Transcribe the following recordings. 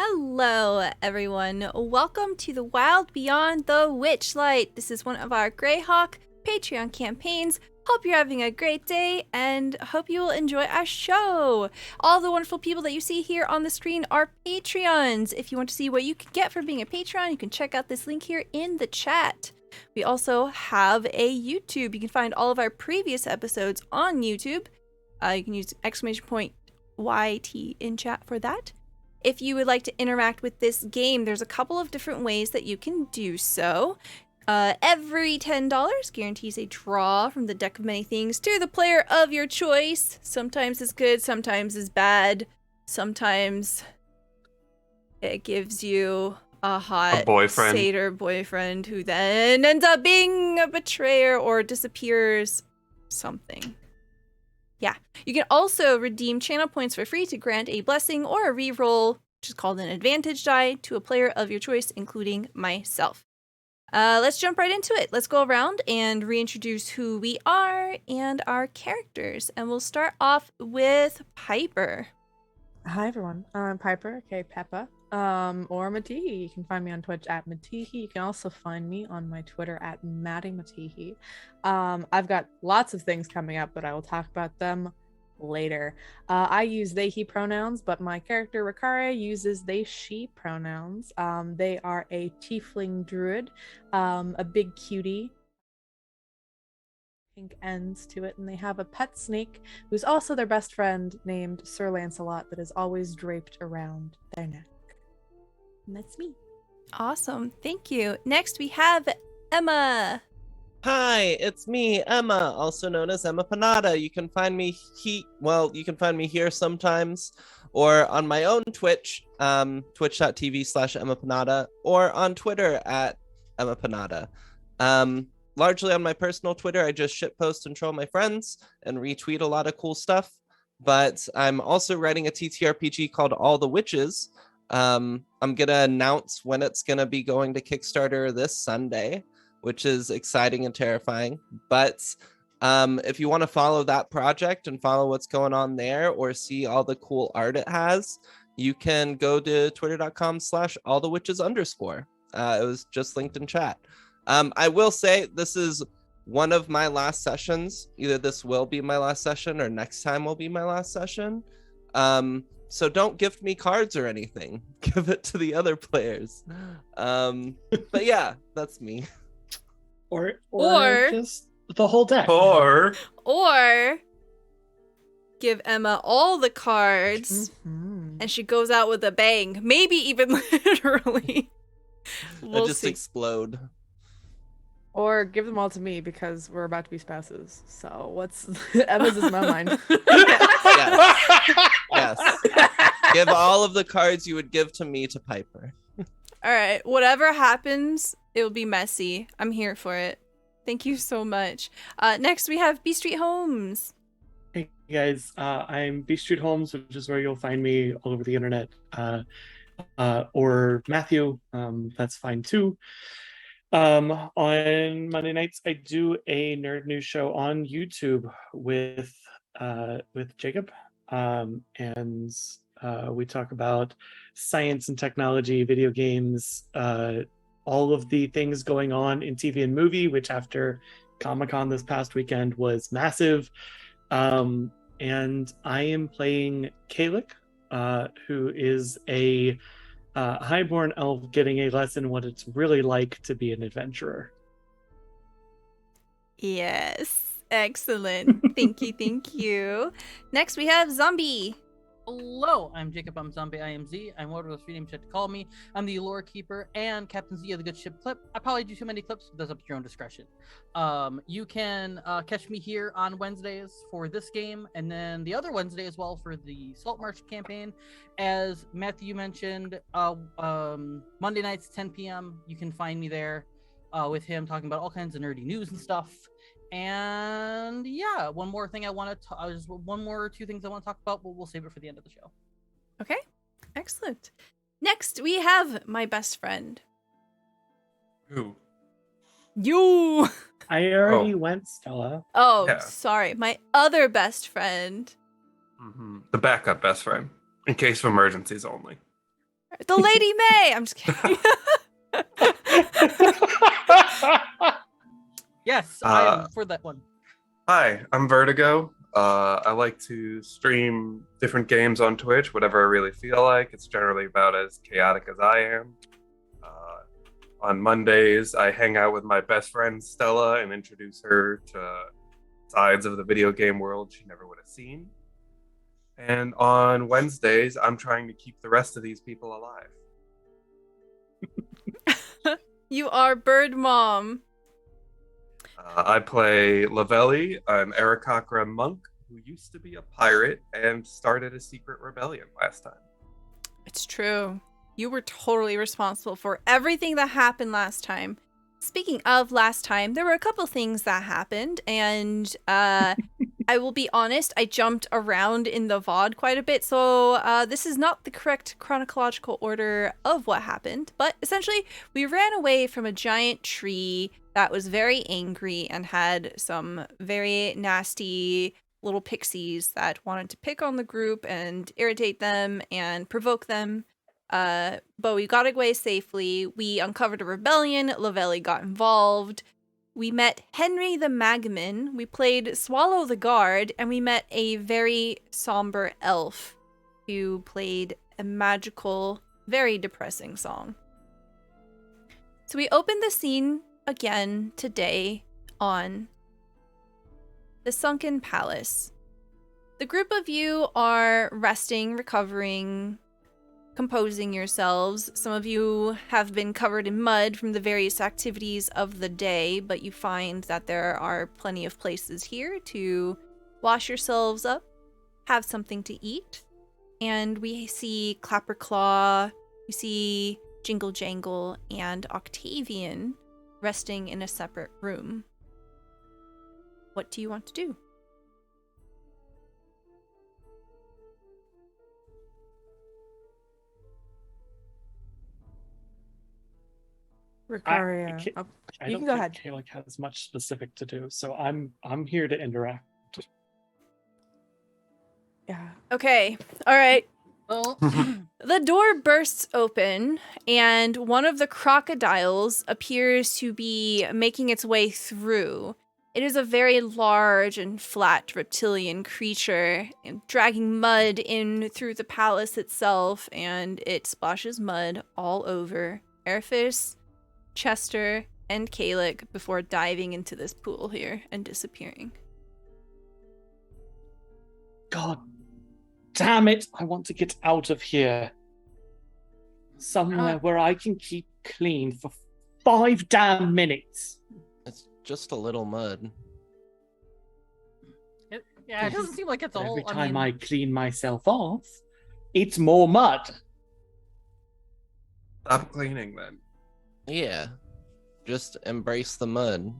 Hello, everyone. Welcome to the Wild Beyond the Witchlight. This is one of our Greyhawk Patreon campaigns. Hope you're having a great day and hope you will enjoy our show. All the wonderful people that you see here on the screen are Patreons. If you want to see what you can get for being a Patreon, you can check out this link here in the chat. We also have a YouTube. You can find all of our previous episodes on YouTube. You can use !YT in chat for that. If you would like to interact with this game, there's a couple of different ways that you can do so. Every $10 guarantees a draw from the deck of many things to the player of your choice. Sometimes it's good, sometimes it's bad. Sometimes it gives you a hot satyr boyfriend who then ends up being a betrayer or disappears. Something. Yeah. You can also redeem channel points for free to grant a blessing or a reroll, which is called an advantage die, to a player of your choice, including myself. Let's jump right into it. Let's go around and reintroduce who we are and our characters. And we'll start off with Piper. Hi, everyone. I'm Piper, aka Peppa, or Matihi. You can find me on Twitch at Matihi. You can also find me on my Twitter at Maddie Matihi. I've got lots of things coming up, but I will talk about them later. I use they, he pronouns, but my character Ricare uses they, she pronouns. They are a tiefling druid, a big cutie. Pink ends to it, and they have a pet snake who's also their best friend named Sir Lancelot that is always draped around their neck. And that's me. Awesome. Thank you. Next, we have Emma. Hi, it's me, Emma, also known as Emma Panada. You can find me here sometimes, or on my own Twitch, twitch.tv/Emma Panada, or on Twitter at Emma Panada. Largely on my personal Twitter, I just shitpost and troll my friends and retweet a lot of cool stuff. But I'm also writing a TTRPG called All the Witches. I'm going to announce when it's going to be going to Kickstarter this Sunday, which is exciting and terrifying. But if you want to follow that project and follow what's going on there or see all the cool art it has, you can go to twitter.com/allthewitches_. It was just linked in chat. I will say this is one of my last sessions. Either this will be my last session or next time will be my last session. So don't gift me cards or anything. Give it to the other players. But yeah, that's me. Or just the whole deck. Or give Emma all the cards and she goes out with a bang. Maybe even literally. We'll just explode. Or give them all to me because we're about to be spouses. So what's Emma's is my mind. Yes. Give all of the cards you would give to me to Piper. All right. Whatever happens, it will be messy. I'm here for it. Thank you so much. Next, we have B Street Holmes. Hey guys, I'm B Street Holmes, which is where you'll find me all over the internet. Or Matthew, that's fine too. On Monday nights, I do a nerd news show on YouTube with Jacob, and we talk about science and technology, video games, all of the things going on in TV and movie, which after Comic-Con this past weekend was massive. And I am playing Kalik, who is a highborn elf getting a lesson what it's really like to be an adventurer. Yes, excellent. Thank you. Next, we have Zombie. Hello, I'm Jacob. I'm Zombie IMZ. I'm whatever those 3 names you have to call me. I'm the lore keeper and Captain Z of the Good Ship Clip. I probably do too many clips, but that's up to your own discretion. You can catch me here on Wednesdays for this game, and then the other Wednesday as well for the Salt March campaign. As Matthew mentioned, Monday nights 10 p.m. You can find me there with him talking about all kinds of nerdy news and stuff. And yeah, one more thing I want to just one more or two things I want to talk about, but we'll save it for the end of the show. Okay, excellent. Next, we have my best friend. Who? You. I already went, Stella. Oh, Yeah. Sorry, my other best friend. The backup best friend, in case of emergencies only. The Lady May. I'm just kidding. Yes, I am for that one. Hi, I'm Vertigo. I like to stream different games on Twitch, whatever I really feel like. It's generally about as chaotic as I am. On Mondays, I hang out with my best friend Stella and introduce her to sides of the video game world she never would have seen. And on Wednesdays, I'm trying to keep the rest of these people alive. You are Bird Mom. I play Lavelli, an Aarakocra monk who used to be a pirate and started a secret rebellion last time. It's true. You were totally responsible for everything that happened last time. Speaking of last time, there were a couple things that happened, and I will be honest, I jumped around in the VOD quite a bit, so this is not the correct chronological order of what happened, but essentially, we ran away from a giant tree that was very angry and had some very nasty little pixies that wanted to pick on the group and irritate them and provoke them. But we got away safely. We uncovered a rebellion. Lavelli got involved. We met Henry the Magman. We played Swallow the Guard, and we met a very somber elf who played a magical, very depressing song. So we opened the scene again today on the Sunken Palace. The group of you are resting, recovering, composing yourselves. Some of you have been covered in mud from the various activities of the day, but you find that there are plenty of places here to wash yourselves up, have something to eat. And we see Clapperclaw, we see Jingle Jangle, and Octavian resting in a separate room. What do you want to do? Ricaria. I You don't can go think ahead. Kalik has much specific to do, so I'm here to interact. Yeah. Okay, all right. Well, The door bursts open, and one of the crocodiles appears to be making its way through. It is a very large and flat reptilian creature, dragging mud in through the palace itself, and it splashes mud all over Araphus, Chester, and Kalik before diving into this pool here and disappearing. God damn it! I want to get out of here. Somewhere where I can keep clean for 5 damn minutes. It's just a little mud. it doesn't seem like it's a whole. Every time I clean myself off, it's more mud. Stop cleaning then. Yeah. Just embrace the mud.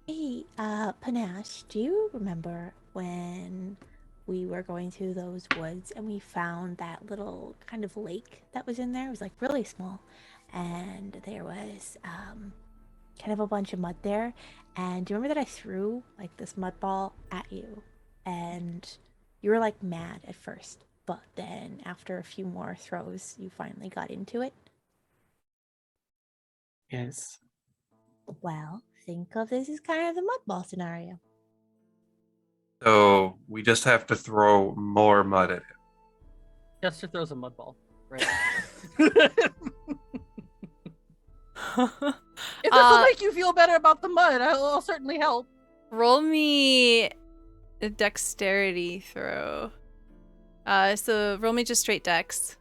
Hey, Panache, do you remember when we were going through those woods and we found that little kind of lake that was in there? It was like really small, and there was kind of a bunch of mud there. And do you remember that I threw like this mud ball at you, and you were like mad at first, but then after a few more throws, you finally got into it? Yes. Well, think of this as kind of the mud ball scenario. So we just have to throw more mud at him. Chester throws a mud ball. Right. If this will make you feel better about the mud, I'll certainly help. Roll me a dexterity throw. So roll me just straight dex.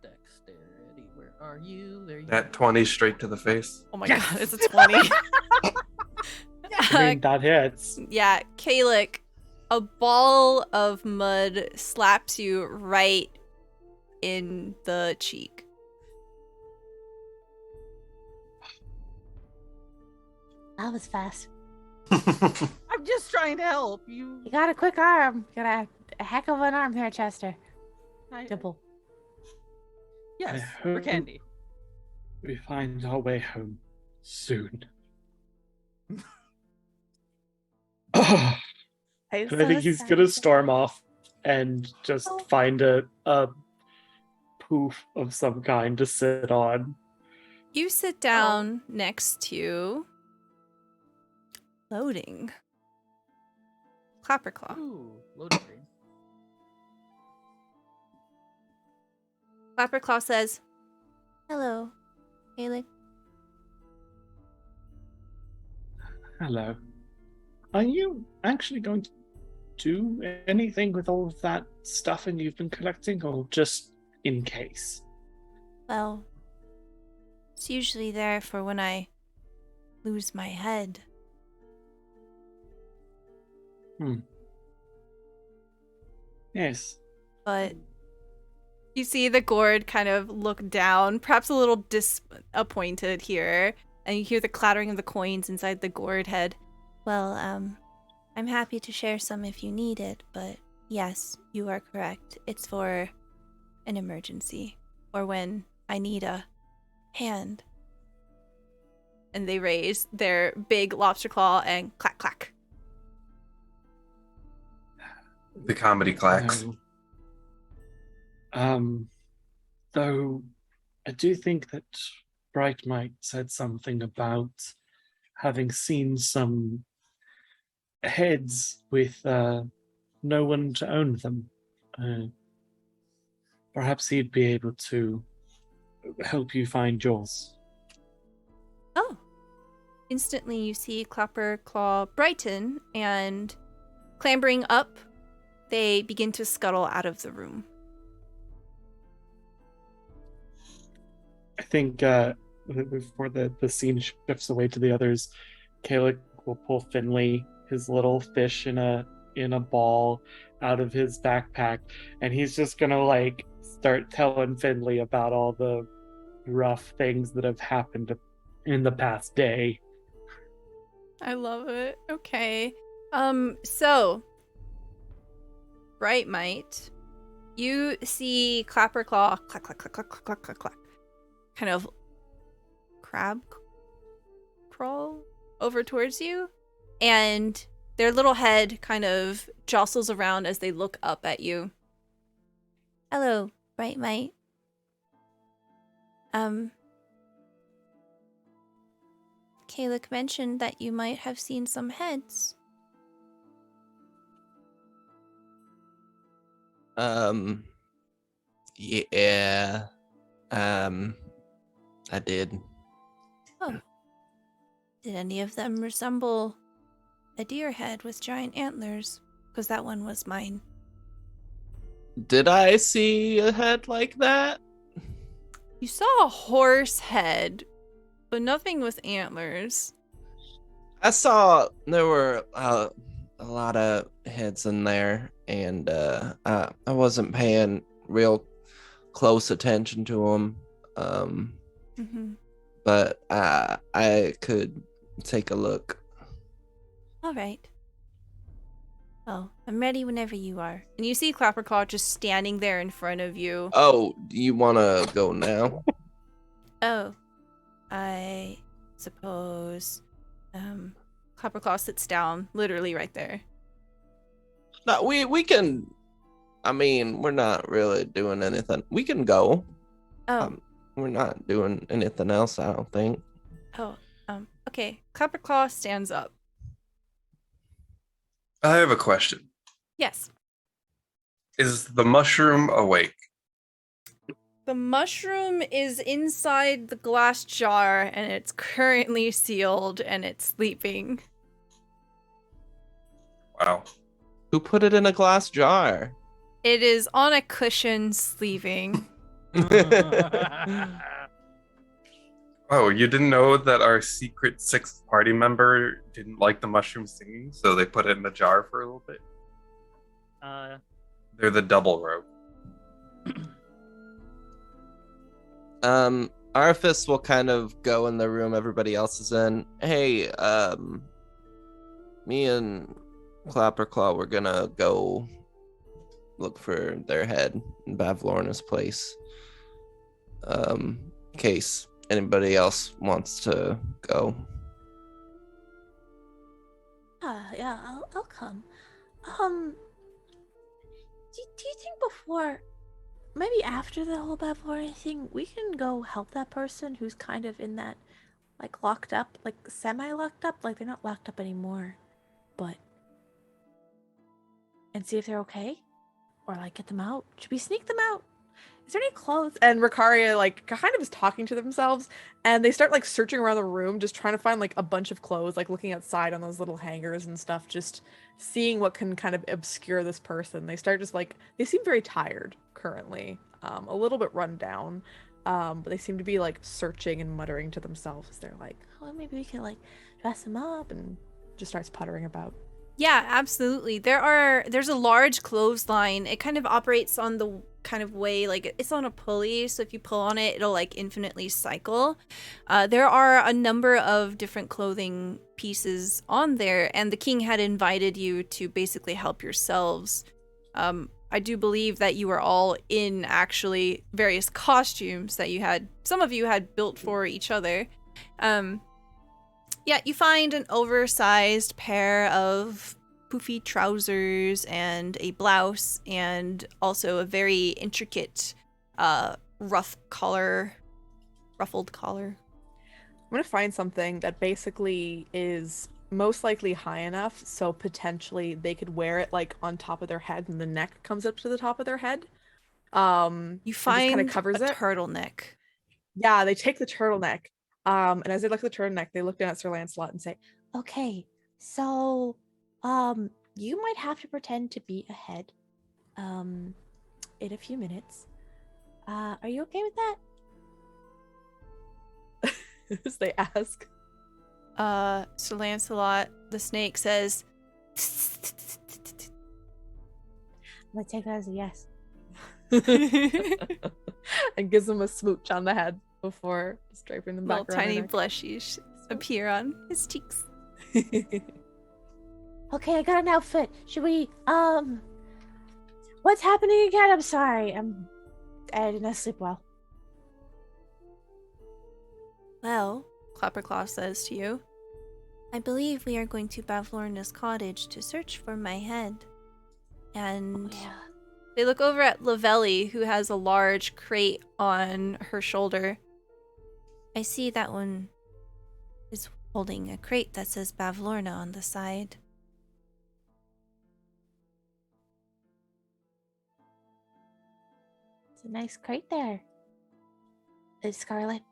Dexterity, where are you? There you That 20 straight to the face. Oh my Yes! god, it's a 20. I mean, that hits. Yeah, Kalik, a ball of mud slaps you right in the cheek. That was fast. I'm just trying to help you. You got a quick arm. You got a heck of an arm there, Chester. I- Dimple. Yes, I for hope- candy. We find our way home soon. Hey, And I think he's gonna storm off and just find a poof of some kind to sit on. You sit down next to loading Clapperclaw. Ooh, loading screen. Clapperclaw says, Hello, Haley. Hello. Are you actually going to do anything with all of that stuffing you've been collecting, or just in case? well, it's usually there for when I lose my head. Yes. But you see the gourd kind of look down, perhaps a little disappointed here, and you hear the clattering of the coins inside the gourd head. Well, I'm happy to share some if you need it, but yes, you are correct. It's for an emergency, or when I need a hand. And they raise their big lobster claw and clack clack. The comedy clacks. Though I do think that Bright Might said something about having seen some heads with no one to own them. Perhaps he'd be able to help you find yours. Oh. Instantly you see Clapperclaw brighten, and clambering up, they begin to scuttle out of the room. I think before the scene shifts away to the others, Kalik will pull Finley, his little fish in a ball, out of his backpack, and he's just gonna like start telling Finley about all the rough things that have happened in the past day. I love it. Okay. So Bright Might, you see Clapperclaw clack clack clack clack clack clack clack, kind of crab crawl over towards you, and their little head kind of jostles around as they look up at you. Hello, Bright Might. Kalik mentioned that you might have seen some heads. Yeah. I did. Oh. Did any of them resemble a deer head with giant antlers? Because that one was mine. Did I see a head like that? You saw a horse head, but nothing with antlers. I saw there were a lot of heads in there, and I wasn't paying real close attention to them. But I could take a look. All right. Well, I'm ready whenever you are. And you see Clapperclaw just standing there in front of you. Oh, you want to go now? Oh, I suppose. Clapperclaw sits down, literally right there. No, we can. I mean, we're not really doing anything. We can go. Oh. We're not doing anything else, I don't think. Oh, okay. Clapperclaw stands up. I have a question. Yes. Is the mushroom awake? The mushroom is inside the glass jar, and it's currently sealed, and it's sleeping. Wow. Who put it in a glass jar? It is on a cushion sleeping. Oh, you didn't know that our secret sixth party member didn't like the mushroom singing, so they put it in the jar for a little bit? They're the double rope. Araphus will kind of go in the room everybody else is in. Hey, me and Clapperclaw, we're gonna go look for their head in Bavlorna's place. In case anybody else wants to go. Yeah, I'll come. Do you think before, maybe after the whole Bavlorian thing, we can go help that person who's kind of in that, like, locked up, like, semi-locked up? Like, they're not locked up anymore, but... And see if they're okay? Or, like, get them out? Should we sneak them out? Is there any clothes? And Ricaria, like, kind of is talking to themselves, and they start, like, searching around the room, just trying to find, like, a bunch of clothes, like, looking outside on those little hangers and stuff, just seeing what can kind of obscure this person. They start just, like, they seem very tired currently, a little bit run down, but they seem to be, like, searching and muttering to themselves. They're like, Oh, maybe we could, like, dress them up and... just starts puttering about. Yeah, absolutely. There's a large clothesline. It kind of operates on the kind of way, like, it's on a pulley, so if you pull on it, it'll, like, infinitely cycle. There are a number of different clothing pieces on there, and the king had invited you to basically help yourselves. I do believe that you were all in, actually, various costumes that some of you had built for each other. Yeah, you find an oversized pair of poofy trousers and a blouse, and also a very intricate ruffled collar. I'm gonna find something that basically is most likely high enough so potentially they could wear it, like, on top of their head, and the neck comes up to the top of their head. You find kind of covers a it. turtleneck. Yeah, they take the turtleneck. And as they look at the turtleneck, they look down at Sir Lancelot and say, Okay, so, you might have to pretend to be a head, in a few minutes. Are you okay with that? as they ask. Sir Lancelot, the snake, says, I'm gonna take that as a yes. and gives them a smooch on the head before striping them back little around tiny their neck. blushies appear on his cheeks. Okay, I got an outfit. Should we, what's happening again? I'm sorry. I didn't sleep well. Well, Clapperclaw says to you, I believe we are going to Bavlorna's cottage to search for my head. And Yeah. they look over at Lavelli, who has a large crate on her shoulder. I see that one is holding a crate that says Bavlorna on the side. It's a nice crate there. Is Scarlet?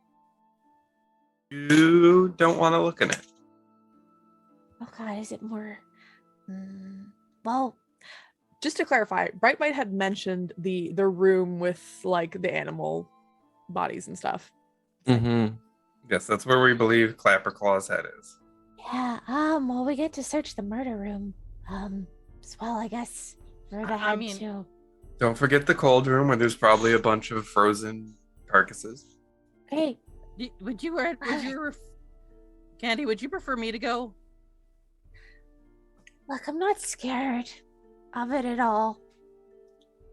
You don't want to look in it. Oh god, is it more... well... Just to clarify, Brightlight had mentioned the room with, like, the animal bodies and stuff. Mm-hmm. Yes, that's where we believe Clapperclaw's head is. Yeah, well, we get to search the murder room, as well, I guess, for the head, too. Don't forget the cold room where there's probably a bunch of frozen carcasses. Great. Candy, would you prefer me to go? Look, I'm not scared of it at all.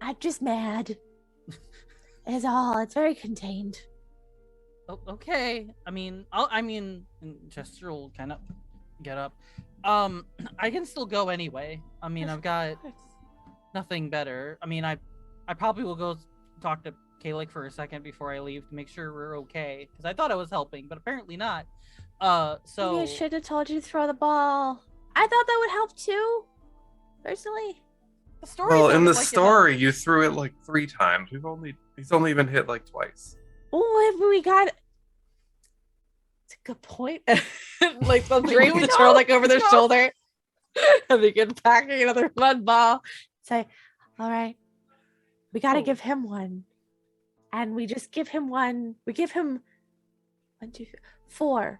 I'm just mad. Is all. It's very contained. Oh, okay. And Chester will kind of get up. I can still go anyway. I've got nothing better. I probably will go talk to Kalik for a second before I leave to make sure we're okay. Because I thought I was helping, but apparently not. Maybe I should have told you to throw the ball. I thought that would help too. Personally. The story Well, in sounded the like it story, you threw it like 3 times. He's only been hit like twice. Oh, we got. It's a good point. Like, they'll drape the turtleneck over their shoulder and begin packing another mud ball. Say, all right, we got to give him one. And we just give him one. We give him 1, 2, 3, 4,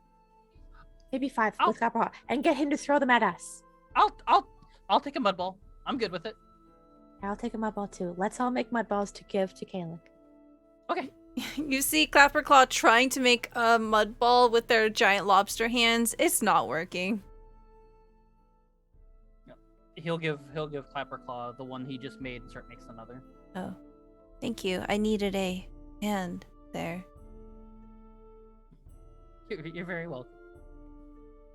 maybe 5 with Copperhawk, and get him to throw them at us. I'll take a mud ball. I'm good with it. I'll take a mud ball too. Let's all make mud balls to give to Kalik. Okay. You see Clapperclaw trying to make a mud ball with their giant lobster hands. It's not working. He'll give Clapperclaw the one he just made and start makes another. Oh, thank you. I needed a hand there. You're very welcome.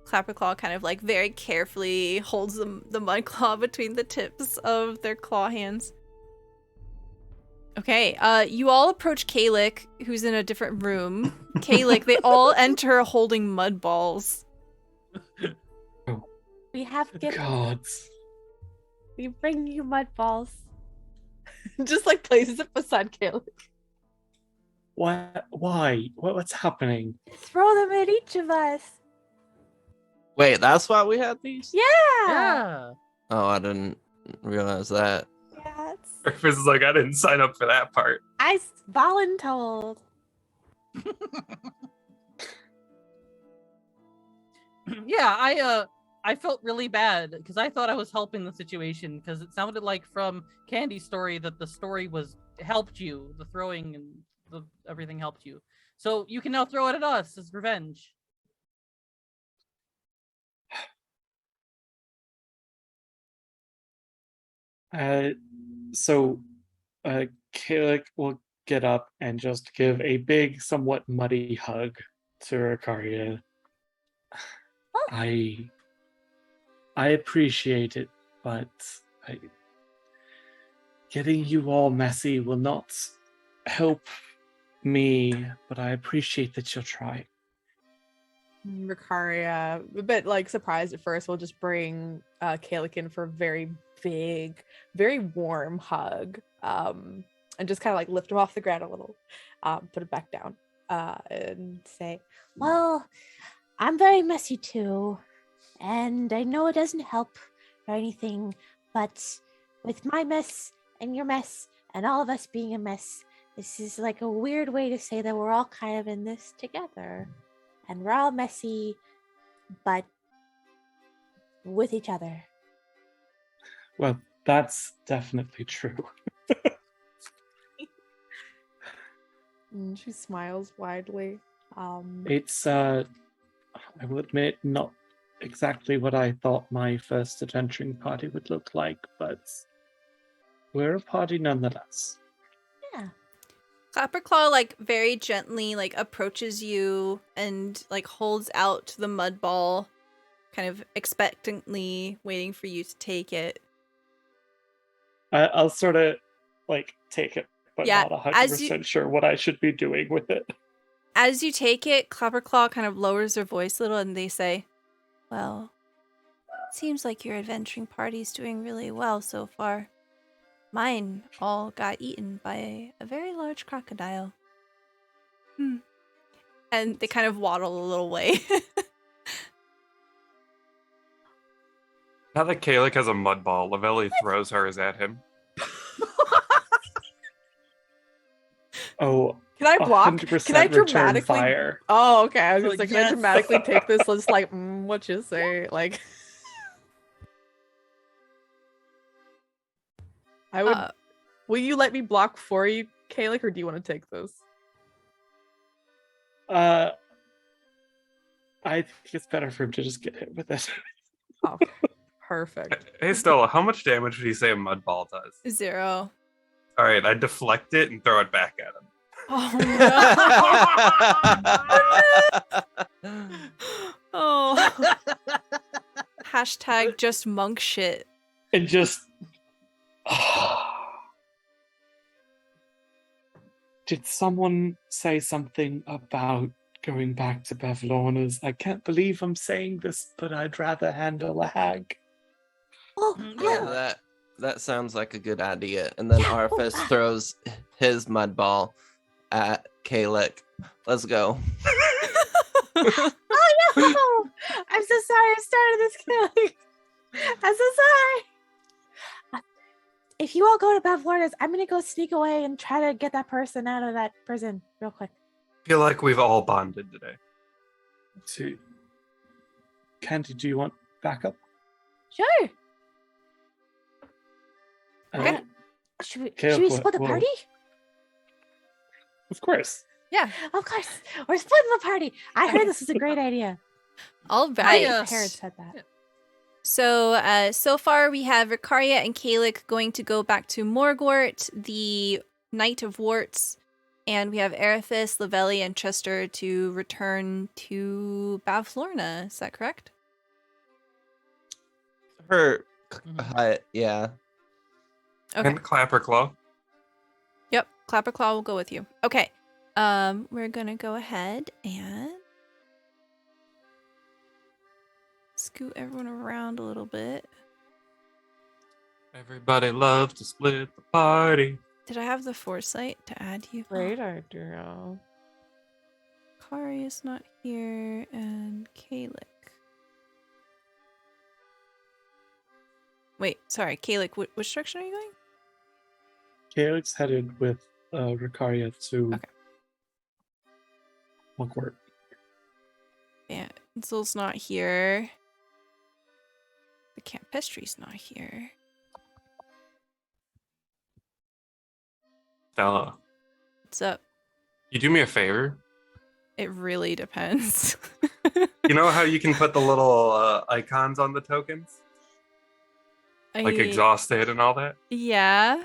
Clapperclaw kind of like very carefully holds the mud claw between the tips of their claw hands. Okay, you all approach Kalik, who's in a different room. Kalik, they all enter holding mud balls. We have gifts. Gods. We bring you mud balls. Just like places it beside Caleb. What? Why? What's happening? Throw them at each of us. Wait, that's why we had these? Yeah. Yeah. Oh, I didn't realize that. Yeah. Araphus is like, I didn't sign up for that part. I voluntold. Yeah, I felt really bad because I thought I was helping the situation because it sounded like from Candy's story that the story was helped you, the throwing and everything helped you. So you can now throw it at us as revenge. Kalik will get up and just give a big, somewhat muddy hug to Rikaria. Oh. I appreciate it, but getting you all messy will not help me, but I appreciate that you'll try. Rikaria, a bit like surprised at first, will just bring Kalik in for a very big, very warm hug, and just kind of like lift him off the ground a little, put it back down, and say, Well, I'm very messy too, and I know it doesn't help or anything, but with my mess and your mess and all of us being a mess, this is like a weird way to say that we're all kind of in this together. And we're all messy, but with each other. Well, that's definitely true. and she smiles widely. It's, I will admit, not exactly what I thought my first adventuring party would look like, but we're a party nonetheless. Yeah. Clapperclaw, like, very gently, like, approaches you and, like, holds out the mud ball, kind of expectantly waiting for you to take it. I'll sort of, like, take it, but Yeah, not as 100% sure what I should be doing with it. As you take it, Clapperclaw kind of lowers their voice a little and they say, Well, it seems like your adventuring party's doing really well so far. Mine all got eaten by a very large crocodile. And they kind of waddle a little way. Now that Kalik has a mud ball, Lavelli throws hers at him. Oh, Can I block? 100% Can I return dramatically? fire. Oh, okay. I was just Like, like, can I yes. dramatically take this? Let's like, what you say? Like, I would. Will you let me block for you, Kalik, or do you want to take this? I think it's better for him to just get hit with it. Oh, perfect. Hey, Stella, how much damage would you say a mud ball does? 0. All right, I deflect it and throw it back at him. Oh no. Oh. Hashtag just monk shit. And just... Did someone say something about going back to Bevlorna's? I can't believe I'm saying this, but I'd rather handle a hag. Oh, Yeah, that sounds like a good idea. And then Araphus throws his mud ball at Kalik. Let's go. oh no! I'm so sorry I started this killing. I'm so sorry. If you all go to Bevlorna's, I'm gonna go sneak away and try to get that person out of that prison real quick. I feel like we've all bonded today. Candy, do you want backup? Sure. Okay. Should we Caleb, split the what- party? Of course. Yeah. Of course. We're splitting the party. I heard this was a great idea. All My right. parents said that. So, so far we have Rikaria and Kalik going to go back to Morgort, the Knight of Warts, and we have Araphus, Lavelli, and Chester to return to Bavlorna. Is that correct? her Mhm. hut. Yeah. Okay. And Clapperclaw. Yep. Clapperclaw will go with you. Okay. We're gonna go ahead and scoot everyone around a little bit. Everybody loves to split the party. Did I have the foresight to add you? Great idea. Kari is not here, and Kalik. Wait, sorry, Kalik. Which direction are you going? Calix's headed with Rikaria to Okay. Muckworth. Yeah, Insel's not here. The Campestry's not here. Stella, What's up? you do me a favor? It really depends. You know how you can put the little icons on the tokens? Like exhausted and all that? Yeah.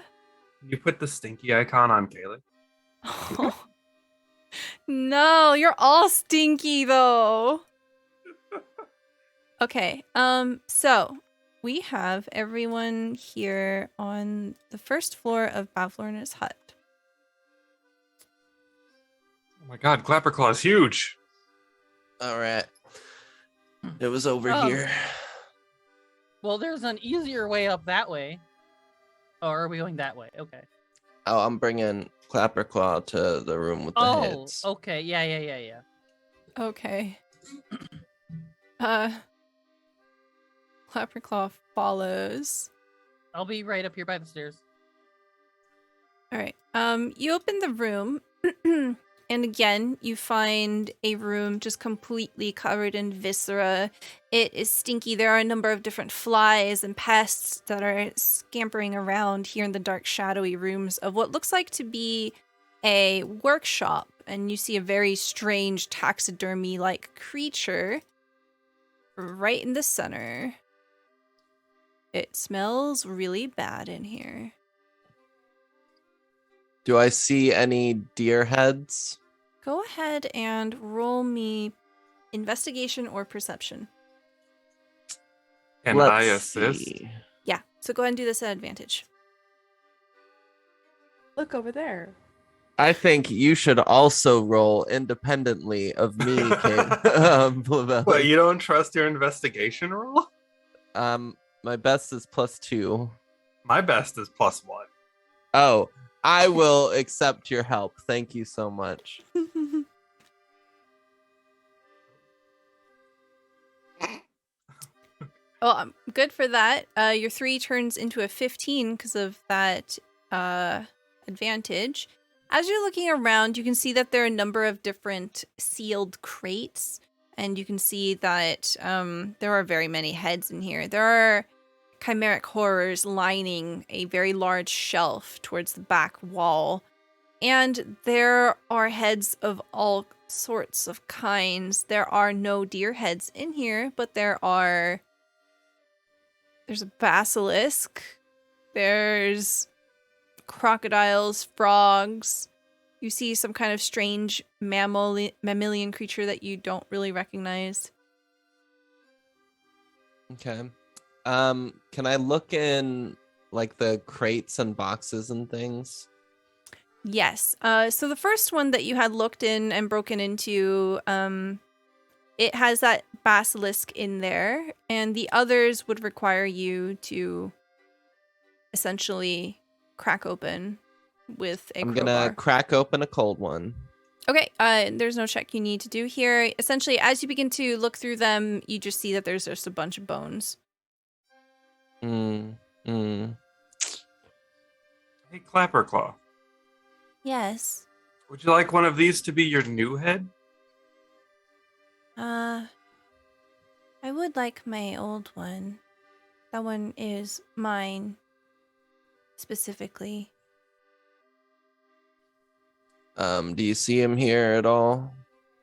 You put the stinky icon on Kayla. No, you're all stinky though. Okay. So we have everyone here on the first floor of Bavlorna's hut. Oh my god, Clapperclaw's huge. All right. It was over Oh. here. Well, there's an easier way up that way. Or are we going that way? Okay. Oh, I'm bringing Clapperclaw to the room with the Oh, heads. okay. Yeah. Okay. Clapperclaw follows. I'll be right up here by the stairs. All right. You open the room, and again, you find a room just completely covered in viscera. It is stinky. There are a number of different flies and pests that are scampering around here in the dark, shadowy rooms of what looks like to be a workshop. And you see a very strange taxidermy-like creature right in the center. It smells really bad in here. Do I see any deer heads? Go ahead and roll me investigation or perception. Can I assist? see. Yeah, so go ahead and do this at advantage. Look over there. I think you should also roll independently of me, Bluebell. What, you don't trust your investigation roll? My best is +2. My best is +1. Oh, I will accept your help. Thank you so much. Well, I'm good for that. Your 3 turns into a 15 because of that advantage. As you're looking around, you can see that there are a number of different sealed crates, and you can see that there are very many heads in here. There are chimeric horrors lining a very large shelf towards the back wall, and there are heads of all sorts of kinds. There are no deer heads in here, but there's a basilisk, there's crocodiles, frogs. You see some kind of strange mammalian creature that you don't really recognize. Okay. Can I look in like the crates and boxes and things? Yes. So the first one that you had looked in and broken into, it has that basilisk in there, and the others would require you to essentially crack open with a I'm crowbar. gonna crack open a cold one. Okay, there's no check you need to do here. Essentially, as you begin to look through them, you just see that there's just a bunch of bones. Hey, Clapperclaw, Yes. would you like one of these to be your new head? I would like my old one. That one is mine, specifically. Do you see him here at all?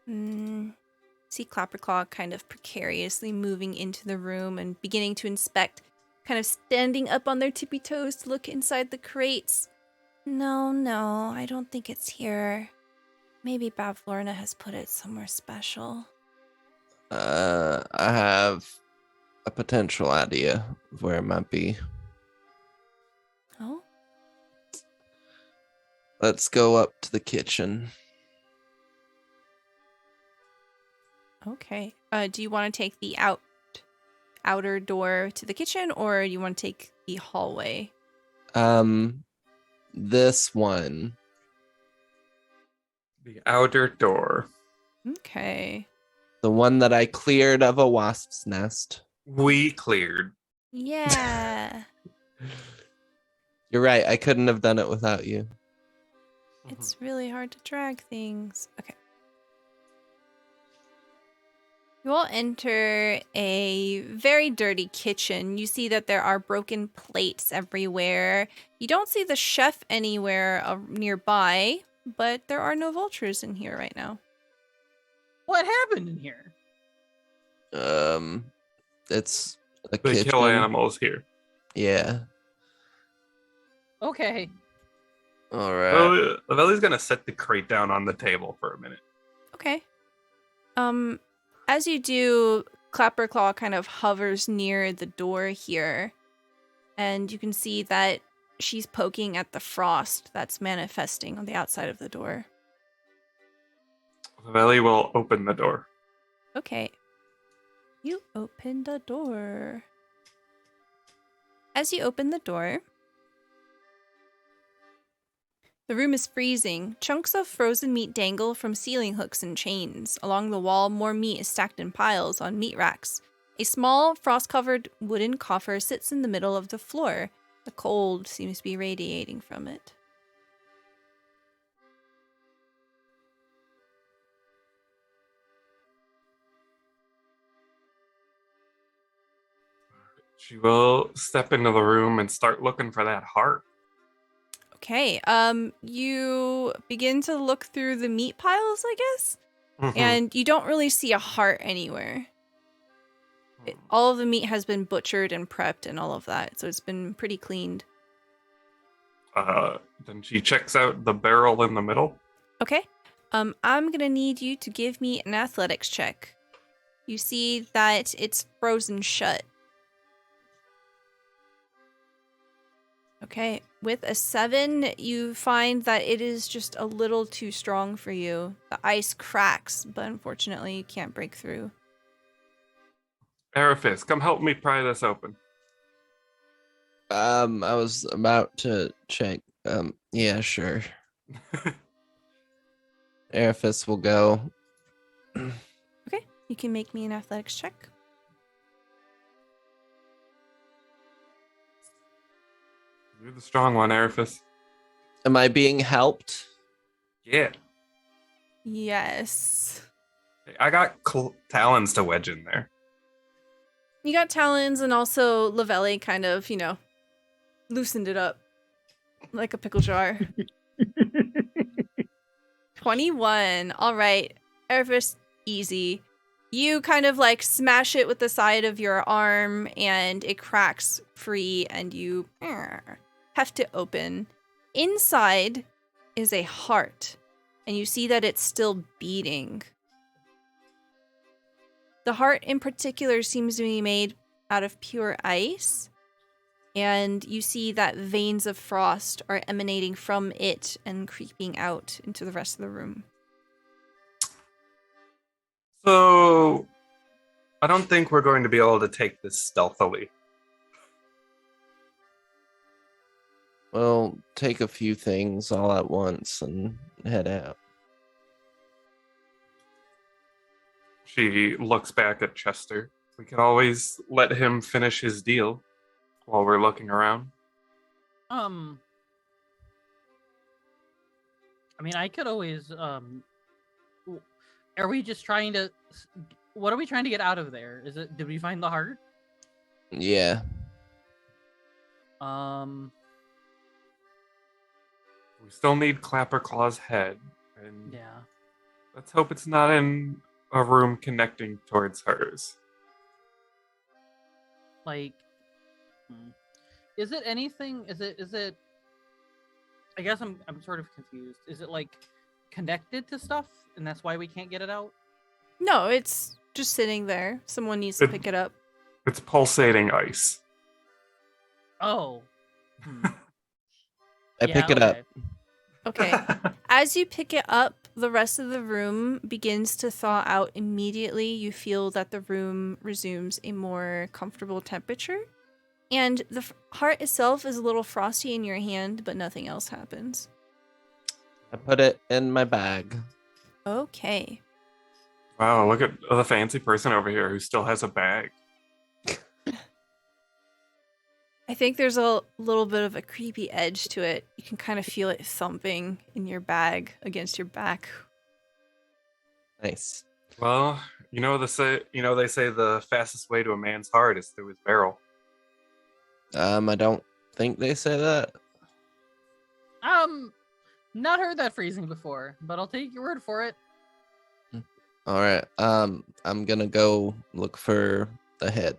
See Clapperclaw kind of precariously moving into the room and beginning to inspect, kind of standing up on their tippy toes to look inside the crates. No, I don't think it's here. Maybe Bavlorna has put it somewhere special. I have a potential idea of where it might be. Oh, Let's go up to the kitchen. okay. Do you want to take the outer door to the kitchen, or do you want to take the hallway? This one. The outer door. Okay. The one that I cleared of a wasp's nest. We cleared. Yeah. You're right, I couldn't have done it without you. It's really hard to drag things. Okay. You all enter a very dirty kitchen. You see that there are broken plates everywhere. You don't see the chef anywhere nearby, but there are no vultures in here right now. What happened in here? It's a They kitchen. kill animals here. Yeah. Okay. All right. Lavelli's gonna set the crate down on the table for a minute. Okay. As you do, Clapperclaw kind of hovers near the door here, and you can see that she's poking at the frost that's manifesting on the outside of the door. Lavelli will open the door. Okay. You open the door. As you open the door, the room is freezing. Chunks of frozen meat dangle from ceiling hooks and chains. Along the wall, more meat is stacked in piles on meat racks. A small, frost-covered wooden coffer sits in the middle of the floor. The cold seems to be radiating from it. She will step into the room and start looking for that heart. Okay, you begin to look through the meat piles, I guess? And you don't really see a heart anywhere. All of the meat has been butchered and prepped and all of that, so it's been pretty cleaned. Then she checks out the barrel in the middle. Okay, I'm gonna need you to give me an athletics check. You see that it's frozen shut. Okay, with a 7, you find that it is just a little too strong for you. The ice cracks, but unfortunately you can't break through. Araphus, come help me pry this open. I was about to check. Yeah, sure. Araphus will go. Okay, you can make me an athletics check. You're the strong one, Araphus. Am I being helped? Yeah. Yes. I got talons to wedge in there. You got talons, and also Lavelli kind of, loosened it up like a pickle jar. 21. All right. Araphus, easy. You kind of smash it with the side of your arm, and it cracks free, and you heft it open. Inside is a heart, and you see that it's still beating. The heart in particular seems to be made out of pure ice, and you see that veins of frost are emanating from it and creeping out into the rest of the room. So, I don't think we're going to be able to take this stealthily. Well, take a few things all at once and head out. She looks back at Chester. We can always let him finish his deal while we're looking around. I mean, I could always, are we just trying to, what are we trying to get out of there? Did we find the heart? Yeah. We still need Clapperclaw's head. And Yeah. let's hope it's not in a room connecting towards hers. Is it anything, is it, I guess I'm sort of confused. Is it connected to stuff and that's why we can't get it out? No, it's just sitting there. Someone needs to pick it up. It's pulsating ice. Oh. I pick it up. Okay. As you pick it up, the rest of the room begins to thaw out immediately. You feel that the room resumes a more comfortable temperature. And the heart itself is a little frosty in your hand, but nothing else happens. I put it in my bag. Okay. Wow, look at the fancy person over here who still has a bag. I think there's a little bit of a creepy edge to it. You can kind of feel it thumping in your bag against your back. Nice. Well, they say the fastest way to a man's heart is through his barrel. I don't think they say that. Not heard that phrasing before, but I'll take your word for it. All right. I'm gonna go look for the head.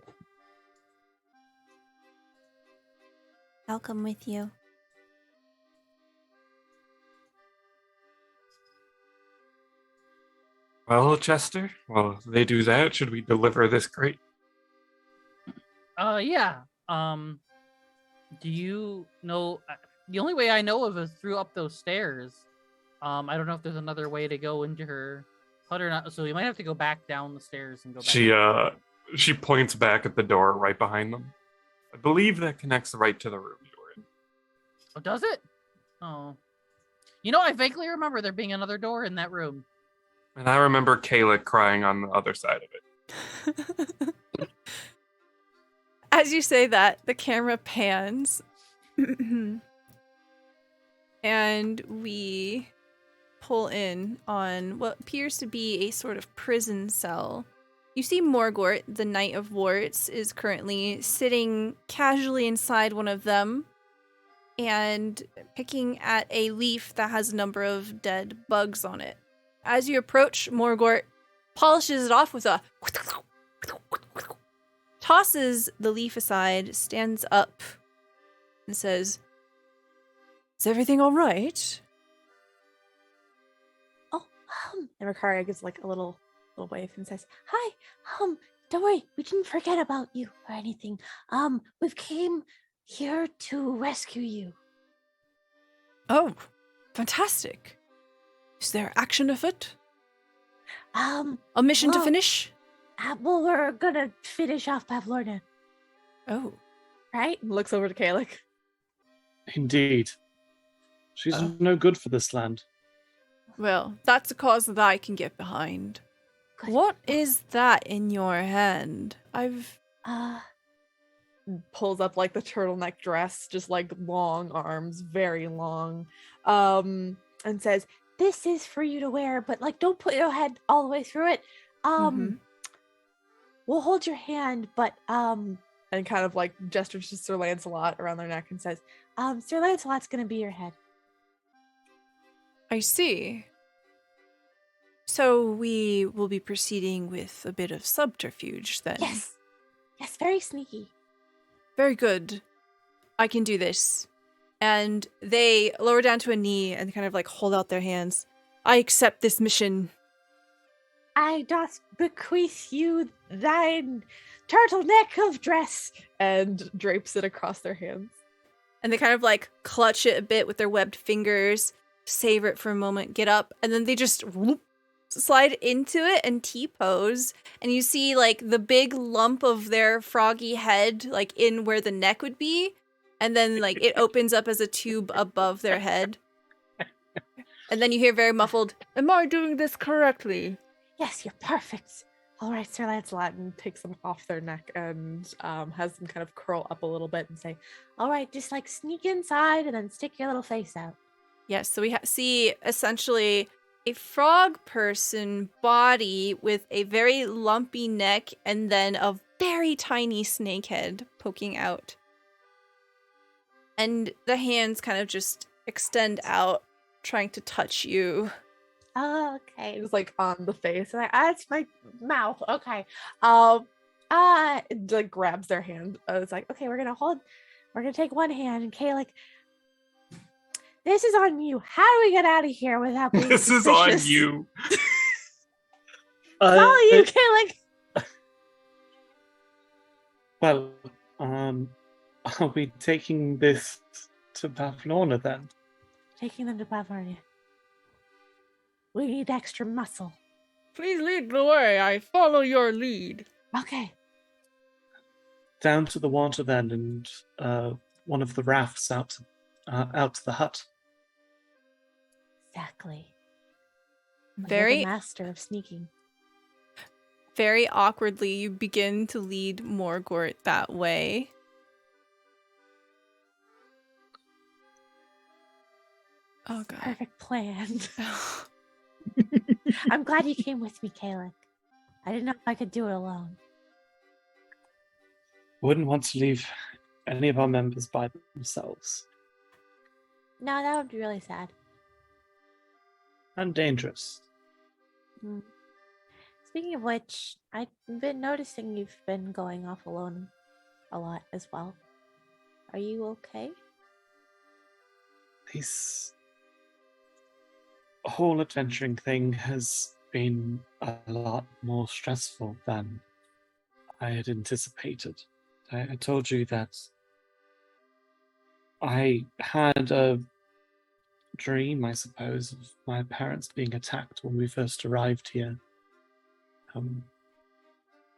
I'll come with you. Well, Chester, while they do that, should we deliver this crate? Yeah. Do you know? The only way I know of is through up those stairs. I don't know if there's another way to go into her hut or not. So you might have to go back down the stairs and go back. She points back at the door right behind them. I believe that connects right to the room you're in. Oh, does it? Oh. I vaguely remember there being another door in that room. And I remember Kayla crying on the other side of it. As you say that, the camera pans. And we pull in on what appears to be a sort of prison cell. You see Morgort, the Knight of Warts, is currently sitting casually inside one of them and picking at a leaf that has a number of dead bugs on it. As you approach, Morgort polishes it off with a tosses the leaf aside, stands up, and says, "Is everything all right?" Oh, and Ricaria gives like a little wave and says, "Hi, don't worry, we didn't forget about you or anything. We've came here to rescue you." Oh, fantastic. Is there action afoot? A mission to finish? Well, we're gonna finish off Pavlorna. Oh. Right? Looks over to Kalik. Indeed. She's no good for this land. Well, that's a cause that I can get behind. Good. What is that in your hand? Pulls up like the turtleneck dress, just like long arms, very long, and says, "This is for you to wear, but like don't put your head all the way through it. We'll hold your hand, but and kind of like gestures to Sir Lancelot around their neck and says, Sir Lancelot's gonna be your head." I see. So we will be proceeding with a bit of subterfuge then. Yes, very sneaky. Very good. I can do this. And they lower down to a knee and kind of like hold out their hands. I accept this mission. "I doth bequeath you thine turtleneck of dress," and drapes it across their hands. And they kind of like clutch it a bit with their webbed fingers, savor it for a moment, get up, and then they just slide into it and T-pose. And you see like the big lump of their froggy head like in where the neck would be. And then like it opens up as a tube above their head. And then you hear very muffled, "Am I doing this correctly?" "Yes, you're perfect." All right, Sir Lancelot, and takes them off their neck and has them kind of curl up a little bit and say, "All right, just like sneak inside and then stick your little face out." Yes, so we see essentially a frog person body with a very lumpy neck and then a very tiny snake head poking out. And the hands kind of just extend out, trying to touch you. "Oh, okay." it's like on the face, and it's my mouth. Okay. It like grabs their hand. It's like, okay, we're gonna take one hand, and Kay like, "This is on you. How do we get out of here without being This is on suspicious?" you. It's all you, Kay like. Well, are we taking this to Pavlorna then? Taking them to Bavaria. We need extra muscle. Please lead the way. I follow your lead. Okay. Down to the water then, and one of the rafts out to the hut. Exactly. You're Very, the master of sneaking. very awkwardly, you begin to lead Morgort that way. Oh god. Perfect plan. I'm glad you came with me, Kalik. I didn't know if I could do it alone. Wouldn't want to leave any of our members by themselves. No, that would be really sad. And dangerous. Speaking of which, I've been noticing you've been going off alone a lot as well. Are you okay? This whole adventuring thing has been a lot more stressful than I had anticipated. I told you that I had a dream, I suppose, of my parents being attacked when we first arrived here.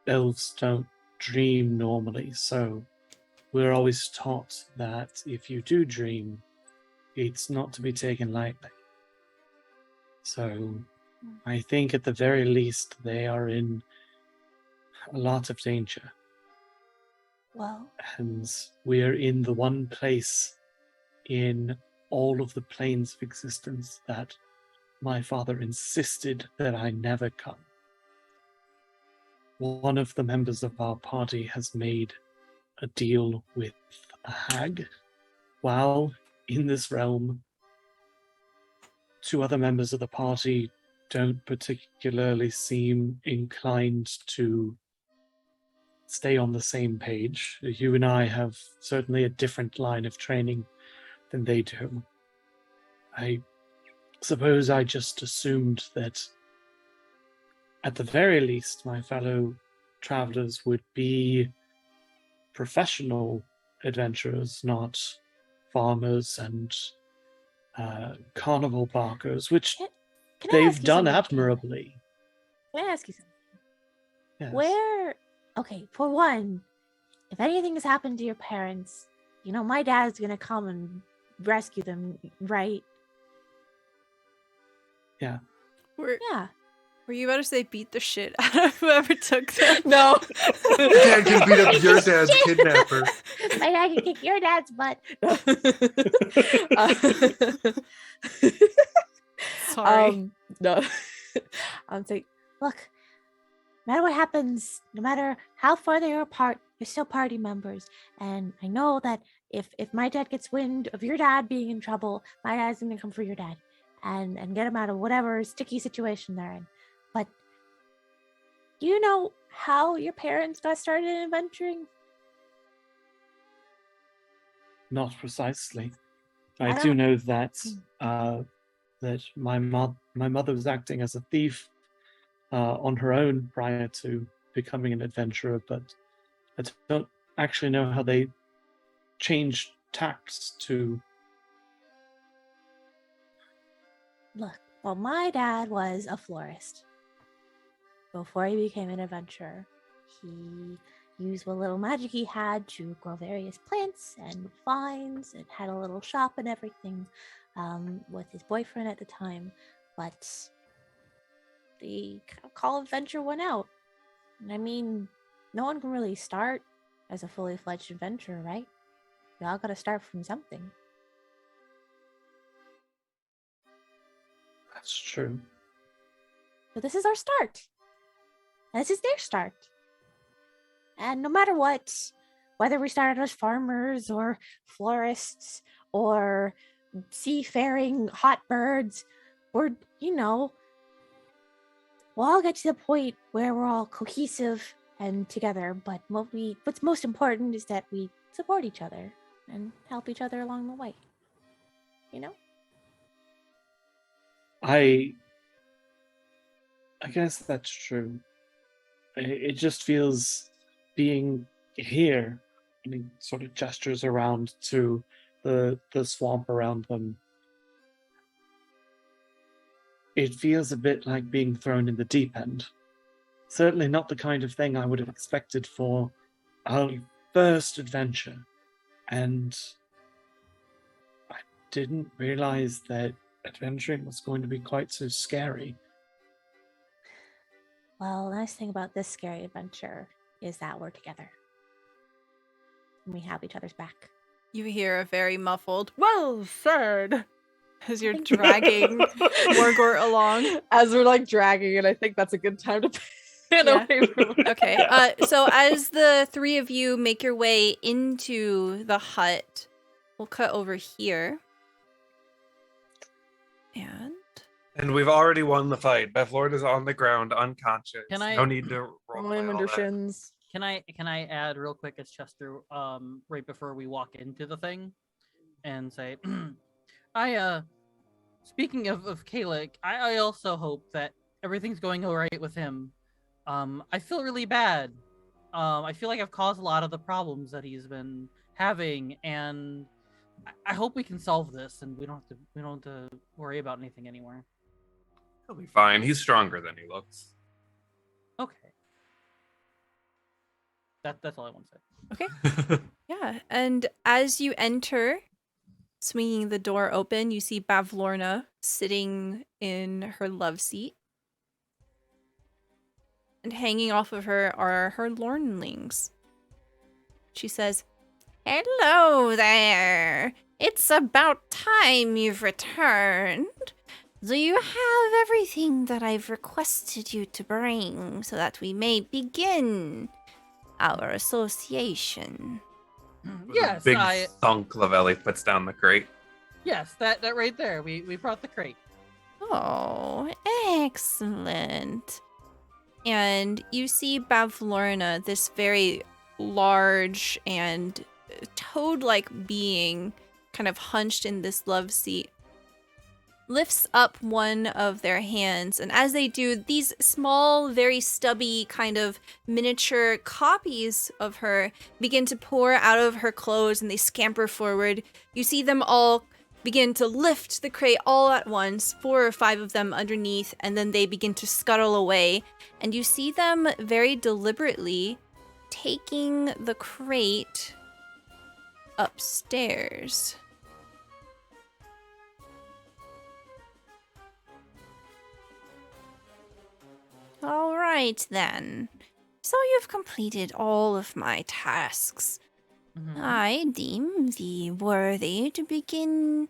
Elves don't dream normally, so we're always taught that if you do dream, it's not to be taken lightly. So I think at the very least they are in a lot of danger. Well, And we're in the one place in all of the planes of existence that my father insisted that I never come. One of the members of our party has made a deal with a hag. While in this realm, two other members of the party don't particularly seem inclined to stay on the same page. You and I have certainly a different line of training than they do. I suppose I just assumed that at the very least my fellow travelers would be professional adventurers, not farmers and carnival barkers, which can I they've ask you done something, Kayla? admirably. Can I ask you something? Yes. Where, okay, for one, if anything has happened to your parents, you know, my dad's gonna come and rescue them, right? Yeah. Yeah. Were you about to say beat the shit out of whoever took them? No. Your dad can beat up your dad's kidnapper. My dad can kick your dad's butt. Sorry. No. I'm saying, Look, no matter what happens, no matter how far they are apart, you're still party members. And I know that if my dad gets wind of your dad being in trouble, my dad's gonna come for your dad and get him out of whatever sticky situation they're in. But do you know how your parents got started in adventuring? Not precisely. I I do don't- know that that my mother was acting as a thief on her own prior to becoming an adventurer, but I don't actually know how they changed tacks to. Look, well, my dad was a florist. Before he became an adventurer, he used what little magic he had to grow various plants and vines and had a little shop and everything with his boyfriend at the time. But the call of adventure went out. And I mean, no one can really start as a fully fledged adventurer, right? We all got to start from something. That's true. So this is our start. And this is their start. And no matter what, whether we started as farmers or florists or seafaring hot birds, or, you know, we'll all get to the point where we're all cohesive and together. But what's most important is that we support each other and help each other along the way. You know? I guess that's true. It just feels being here, and he sort of gestures around to the swamp around them. It feels a bit like being thrown in the deep end. Certainly not the kind of thing I would have expected for our first adventure. And I didn't realize that adventuring was going to be quite so scary. Well, the nice thing about this scary adventure is that we're together. And we have each other's back. You hear a very muffled, well said, as you're dragging Morgort along. As we're like dragging it, I think that's a good time to pan away from it. Okay, so as the three of you make your way into the hut, we'll cut over here. And we've already won the fight. Bevlord is on the ground, unconscious. No need to roll under shins. Can I add real quick as Chester, right before we walk into the thing, and say, speaking of Kalik, I also hope that everything's going all right with him. I feel really bad. I feel like I've caused a lot of the problems that he's been having, and I hope we can solve this, and we don't have to worry about anything anymore. He'll be fine. He's stronger than he looks. Okay. That's all I want to say. Okay. Yeah, and as you enter, swinging the door open, you see Bavlorna sitting in her love seat. And hanging off of her are her lornlings. She says, "Hello there. It's about time you've returned. Do you have everything that I've requested you to bring so that we may begin our association?" Yes, Big thunk Lavelli puts down the crate. Yes, that right there. We brought the crate. Oh, excellent. And you see Bavlorna, this very large and toad-like being, kind of hunched in this love seat, lifts up one of their hands, and as they do, these small, very stubby kind of miniature copies of her begin to pour out of her clothes, and they scamper forward. You see them all begin to lift the crate all at once, 4 or 5 of them underneath, and then they begin to scuttle away, and you see them very deliberately taking the crate upstairs. All right, then. So you've completed all of my tasks. Mm-hmm. I deem thee worthy to begin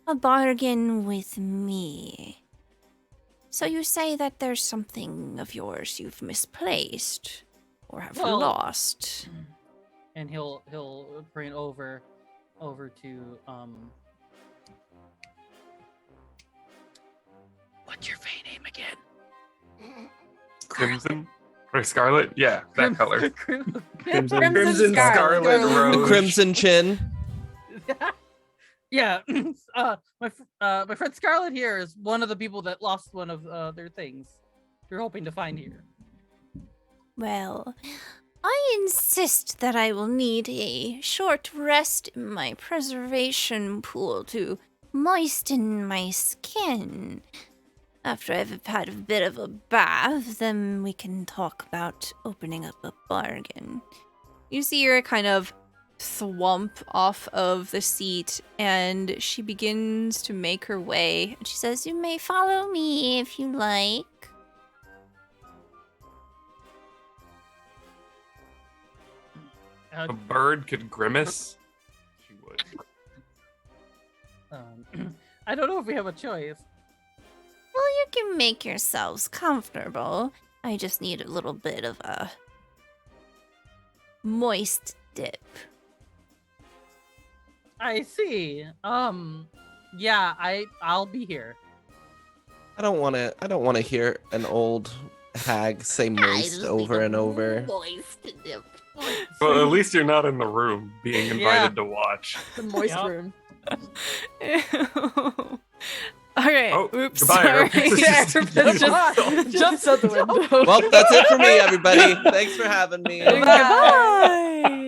a bargain with me. So you say that there's something of yours you've misplaced or have lost. And he'll bring it over to what's your Fey name again? Crimson or Scarlet? Yeah, that color. Crimson Scarlet Rose. Crimson Chin. Yeah, my friend Scarlet here is one of the people that lost one of their things. We're hoping to find here. Well, I insist that I will need a short rest in my preservation pool to moisten my skin. After I've had a bit of a bath, then we can talk about opening up a bargain. You see her kind of thwump off of the seat, and she begins to make her way. And she says, "You may follow me if you like." A bird could grimace. She would. I don't know if we have a choice. Well, you can make yourselves comfortable. I just need a little bit of a moist dip. I see. Yeah, I'll be here. I don't want to hear an old hag say moist over and over. Moist dip. Well, at least you're not in the room being invited to watch. The moist room. Okay. Oh, oops. goodbye, Sorry. Araphus. Jumps out the window. Well, that's it for me, everybody. Thanks for having me. Goodbye.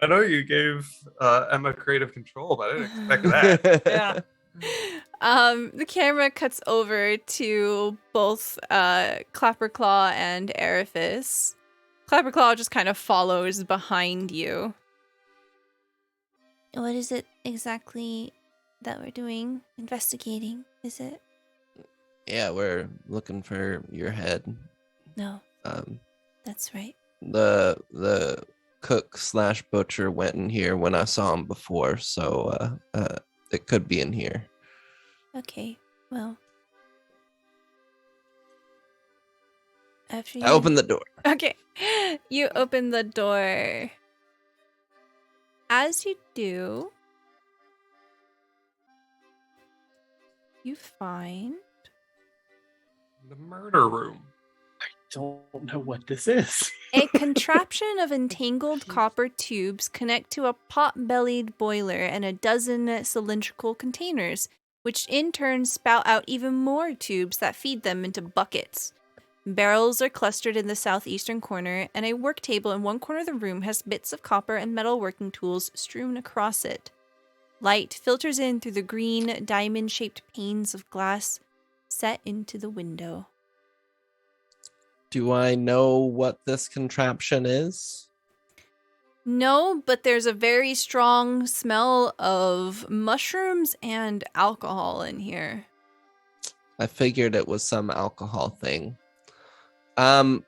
I know you gave Emma creative control, but I didn't expect that. Yeah. The camera cuts over to both Clapperclaw and Araphus. Clapperclaw just kind of follows behind you. What is it exactly that we're doing? Investigating, is it? Yeah, we're looking for your head. No, Um, that's right. the cook / butcher went in here when I saw him before, so it could be in here. Okay, well. After you I opened the door. Okay, you open the door. As you do, you find The murder room. Don't know what this is. a contraption of entangled copper tubes connect to a pot-bellied boiler and a dozen cylindrical containers, which in turn spout out even more tubes that feed them into buckets. Barrels are clustered in the southeastern corner, and a work table in one corner of the room has bits of copper and metal working tools strewn across it. Light filters in through the green, diamond-shaped panes of glass set into the window. Do I know what this contraption is? No, but there's a very strong smell of mushrooms and alcohol in here. I figured it was some alcohol thing. I'm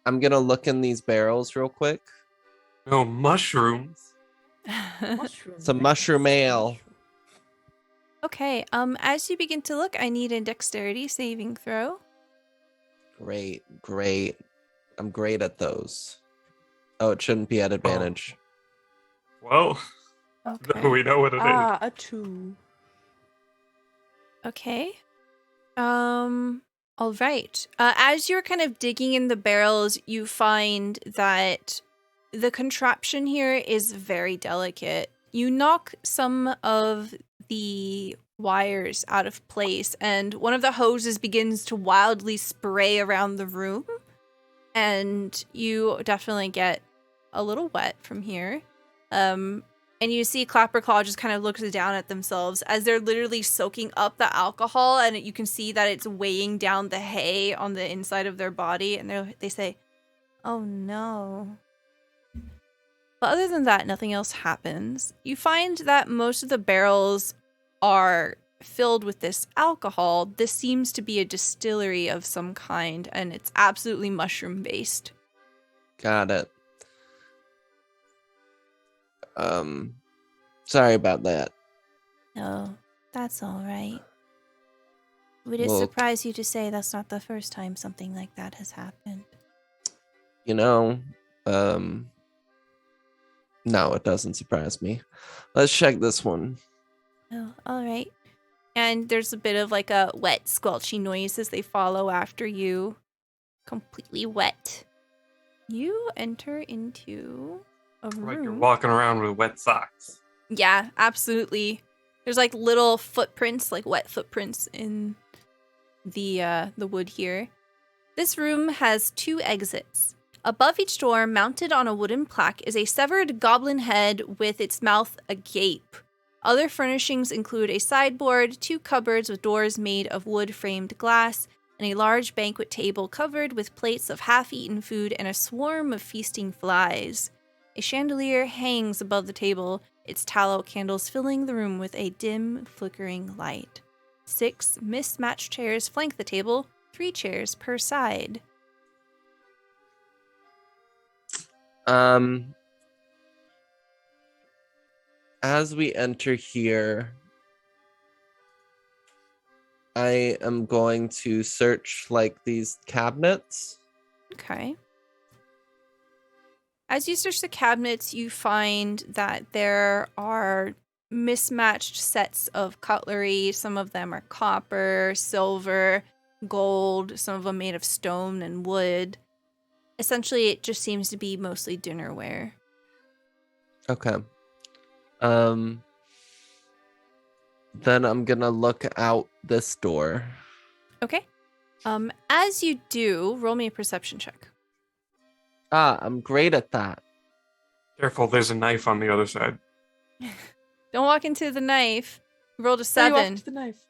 gonna look in these barrels real quick. No mushrooms. Some mushroom ale. Okay, as you begin to look, I need a dexterity saving throw. Great. I'm great at those. Oh, it shouldn't be at advantage. Well, Okay. we know what it is. A 2. Okay. All right. As you're kind of digging in the barrels, you find that the contraption here is very delicate. You knock some of the wires out of place, and one of the hoses begins to wildly spray around the room, and you definitely get a little wet from here. And you see Clapperclaw just kind of looks down at themselves as they're literally soaking up the alcohol, and you can see that it's weighing down the hay on the inside of their body, and they say, "Oh no." But other than that, nothing else happens. You find that most of the barrels are filled with this alcohol. This seems to be a distillery of some kind, and it's absolutely mushroom-based. Got it. Sorry about that. No, that's all right. Would it Well, surprise you to say that's not the first time something like that has happened? You know, no, it doesn't surprise me. Let's check this one. Oh, all right. And there's a bit of like a wet, squelchy noise as they follow after you. Completely wet. You enter into a room. Like you're walking around with wet socks. Yeah, absolutely. There's like little footprints, like wet footprints in the wood here. This room has 2 exits. Above each door, mounted on a wooden plaque, is a severed goblin head with its mouth agape. Other furnishings include a sideboard, 2 cupboards with doors made of wood-framed glass, and a large banquet table covered with plates of half-eaten food and a swarm of feasting flies. A chandelier hangs above the table, its tallow candles filling the room with a dim, flickering light. 6 mismatched chairs flank the table, 3 chairs per side. As we enter here, I am going to search like these cabinets. Okay. As you search the cabinets, you find that there are mismatched sets of cutlery. Some of them are copper, silver, gold, some of them made of stone and wood. Essentially, it just seems to be mostly dinnerware. Okay. Then I'm gonna look out this door. Okay. As you do, roll me a perception check. I'm great at that. Careful, there's a knife on the other side. Don't walk into the knife. You rolled a Oh, you walked 7. into the knife.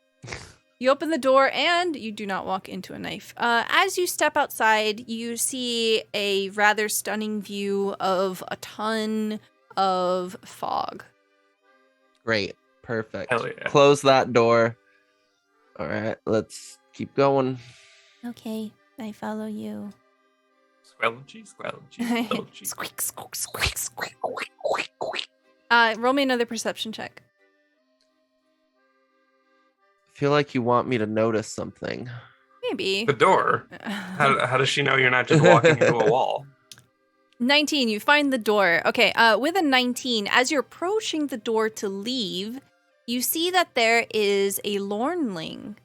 You open the door and you do not walk into a knife. As you step outside, you see a rather stunning view of a ton of fog. Great. Perfect. Hell yeah. Close that door. All right, let's keep going. Okay, I follow you. Squelchy, squelchy. Squeak, squeak, squeak, squeak, squeak, squeak, squeak. Roll me another perception check. I feel like you want me to notice something. Maybe. The door. How does she know you're not just walking into a wall? 19, you find the door. Okay, with a 19, as you're approaching the door to leave, you see that there is a Lornling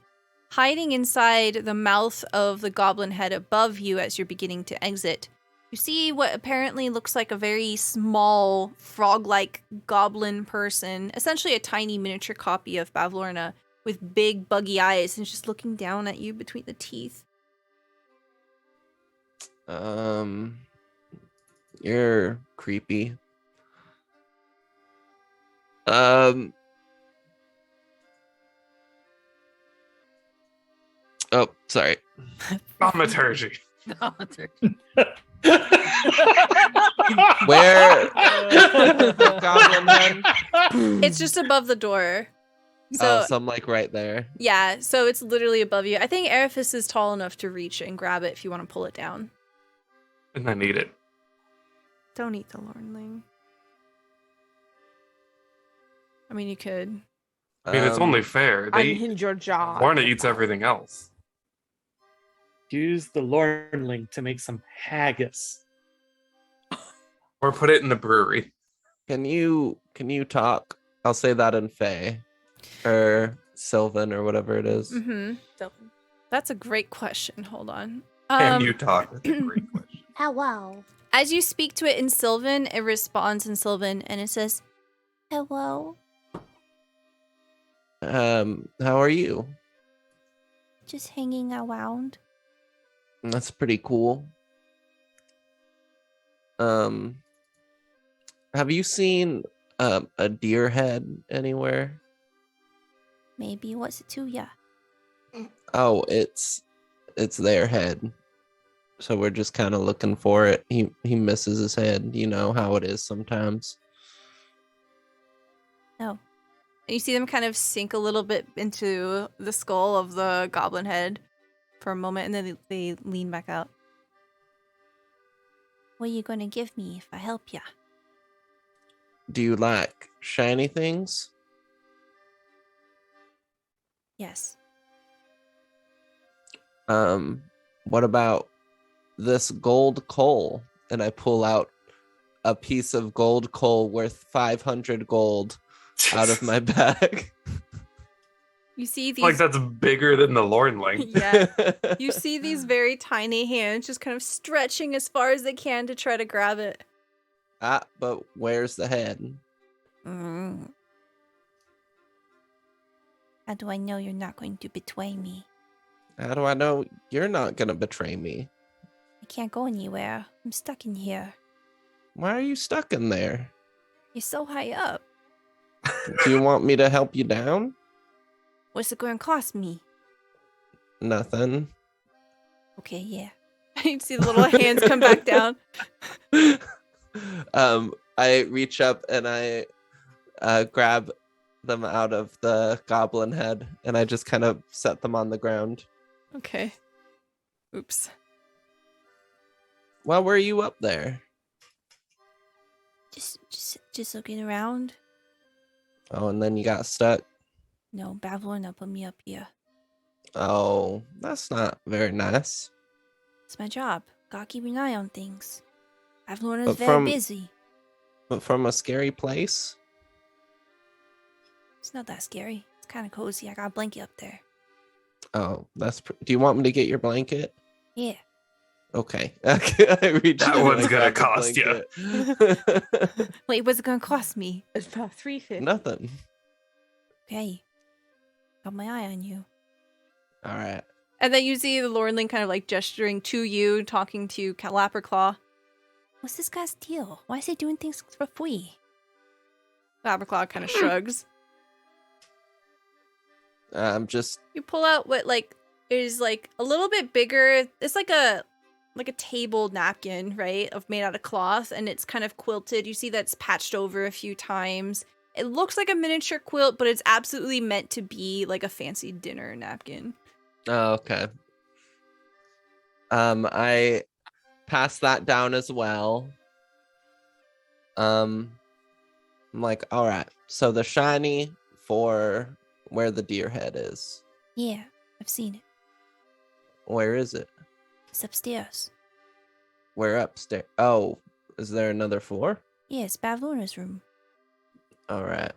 hiding inside the mouth of the goblin head above you as you're beginning to exit. You see what apparently looks like a very small, frog-like goblin person, essentially a tiny miniature copy of Bavlorna, with big, buggy eyes, and just looking down at you between the teeth. You're creepy. Oh, sorry. Thaumaturgy. Where? Goblin head? It's just above the door. So, So I'm like right there. yeah, so it's literally above you. I think Araphus is tall enough to reach and grab it if you want to pull it down. And I need it. Don't eat the Lornling. I mean, you could. I mean, it's only fair. Unhinge your jaw. Lorna eats everything else. Use the Lornling to make some haggis. Or put it in the brewery. Can you talk? I'll say that in Fey. Or Sylvan or whatever it is. Mm-hmm. That's a great question. Hold on. Can you talk? That's a great question. Hello. As you speak to it in Sylvan, it responds in Sylvan, and it says, Hello. How are you? Just hanging around. That's pretty cool. Have you seen a deer head anywhere? Maybe. What's it to ya? Oh, it's their head. So we're just kind of looking for it. He misses his head. You know how it is sometimes. No. and you see them kind of sink a little bit into the skull of the goblin head for a moment, and then they lean back out. What are you gonna give me if I help ya? Do you like shiny things? Yes. What about this gold coal? And I pull out a piece of gold coal worth 500 gold out of my bag. You see these. Like that's bigger than the Lornling. Yeah. You see these very tiny hands just kind of stretching as far as they can to try to grab it. But where's the head? Mm. How do I know you're not going to betray me? How do I know you're not gonna betray me? I can't go anywhere. I'm stuck in here. Why are you stuck in there? You're so high up. Do you want me to help you down? What's it going to cost me? Nothing. Okay, yeah. You see the little hands come back down. I reach up and I grab them out of the goblin head and I just kind of set them on the ground. Okay. Oops. Why were you up there? Just looking around. Oh, and then you got stuck. No, Bavlorna put me up here. Oh, that's not very nice. It's my job. Gotta keep an eye on things. Bavlorna's But very busy. But from a scary place? It's not that scary. It's kind of cozy. I got a blanket up there. Oh, do you want me to get your blanket? Yeah. Okay. I reach That in and one's I gonna grab the cost you. blanket. Wait, what's it going to cost me? It's about 350. Nothing. Okay. Got my eye on you. All right. And then you see the Lornling kind of like gesturing to you, talking to Lapperclaw. What's this guy's deal? Why is he doing things for free? Faberclaw kind of shrugs. I'm just You pull out what is a little bit bigger. It's like a table napkin, right? Made out of cloth, and it's kind of quilted. You see that's patched over a few times. It looks like a miniature quilt, but it's absolutely meant to be like a fancy dinner napkin. Oh, okay. I pass that down as well. I'm like, all right. So the shiny for where the deer head is. Yeah, I've seen it. Where is it? It's upstairs. Where upstairs? Oh, is there another floor? Yeah, it's Bavlorna's room. All right.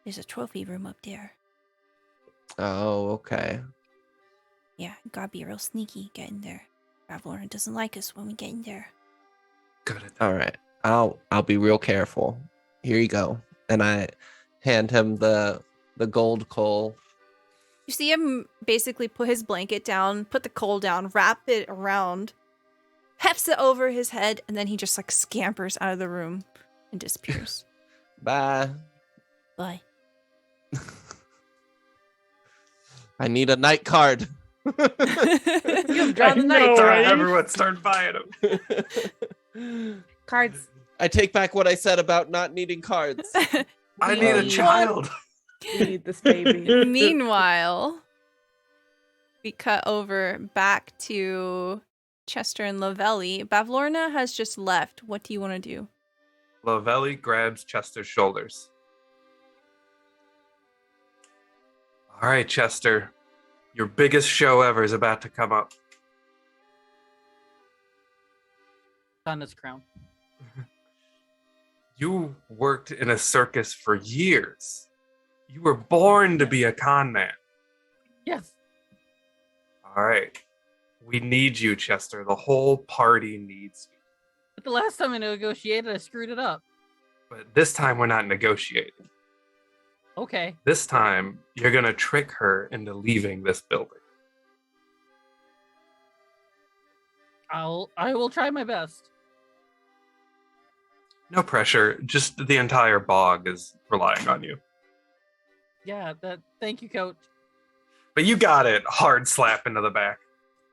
There's a trophy room up there. Oh, okay. Yeah, gotta be real sneaky getting there. Bavlorna doesn't like us when we get in there. Good at that. All right. I'll be real careful. Here you go. And I hand him the gold coal. You see him basically put his blanket down, put the coal down, wrap it around, hefts it over his head, and then he just scampers out of the room and disappears. Bye. Bye. I need a night card. You've drawn the I night know, card. right? Everyone start buying them. Cards. I take back what I said about not needing cards. I need a What? child. We need this baby. Meanwhile, we cut over back to Chester and Lavelli. Bavlorna has just left. What do you want to do? Lavelli grabs Chester's shoulders. All right, Chester. Your biggest show ever is about to come up. On his crown. You worked in a circus for years. You were born to be a con man. Yes. All right. We need you, Chester. The whole party needs you. But the last time I negotiated, I screwed it up. But this time we're not negotiating. Okay. This time you're going to trick her into leaving this building. I will try my best. No pressure. Just the entire bog is relying on you. Yeah, thank you, coach. But you got it. Hard slap into the back.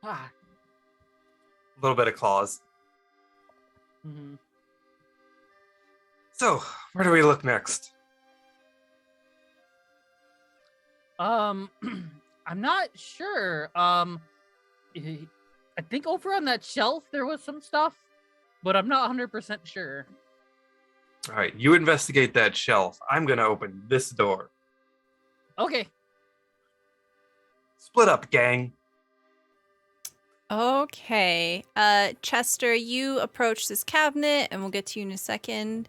Ah. A little bit of claws. Mhm. So, where do we look next? I'm not sure. I think over on that shelf there was some stuff, but I'm not 100% sure. All right, you investigate that shelf. I'm going to open this door. Okay. Split up, gang. Okay. Chester, you approach this cabinet, and we'll get to you in a second.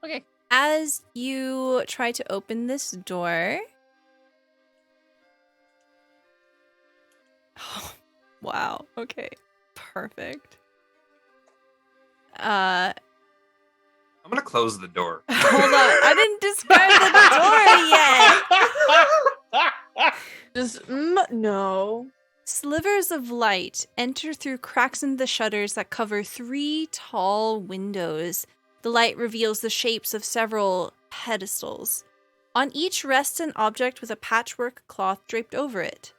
Okay. As you try to open this door... Oh, wow. Okay. Perfect. I'm going to close the door. Hold on. I didn't describe the door yet. Just no. Slivers of light enter through cracks in the shutters that cover 3 tall windows. The light reveals the shapes of several pedestals. On each rests an object with a patchwork cloth draped over it.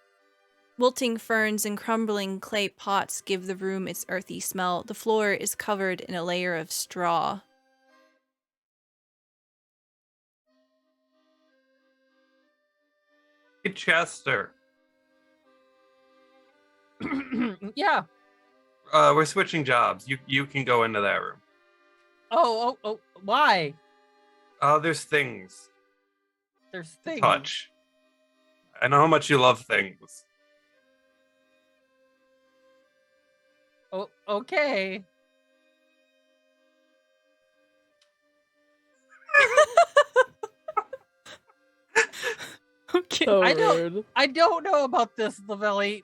Wilting ferns and crumbling clay pots give the room its earthy smell. The floor is covered in a layer of straw. Hey, Chester. Yeah. We're switching jobs. You can go into that room. Oh, why? There's things There's to things. touch. I know how much you love things. Oh, okay. Okay. So I don't- rude. I don't know about this, Lavelli.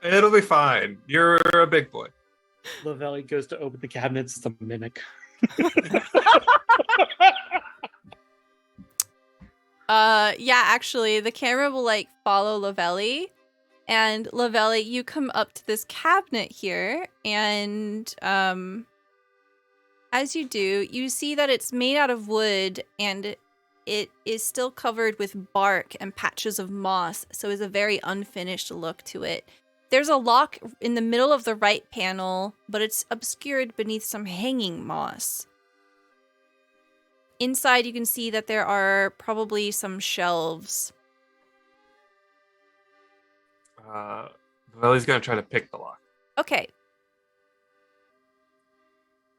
It'll be fine. You're a big boy. Lavelli goes to open the cabinets. It's a mimic. Yeah, actually, the camera will follow Lavelli, and Lavelli, you come up to this cabinet here, and As you do, you see that it's made out of wood and it is still covered with bark and patches of moss, so it's a very unfinished look to it. There's a lock in the middle of the right panel, but it's obscured beneath some hanging moss. Inside, you can see that there are probably some shelves. Veli's gonna try to pick the lock. Okay.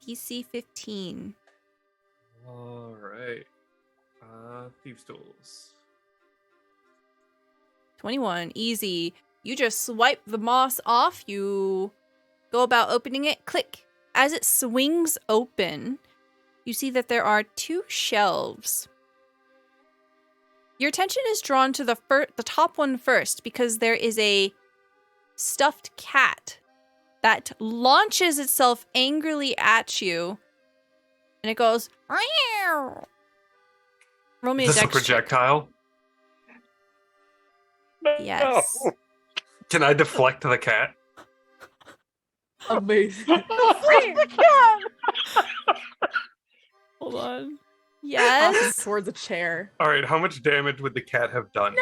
DC 15. All right. Thieves' tools. 21. Easy. You just swipe the moss off. You go about opening it. Click. As it swings open, you see that there are 2 shelves. Your attention is drawn to the top one first because there is a stuffed cat that launches itself angrily at you, and it goes, "Meow." Roll me Is a this a dex check. projectile? Yes. No. Can I deflect the cat? Amazing. Hold on. Toss Yes. it towards a chair. All right, how much damage would the cat have done?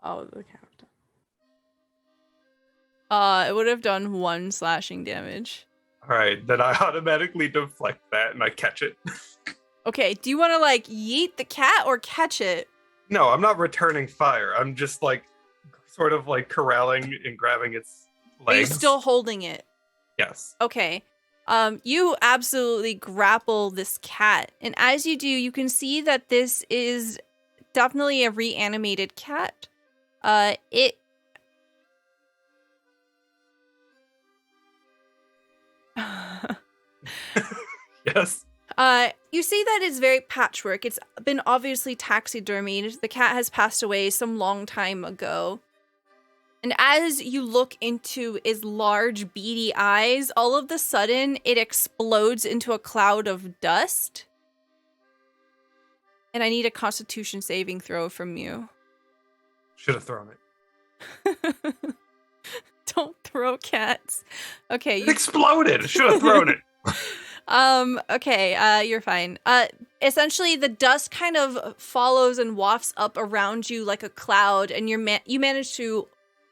Oh, the cat. It would have done 1 slashing damage. All right, then I automatically deflect that and I catch it. Okay, do you want to like yeet the cat or catch it? No, I'm not returning fire. I'm just like sort of like corralling and grabbing its Are you legs. still holding it? Yes. Okay. You absolutely grapple this cat, and as you do, you can see that this is definitely a reanimated cat. It Yes. You see that it's very patchwork. It's been obviously taxidermied. The cat has passed away some long time ago. And as you look into its large, beady eyes, all of a sudden, it explodes into a cloud of dust. And I need a Constitution saving throw from you. Should have thrown it. Don't throw cats. Okay. It exploded. Should have thrown it. Okay, you're fine. Essentially the dust kind of follows and wafts up around you like a cloud, and you manage to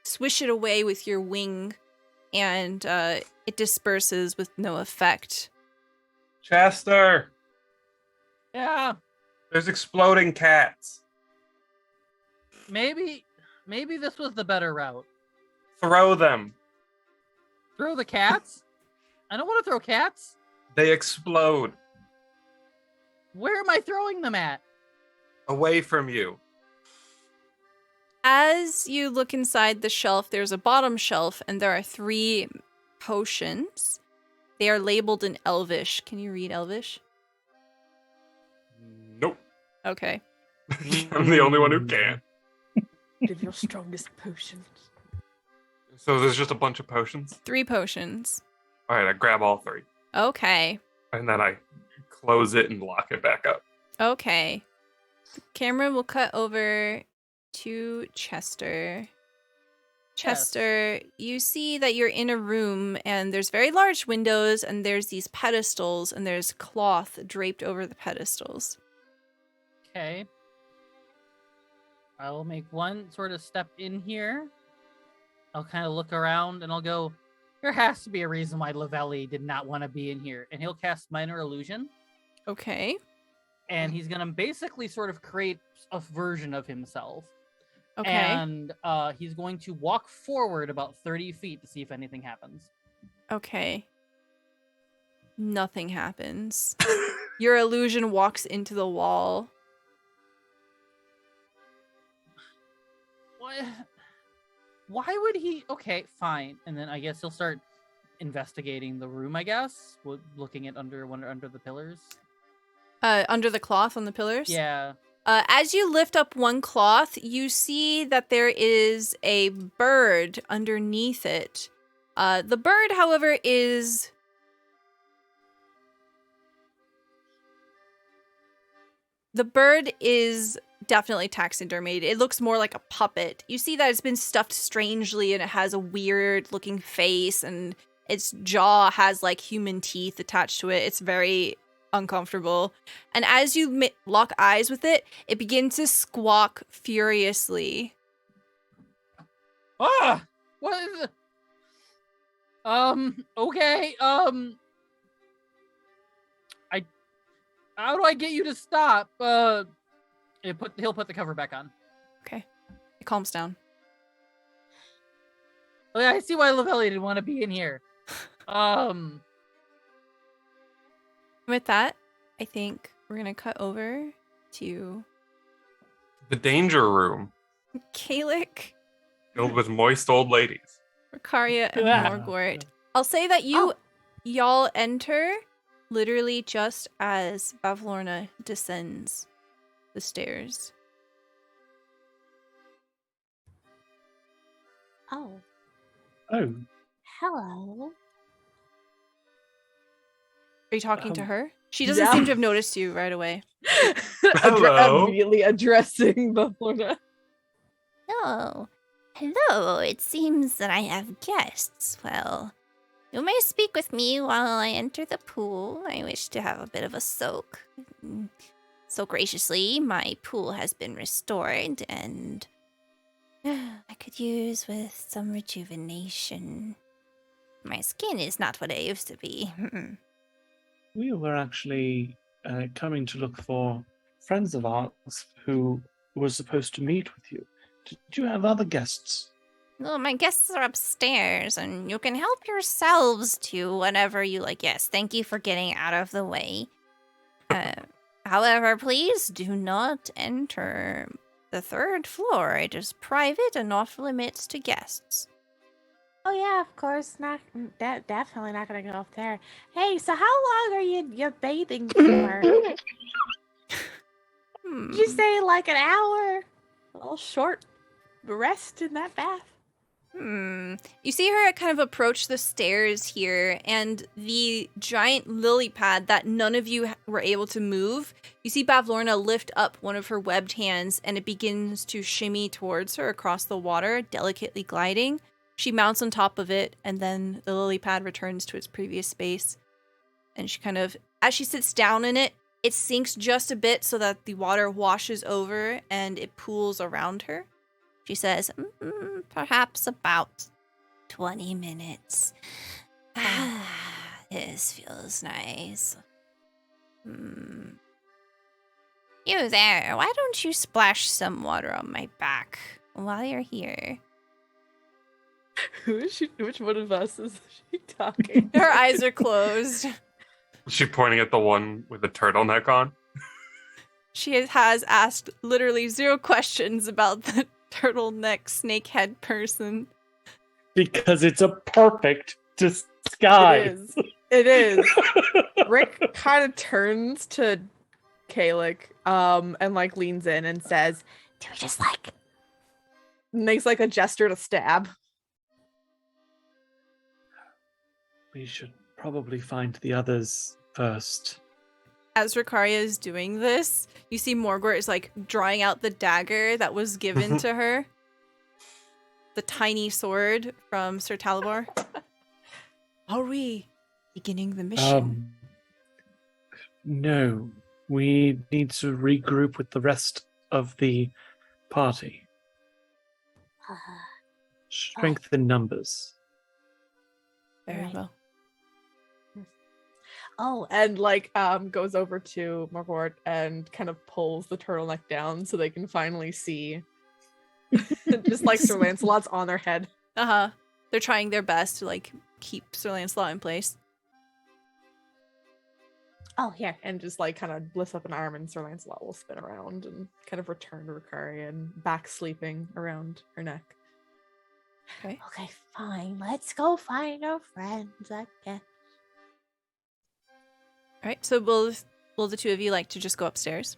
swish it away with your wing, and it disperses with no effect. Chester, Yeah, there's exploding cats. maybe this was the better route. Throw them. Throw the cats? I don't want to throw cats. They explode. Where am I throwing them at? Away from you. As you look inside the shelf, there's a bottom shelf, and there are 3 potions. They are labeled in Elvish. Can you read Elvish? Nope. Okay. I'm the only one who can. Give your strongest potions. So there's just a bunch of potions? 3 potions. All right, I grab all 3. Okay. And then I close it and lock it back up. Okay. The camera will cut over to Chester. Chester, you see that you're in a room, and there's very large windows, and there's these pedestals, and there's cloth draped over the pedestals. Okay. I'll make one sort of step in here. I'll kind of look around, and I'll go, there has to be a reason why Lavelli did not want to be in here. And he'll cast Minor Illusion. Okay. And he's going to basically sort of create a version of himself. Okay. And he's going to walk forward about 30 feet to see if anything happens. Okay. Nothing happens. Your illusion walks into the wall. What? Why would he? Okay, fine. And then I guess he'll start investigating the room, I guess. Looking at under the pillars. Under the cloth on the pillars? Yeah. As you lift up one cloth, you see that there is a bird underneath it. The bird, however, is... The bird is definitely taxidermied. It looks more like a puppet. You see that it's been stuffed strangely, and it has a weird looking face, and Its jaw has like human teeth attached to it. It's very uncomfortable. And as you lock eyes with it, it begins to squawk furiously. Ah! What is it? Okay, how do I get you to stop? He'll put the cover back on. Okay. It calms down. Oh, yeah, I see why Lavelli didn't want to be in here. With that, I think we're going to cut over to The danger room, Kalik, filled with moist old ladies. Rikaria, and Yeah. Morgort. I'll say that y'all enter literally just as Bavlorna descends the stairs. Oh, Oh, hello. Are you talking to Um, her? She doesn't yeah. seem to have noticed you right away. Hello. Immediately addressing Bavlorna. Oh, hello. It seems that I have guests. Well, you may speak with me while I enter the pool. I wish to have a bit of a soak. So graciously, my pool has been restored, and I could use with some rejuvenation. My skin is not what it used to be. we were actually coming to look for friends of ours who were supposed to meet with you. Did you have other guests? Well, my guests are upstairs, and you can help yourselves to whatever you like. Yes, thank you for getting out of the way. However, please do not enter the 3rd floor. It is private and off limits to guests. Oh yeah, of course. Not definitely not gonna go up there. Hey, so how long are you bathing for? Did you say like an hour? A little short rest in that bath. You see her kind of approach the stairs here, and the giant lily pad that none of you were able to move. You see Bavlorna lift up one of her webbed hands, and it begins to shimmy towards her across the water, delicately gliding. She mounts on top of it, and then the lily pad returns to its previous space. And she kind of, as she sits down in it, it sinks just a bit so that the water washes over and it pools around her. She says, Perhaps about 20 minutes. This feels nice. You there, why don't you splash some water on my back while you're here? Who is she? Which one of us is she talking? her eyes are closed. Is she pointing at the one with the turtleneck on? She has asked literally 0 questions about the turtleneck snakehead person. Because it's a perfect disguise. It is. Rick kind of turns to Kalik, and like leans in and says, Do we just like makes like a gesture to stab. We should probably find the others first. As Rikaria is doing this, you see Morgort is like drawing out the dagger that was given to her. The tiny sword from Sir Talabar. Are we beginning the mission? No, we need to regroup with the rest of the party. Strength in numbers. Very well. Oh, and like goes over to Morgort and kind of pulls the turtleneck down so they can finally see. Just like Sir Lancelot's on their head. Uh-huh. They're trying their best to like keep Sir Lancelot in place. Oh, here. And just like kind of lifts up an arm and Sir Lancelot will spin around and kind of return to Rikaria and back sleeping around her neck. Okay. Okay, fine. Let's go find our friends, I guess. All right. So will the two of you like to just go upstairs?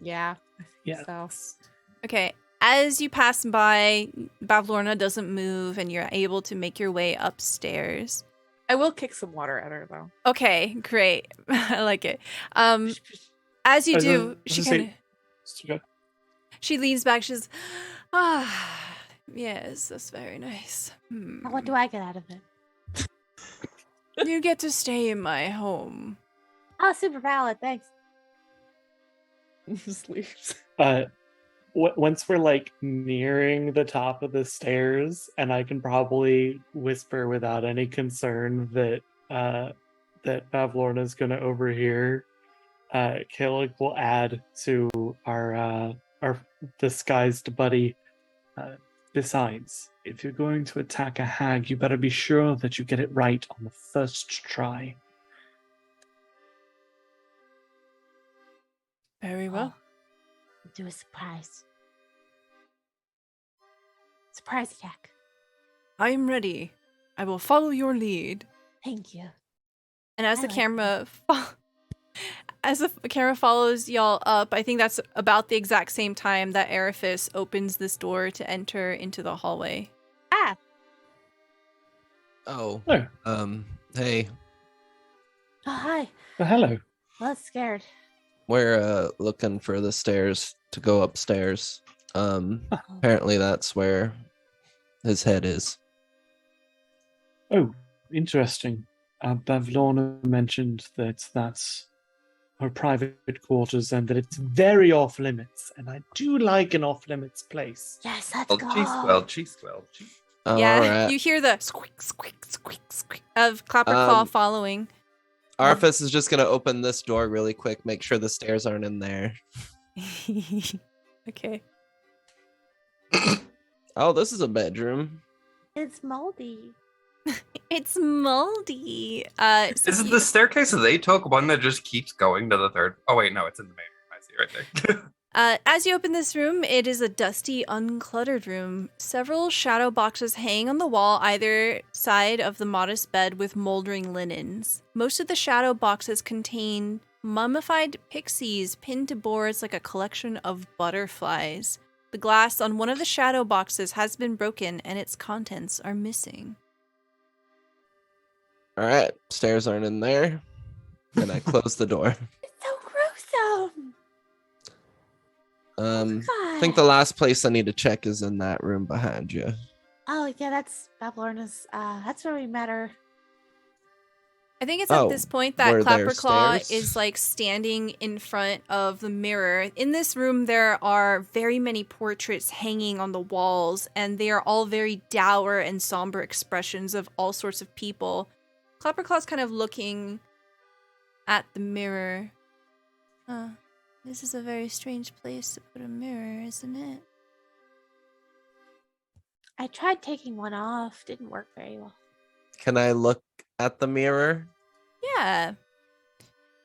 Yeah. I think Yeah. so. Okay. As you pass by, Bavlorna doesn't move and you're able to make your way upstairs. I will kick some water at her though. Okay, great. I like it. As you do, she kind of she leans back. She's, yes, that's very nice. What do I get out of it? You get to stay in my home. Oh, super valid. Thanks. Just leaves. Once we're like nearing the top of the stairs, and I can probably whisper without any concern that that Pavlorna's gonna overhear, Kaelig will add to our disguised buddy. Besides, if you're going to attack a hag, you better be sure that you get it right on the first try. Very well. Do a surprise. Surprise attack. I am ready. I will follow your lead. Thank you. And as I the like camera as the camera follows y'all up, I think that's about the exact same time that Araphus opens this door to enter into the hallway. Ah, Oh. Oh, Hey, oh hi. hello. Well, that's scared. we're looking for the stairs to go upstairs. Apparently that's where his head is. Oh, interesting. Pavlorna mentioned that that's her private quarters and that it's very off limits, and I do like an off limits place. Yes, let's Well, go. G-swell. Yeah, Alright. you hear the squeak, squeak, squeak, squeak of Clapperclaw following. Araphus is just gonna open this door really quick, make sure the stairs aren't in there. Okay. Oh, this is a bedroom. It's moldy. It's moldy. Is the staircase they took one that just keeps going to the third? Oh wait, no, it's in the main room. I see right there. As you open this room, it is a dusty, uncluttered room. Several shadow boxes hang on the wall either side of the modest bed with moldering linens. Most of the shadow boxes contain mummified pixies pinned to boards like a collection of butterflies. The glass on one of the shadow boxes has been broken and its contents are missing. Alright, stairs aren't in there. And I close the door. It's so gruesome. I think the last place I need to check is in that room behind you. Oh yeah, that's Pavlorna's. That's where we met her. I think it's at this point that were there Clapperclaw stairs? is like standing in front of the mirror. In this room, there are very many portraits hanging on the walls, and they are all very dour and somber expressions of all sorts of people. Clapperclaw's kind of looking at the mirror. This is a very strange place to put a mirror, isn't it? I tried taking one off. Didn't work very well. Can I look at the mirror? Yeah.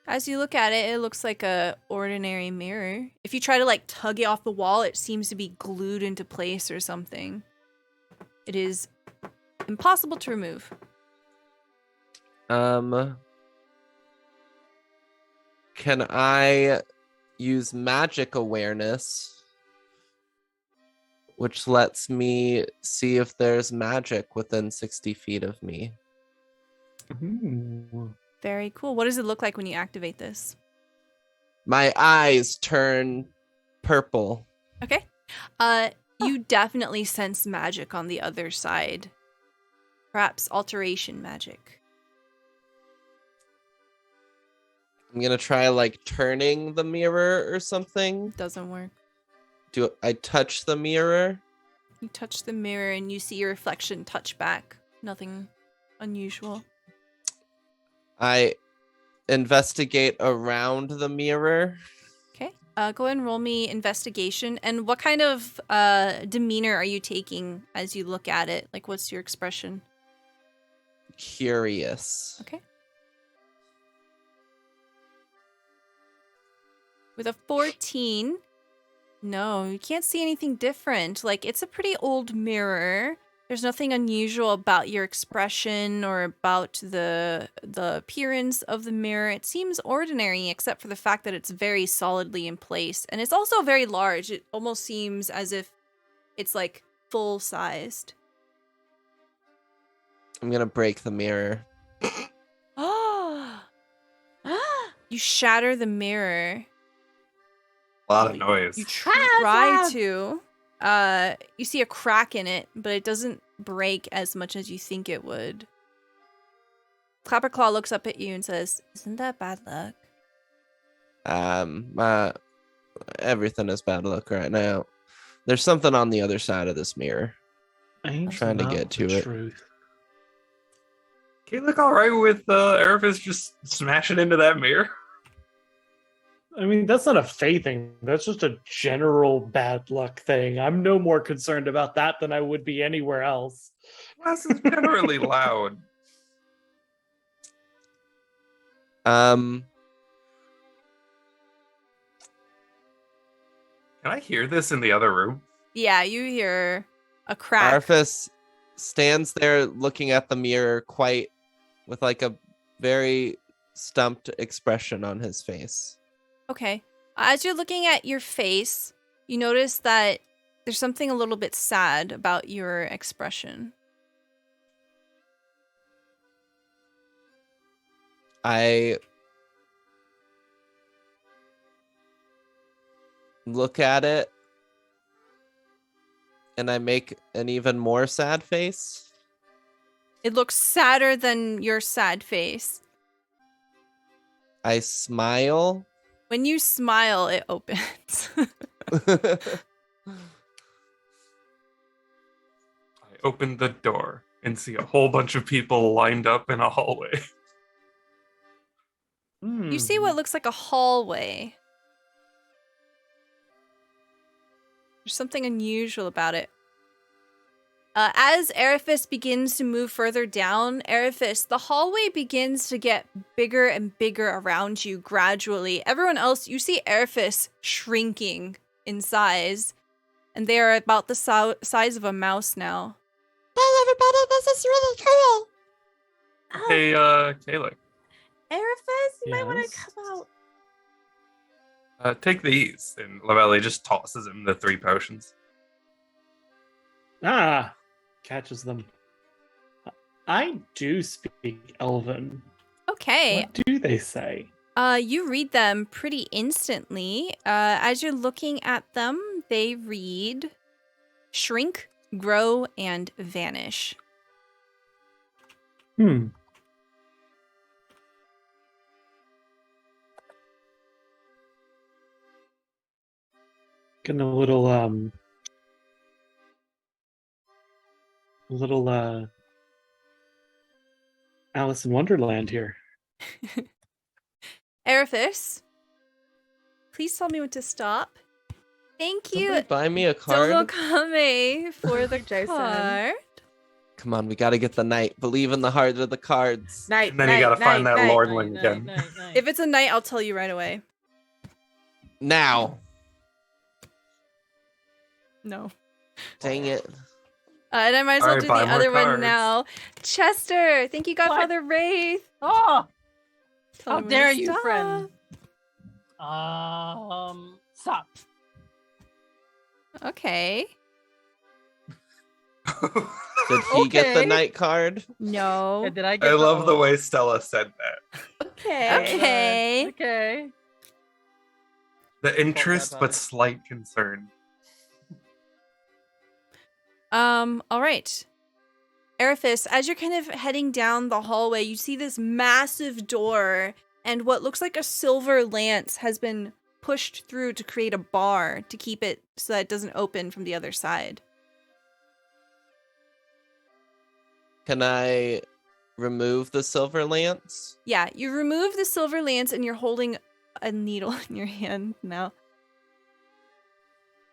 As you look at it, it looks like a ordinary mirror. If you try to like tug it off the wall, it seems to be glued into place or something. It is impossible to remove. Can I use magic awareness, which lets me see if there's magic within 60 feet of me? Ooh. Very cool. What does it look like when you activate this? My eyes turn purple. Okay. You definitely sense magic on the other side. Perhaps alteration magic. I'm gonna try like turning the mirror or something. Doesn't work. Do I touch the mirror? You touch the mirror and you see your reflection touch back. Nothing unusual. I investigate around the mirror. Okay. Go ahead and roll me investigation. And what kind of demeanor are you taking as you look at it? Like, what's your expression? Curious. Okay. With a 14, no, you can't see anything different. Like, it's a pretty old mirror. There's nothing unusual about your expression or about the appearance of the mirror. It seems ordinary, except for the fact that it's very solidly in place. And it's also very large. It almost seems as if it's, like, full-sized. I'm gonna break the mirror. Oh! You shatter the mirror. A lot of noise. You try to. You see a crack in it, but it doesn't break as much as you think it would. Clapperclaw looks up at you and says, "Isn't that bad luck?" Everything is bad luck right now. There's something on the other side of this mirror. I'm trying to get to it. Truth. Can you look all right with Araphus just smashing into that mirror? I mean, that's not a faith thing. That's just a general bad luck thing. I'm no more concerned about that than I would be anywhere else. Glass is generally loud. Um, Can I hear this in the other room? Yeah, you hear a crack. Araphus stands there looking at the mirror with like a very stumped expression on his face. Okay. As you're looking at your face, you notice that there's something a little bit sad about your expression. I look at it and I make an even more sad face. It looks sadder than your sad face. I smile. When you smile, it opens. I open the door and see a whole bunch of people lined up in a hallway. You see what looks like a hallway. There's something unusual about it. As Araphus begins to move further down, Araphus, the hallway begins to get bigger and bigger around you gradually. Everyone else, you see Araphus shrinking in size, and they are about the size of a mouse now. Hey everybody, this is really cool. Hey, Kayla, Araphus, you might want to Yes? come out. take these. And Lavelle just tosses him the 3 potions. Catches them. I do speak Elven. Okay. What do they say? You read them pretty instantly. As you're looking at them, they read shrink, grow, and vanish. Getting a little Alice in Wonderland here. Araphus, please tell me when to stop. Thank you, Somebody buy me a card. Dolokame, for the Jason. card. Come on, we gotta get the knight. Believe in the heart of the cards. Night. And then you gotta find that lordling again. If it's a night, I'll tell you right away. Now. No. Dang it. And I might as well Alright, do buy the more other one cards. now. Chester, thank you, Godfather Wraith. Oh, Tell how me when dare to you, stop. friend? Stop. Okay. Did he get the Okay. knight card? No. Did I get I love the way Stella said that. Okay. Okay. The interest, bad but body. slight concern. All right. Araphus, as you're kind of heading down the hallway, you see this massive door, and what looks like a silver lance has been pushed through to create a bar to keep it so that it doesn't open from the other side. Can I remove the silver lance? Yeah, you remove the silver lance and you're holding a needle in your hand now.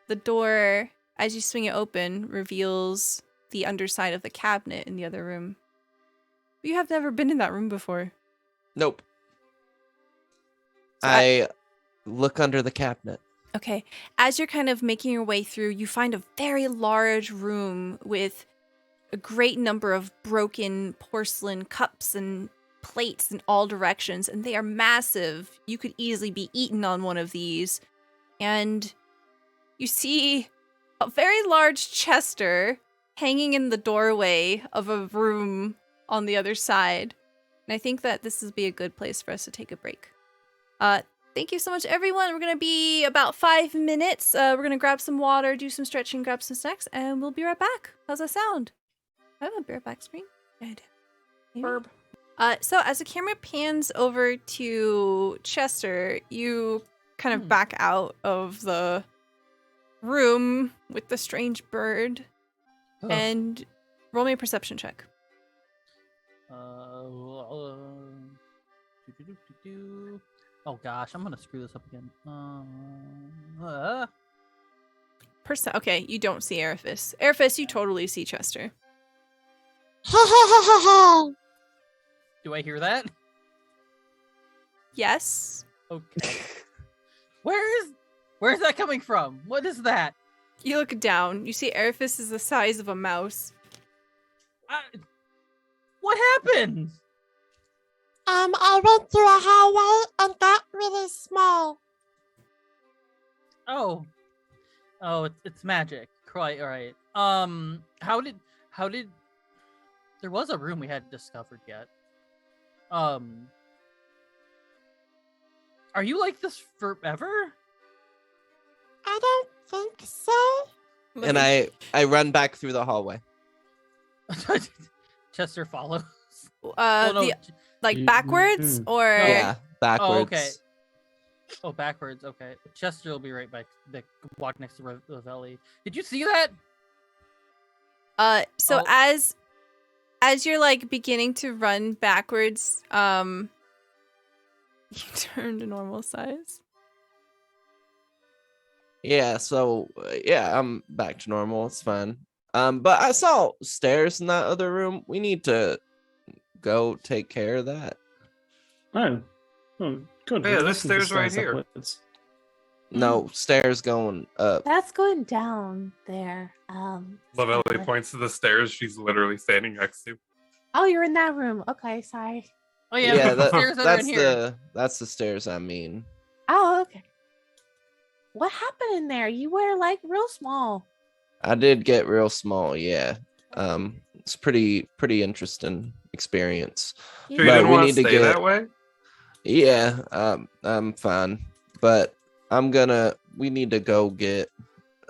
The door, as you swing it open, reveals the underside of the cabinet in the other room. You have never been in that room before. Nope. So I look under the cabinet. Okay. As you're kind of making your way through, you find a very large room with a great number of broken porcelain cups and plates in all directions, and they are massive. You could easily be eaten on one of these. And you see a very large Chester hanging in the doorway of a room on the other side. And I think that this would be a good place for us to take a break. Thank you so much, everyone. We're going to be about 5 minutes. We're going to grab some water, do some stretching, grab some snacks, and we'll be right back. How's that sound? I have a bareback screen. Yeah, I do. Maybe? Burb. So as the camera pans over to Chester, you kind of back out of the room with the strange bird Ugh. and roll me a perception check. Oh gosh, I'm gonna screw this up again. Okay, you don't see Araphus. Araphus, you totally see Chester. Do I hear that? Yes. Okay. Where's that coming from? What is that? You look down. You see Araphus is the size of a mouse. What happened? I went through a hallway and got really small. Oh, it's magic. Quite all right. How did? There was a room we hadn't discovered yet. Are you like this forever? I don't think so. And I run back through the hallway. Chester follows. Backwards or Yeah, backwards. Oh, okay. Oh, backwards. Okay. Chester will be right back. Walk next to Ravelli. Did you see that? So as you're like beginning to run backwards, you turn to normal size. Yeah, so I'm back to normal. It's fine. But I saw stairs in that other room. We need to go take care of that. Oh, good. Yeah, there's stairs right here. Upwards. No, stairs going up. That's going down there. Lavelli points to the stairs she's literally standing next to. Oh, you're in that room. Okay, sorry. Oh yeah, the stairs that are in here. That's the stairs I mean. Oh, okay. What happened in there? You were like real small. I did get real small, yeah. It's pretty interesting experience. Sure, you didn't want to stay that way? Yeah, I'm fine. But we need to go get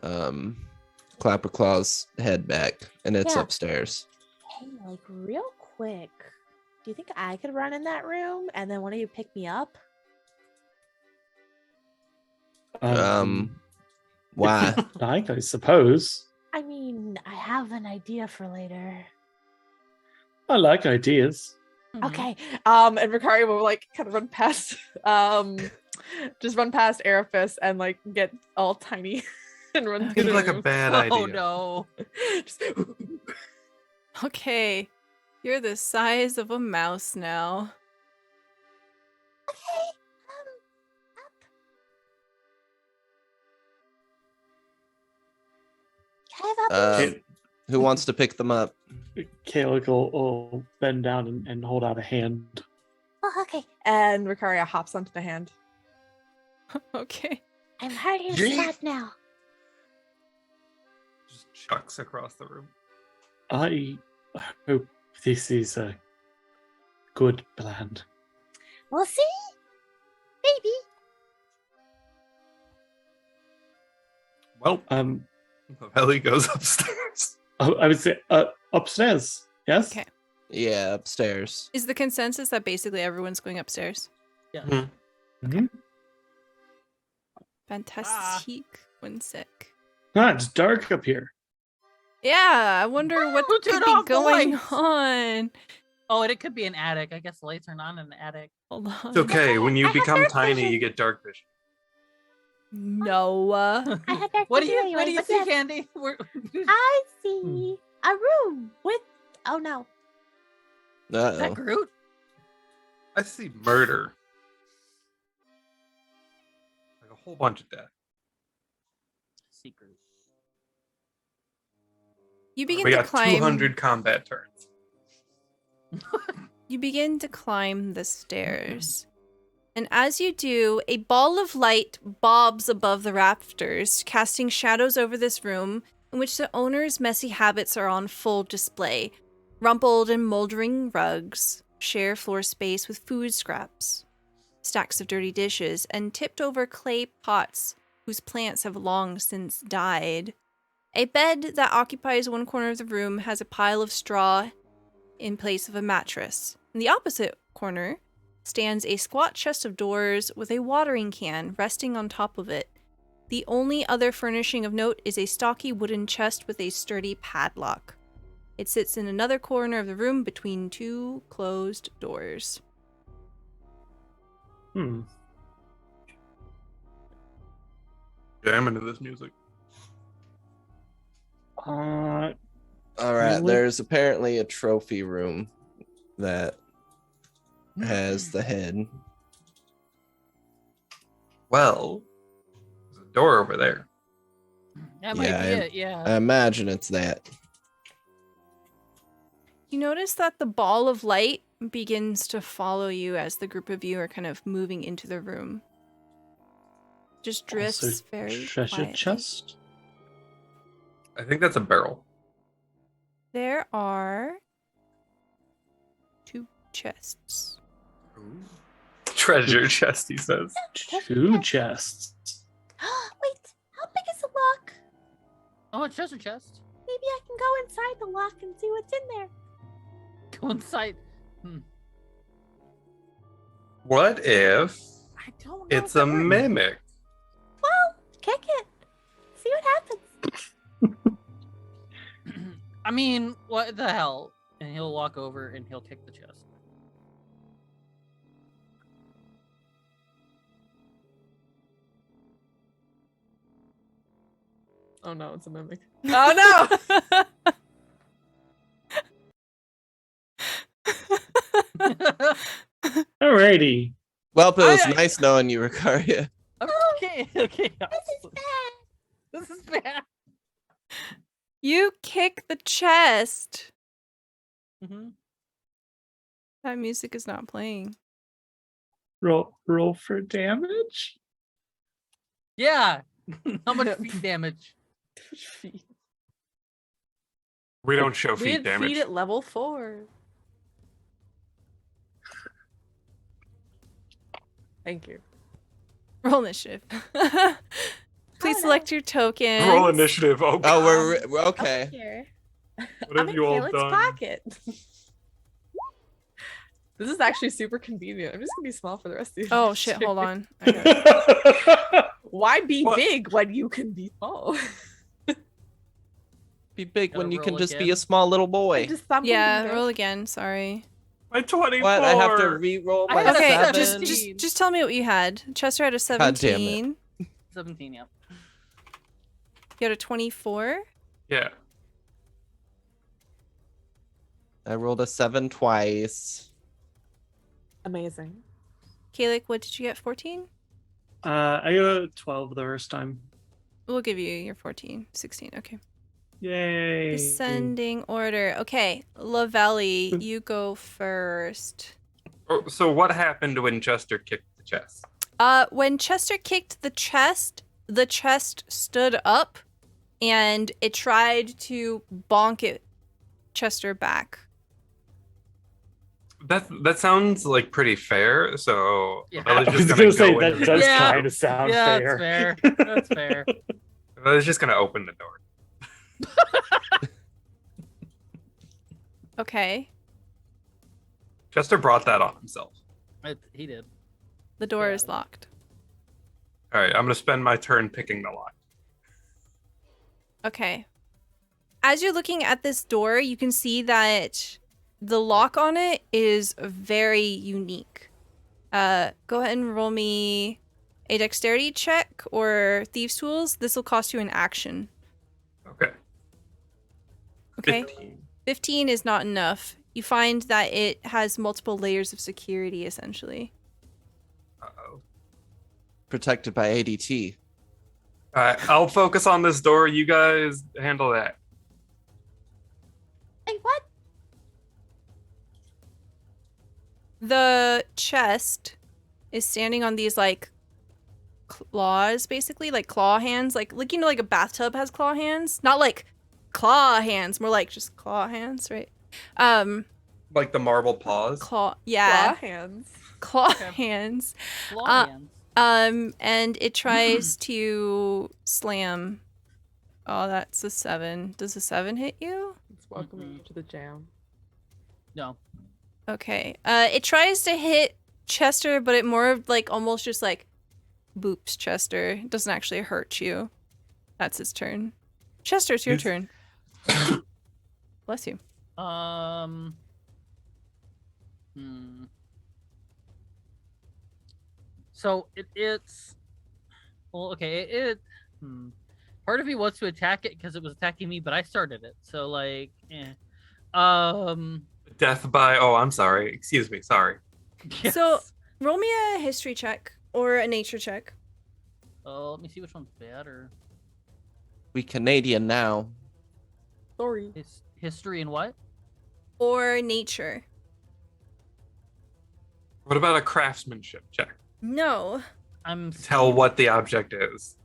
Clapperclaw's head back, and it's upstairs. Hey, like real quick, do you think I could run in that room and then one of you pick me up? Why? I suppose. I mean, I have an idea for later. I like ideas. Okay. And Ricari will like kind of run past just run past Araphus and like get all tiny and run through Seems the like a room. bad idea. Oh no. Just- Okay, you're the size of a mouse now. Okay. Who wants to pick them up? Kalik will bend down and hold out a hand. Oh, okay. And Ricaria hops onto the hand. Okay. I'm hurting Yeet. spot now. Just chucks across the room. I hope this is a good plan. We'll see. Maybe. Well, Um, Lavelli goes upstairs. I would say upstairs. Yes. Okay. Yeah, upstairs. Is the consensus that basically everyone's going upstairs? Yeah. Mm-hmm. Fantastic. When sick. It's dark up here. Yeah, I wonder what Who could turned be off the going lights? on. Oh, and it could be an attic. I guess the lights are on in the attic. Hold on. It's okay. When you I have become dark tiny, vision. you get dark vision. No. I had that What do vision you anyway, but see, yes, Candy? I see a room with. Oh no. Is that Uh-oh. Groot? I see murder. Like a whole bunch of death. Secret. You begin We to got climb. 200 combat turns. You begin to climb the stairs. And as you do, a ball of light bobs above the rafters, casting shadows over this room in which the owner's messy habits are on full display. Rumpled and moldering rugs share floor space with food scraps, stacks of dirty dishes, and tipped over clay pots whose plants have long since died. A bed that occupies one corner of the room has a pile of straw in place of a mattress. In the opposite corner stands a squat chest of drawers with a watering can resting on top of it. The only other furnishing of note is a stocky wooden chest with a sturdy padlock. It sits in another corner of the room between two closed doors. Jam into this music. All right, there's apparently a trophy room that has the head. Well, there's a door over there. That might be it, yeah. I imagine it's that. You notice that the ball of light begins to follow you as the group of you are kind of moving into the room. Just drifts Also, very treasure quietly. chest. I think that's a barrel. There are 2 chests. Treasure chest, he says. 2 chests. Wait, how big is the lock? Oh, a treasure chest. Maybe I can go inside the lock and see what's in there. Go inside. What if I don't know. it's a mimic? Well, kick it. See what happens. I mean, what the hell? And he'll walk over and he'll kick the chest. Oh no, it's a mimic. Oh no! Alrighty. Well, it was nice knowing you, Ricaria. Okay. This is bad. This is bad. You kick the chest. Mm-hmm. That music is not playing. Roll for damage. Yeah. How much feet damage? Feet. We don't show We feet had damage. feet at level 4. Thank you. Roll initiative. Please select your token. Roll initiative. Oh, Oh, God. we're okay. Here. What I'm have in you all Caleb's done? pocket. This is actually super convenient. I'm just gonna be small for the rest of the Oh shit, hold on. I got it. Why be What? big when you can be small? Be big Gotta when you roll can just be again. a small little boy. Just thumping Yeah, fingers. roll again, sorry. My 24. What? I have to re-roll I my had a Okay, 7? just tell me what you had. Chester had a God damn it. 17. 17, yeah. You had a 24. Yeah. I rolled a 7 twice. Amazing. Kalik, what did you get? 14? I got 12 the first time. We'll give you your 14. 16, okay. Yay. Descending order. Okay, Lavelli, you go first. Oh, so what happened when Chester kicked the chest? When Chester kicked the chest stood up and it tried to bonk it Chester back. That sounds like pretty fair. So Yeah. I was I was just gonna say go that into does the Yeah. kind of sound Yeah, fair. that's fair. That's fair. I was just gonna open the door. Okay, Chester brought that on himself. He did. the door Yeah. is locked. All right, I'm gonna spend my turn picking the lock. Okay. As you're looking at this door, you can see that the lock on it is very unique. Go ahead and roll me a dexterity check or thieves' tools. This will cost you an action. Okay. Okay. 15. 15 is not enough. You find that it has multiple layers of security, essentially. Uh-oh. Protected by ADT. All right, I'll focus on this door. You guys handle that. Hey, what? The chest is standing on these, like, claws, basically. Like, claw hands. Like you know, like a bathtub has claw hands? Not like claw hands, more like just claw hands, right? Like the marble paws. Yeah. Claw hands. Claw Okay. hands. Claw hands. And it tries to slam. Oh, that's a 7. Does a 7 hit you? Let's welcome you to the jam. No. Okay. It tries to hit Chester, but it more of like almost just like boops Chester. It doesn't actually hurt you. That's his turn. Chester, it's your turn. Bless you. So it's well, okay. Part of me wants to attack it because it was attacking me, but I started it. So like, Death by. Oh, I'm sorry. Excuse me. Sorry. yes. So roll me a history check or a nature check. Let me see which one's better. We Canadian now. Sorry. History and what? Or nature. What about a craftsmanship check? No. I'm Tell what the object is.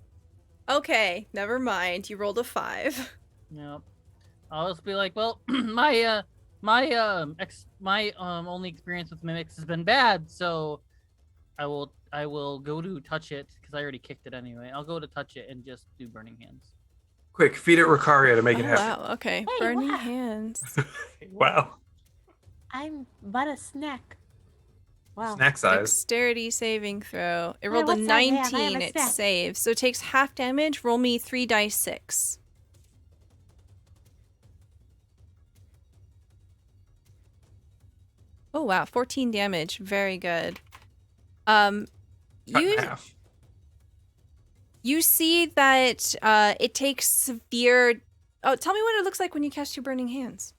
Okay, never mind. You rolled a 5. Yeah. I'll just be like, well, my only experience with mimics has been bad, so I will go to touch it because I already kicked it anyway. I'll go to touch it and just do burning hands. Quick, feed it Ricaria to make it happen. Wow, okay. Hey, Burning wow. hands. Wow. I'm but a snack. Wow. Snack size. Dexterity saving throw. It Yeah, rolled a what's that? Yeah, I am 19. a It snack. saves. So it takes half damage. Roll me 3 dice 6. Oh wow, 14 damage. Very good. Cut in half. You see that it takes severe. Oh, tell me what it looks like when you cast your burning hands.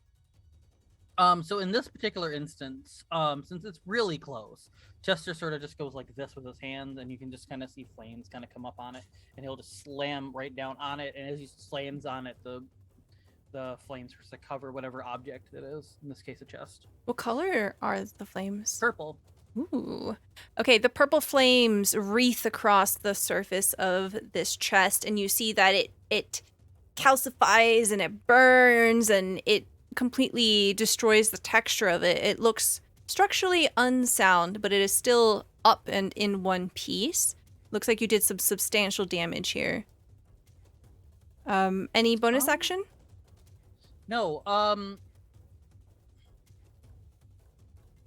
So in this particular instance, since it's really close, Chester sort of just goes like this with his hand, and you can just kind of see flames kind of come up on it, and he'll just slam right down on it, and as he slams on it, the flames starts to cover whatever object it is. In this case, a chest. What color are the flames? Purple. Ooh. Okay, the purple flames wreath across the surface of this chest, and you see that it calcifies and it burns and it completely destroys the texture of it. It looks structurally unsound, but it is still up and in one piece. Looks like you did some substantial damage here. Any bonus action? No.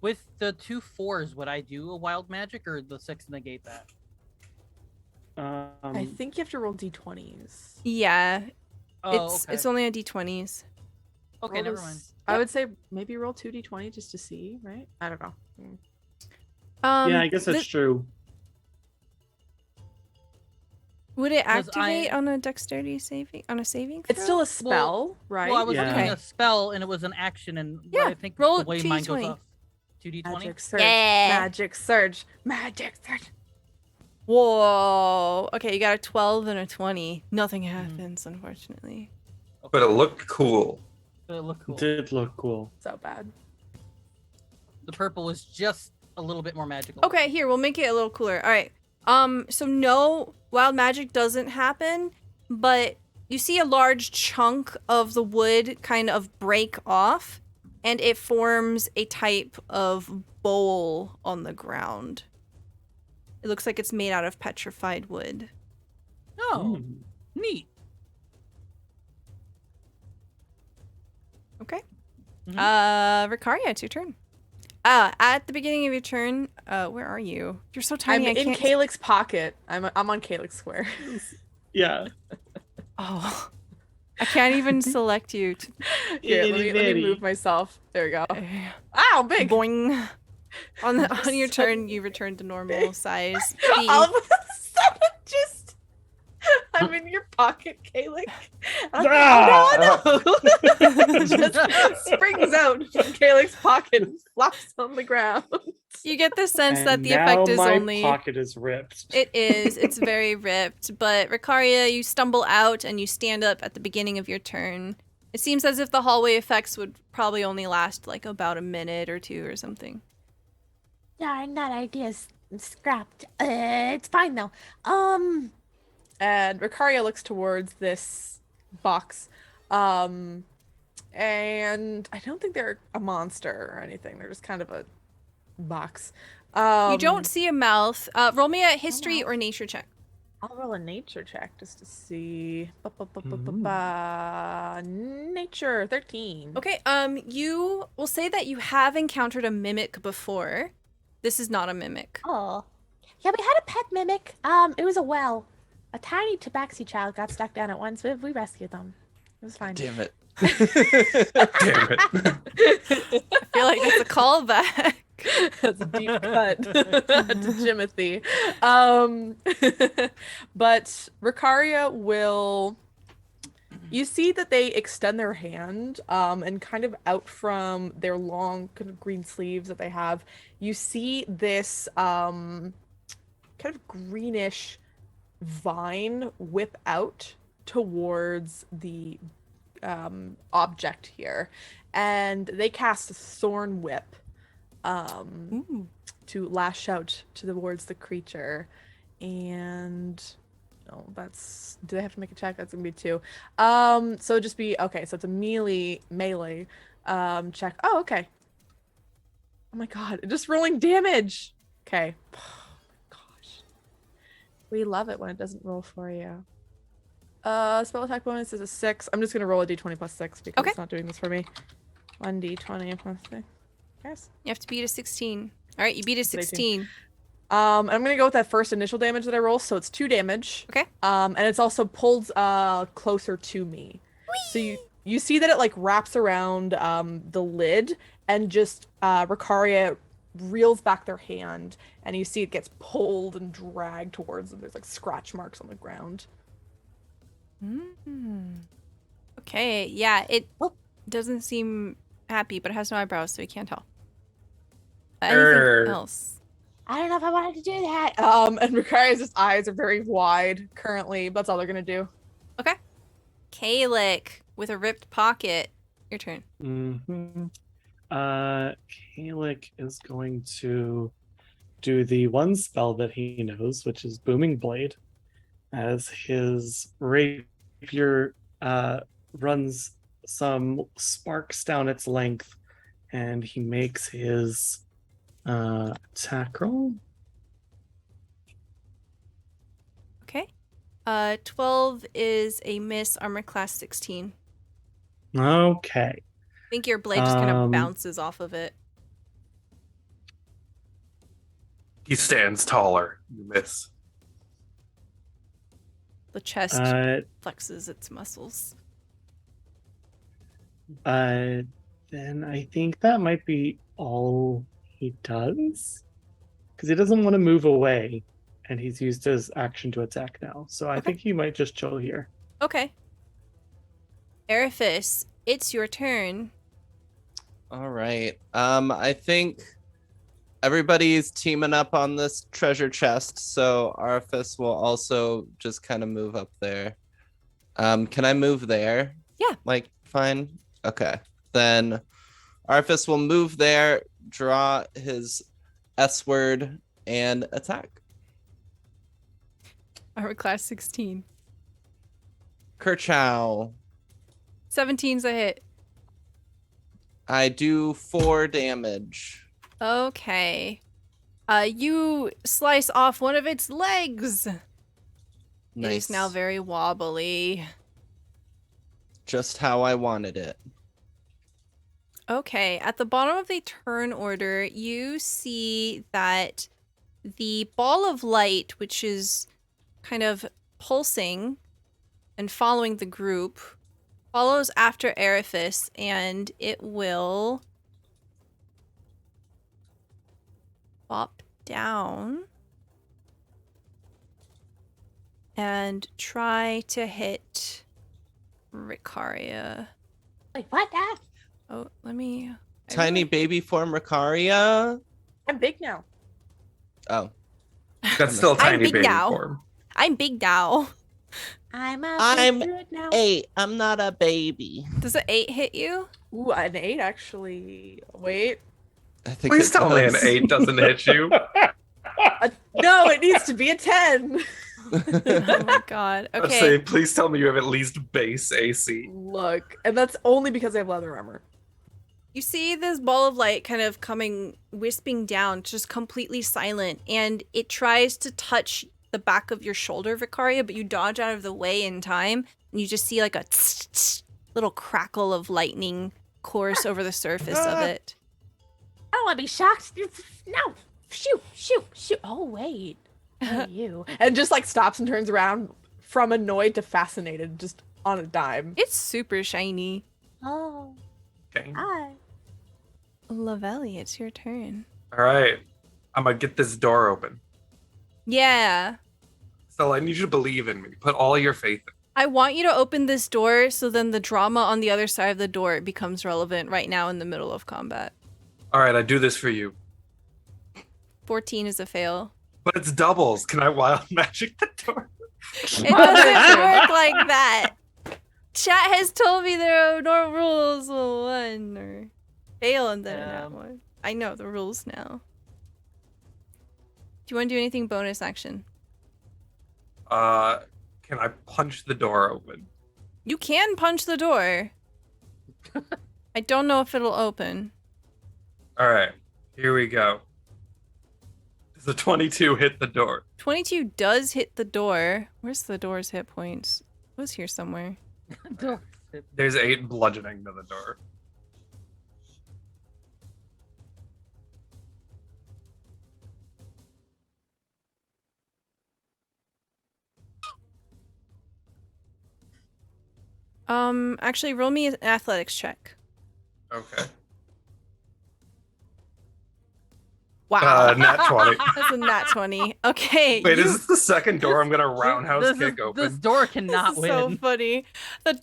With the 2 4s, would I do a wild magic or the 6 negate that? I think you have to roll d20s. Yeah. Oh, It's only a d20s. Okay, Roll never this- mind. I would say maybe roll 2d20 just to see, right? I don't know. Yeah, I guess that's true. Would it 'Cause activate on a dexterity saving saving throw? It's still a spell, right? Well, I was Yeah. doing a spell and it was an action, and Yeah, I think roll the way mine goes 2d20. off. 2d20? Magic surge. Yeah. Magic surge. Magic surge. Whoa. Okay, you got a 12 and a 20. Nothing happens, unfortunately. But it looked cool. But it looked cool. Did look cool. So bad. The purple was just a little bit more magical. Okay, here, we'll make it a little cooler. All right. So no, wild magic doesn't happen, but you see a large chunk of the wood kind of break off, and it forms a type of bowl on the ground. It looks like it's made out of petrified wood. Oh, neat. Okay. Mhm. Ricaria, it's your turn. At the beginning of your turn, where are you? You're so I'm tiny. I in can't. Calyx pocket. I'm on Calyx square. Yeah. Oh, I can't even select you. Here, let me Itty-bitty. move myself. There we go. Ow, big. Boing. On your turn, you return to normal size. All of a sudden, just I'm in your pocket, Calyx. Ah! Oh, no. Just springs out from Calyx's pocket and flops on the ground. You get the sense that And the effect now is my only. pocket is ripped. It is. It's very ripped. But Ricaria, you stumble out and you stand up at the beginning of your turn. It seems as if the hallway effects would probably only last like about a minute or two or something. Darn, that idea's scrapped. It's fine though. And Ricaria looks towards this box. And I don't think they're a monster or anything. They're just kind of a box. You don't see a mouth. Roll me a history or nature check. I'll roll a nature check just to see. Nature 13. Okay, you will say that you have encountered a mimic before. This is not a mimic. Oh. Yeah, we had a pet mimic. It was a well. A tiny tabaxi child got stuck down at once. We rescued them. It was fine. Damn it. Damn it. I feel like that's a callback. That's a deep cut to Timothy. But Ricaria will. You see that they extend their hand, and kind of out from their long kind of green sleeves that they have, you see this kind of greenish vine whip out towards the object here, and they cast a thorn whip to lash out towards the creature. And that's, do they have to make a check? That's gonna be 2. So just be okay, so it's a melee check. Oh, okay. Oh my god, just rolling damage. Okay. Oh my gosh, we love it when it doesn't roll for you. Spell attack bonus is a 6. I'm just gonna roll a d20 plus 6 because it's not doing this for me. 1d20 plus 6. Yes. You have to beat a 16. All right, you beat a 16. I'm gonna go with that first initial damage that I roll, so it's 2 damage. Okay. And it's also pulled closer to me. Whee! So you see that it like wraps around the lid, and just Ricaria reels back their hand, and you see it gets pulled and dragged towards them. There's like scratch marks on the ground. Okay, yeah, it doesn't seem happy, but it has no eyebrows, so we can't tell. Anything else? I don't know if I wanted to do that. And Ricaria's eyes are very wide currently, but that's all they're gonna do. Okay. Kalik with a ripped pocket. Your turn. Kalik is going to do the one spell that he knows, which is Booming Blade, as his rapier runs some sparks down its length, and he makes his attack roll. Okay. 12 is a miss, armor class 16. Okay. I think your blade just kind of bounces off of it. He stands taller. You miss. The chest flexes its muscles. Then I think that might be all he does, because he doesn't want to move away, and he's used his action to attack now. So I think he might just chill here. Okay. Araphus, it's your turn. All right. I think everybody's teaming up on this treasure chest, so Araphus will also just kind of move up there. Can I move there? Yeah. Like, fine. Okay. Then Araphus will move there, draw his S word, and attack. Armor class 16. Kerchow. 17's a hit. I do 4 damage. Okay. You slice off one of its legs. Nice. It is now very wobbly. Just how I wanted it. Okay, at the bottom of the turn order, you see that the ball of light, which is kind of pulsing and following the group, follows after Araphus, and it will bop down and try to hit Ricaria. Wait, what? That? Oh, let me... Tiny baby form Ricaria. I'm big now. Oh. That's still a tiny big baby now. form. I'm big now. I'm now. 8. I'm not a baby. Does an 8 hit you? Ooh, an 8 actually. Wait. I think Please tell me an does. 8 doesn't hit you. No, it needs to be a 10. Oh my god. I Okay. say, please tell me you have at least base AC. Look, and that's only because I have leather armor. You see this ball of light kind of coming, wisping down, just completely silent, and it tries to touch the back of your shoulder, Vicaria, but you dodge out of the way in time, and you just see like a little crackle of lightning course over the surface of it. I don't want to be shocked. No, shoot. Oh, wait. Oh, you. And just like stops and turns around from annoyed to fascinated, just on a dime. It's super shiny. Oh, Okay. hi. Lavelli, it's your turn. All right. I'm gonna get this door open. Yeah. So I need you to believe in me. Put all your faith in. I want you to open this door so then the drama on the other side of the door becomes relevant right now in the middle of combat. All right, I do this for you. 14 is a fail. But it's doubles. Can I wild magic the door? It doesn't work like that. Chat has told me there are no rules. One or fail and then that one. I know the rules now. Do you want to do anything bonus action? Can I punch the door open? You can punch the door. I don't know if it'll open. All right, here we go. Does the 22 hit the door? 22 does hit the door. Where's the door's hit points? It was here somewhere. There's 8 bludgeoning to the door. Actually, roll me an athletics check. Okay. Wow. Nat 20. That's a nat 20. Okay. Wait, is this the second door I'm gonna roundhouse kick open? This door cannot This is win. so funny. The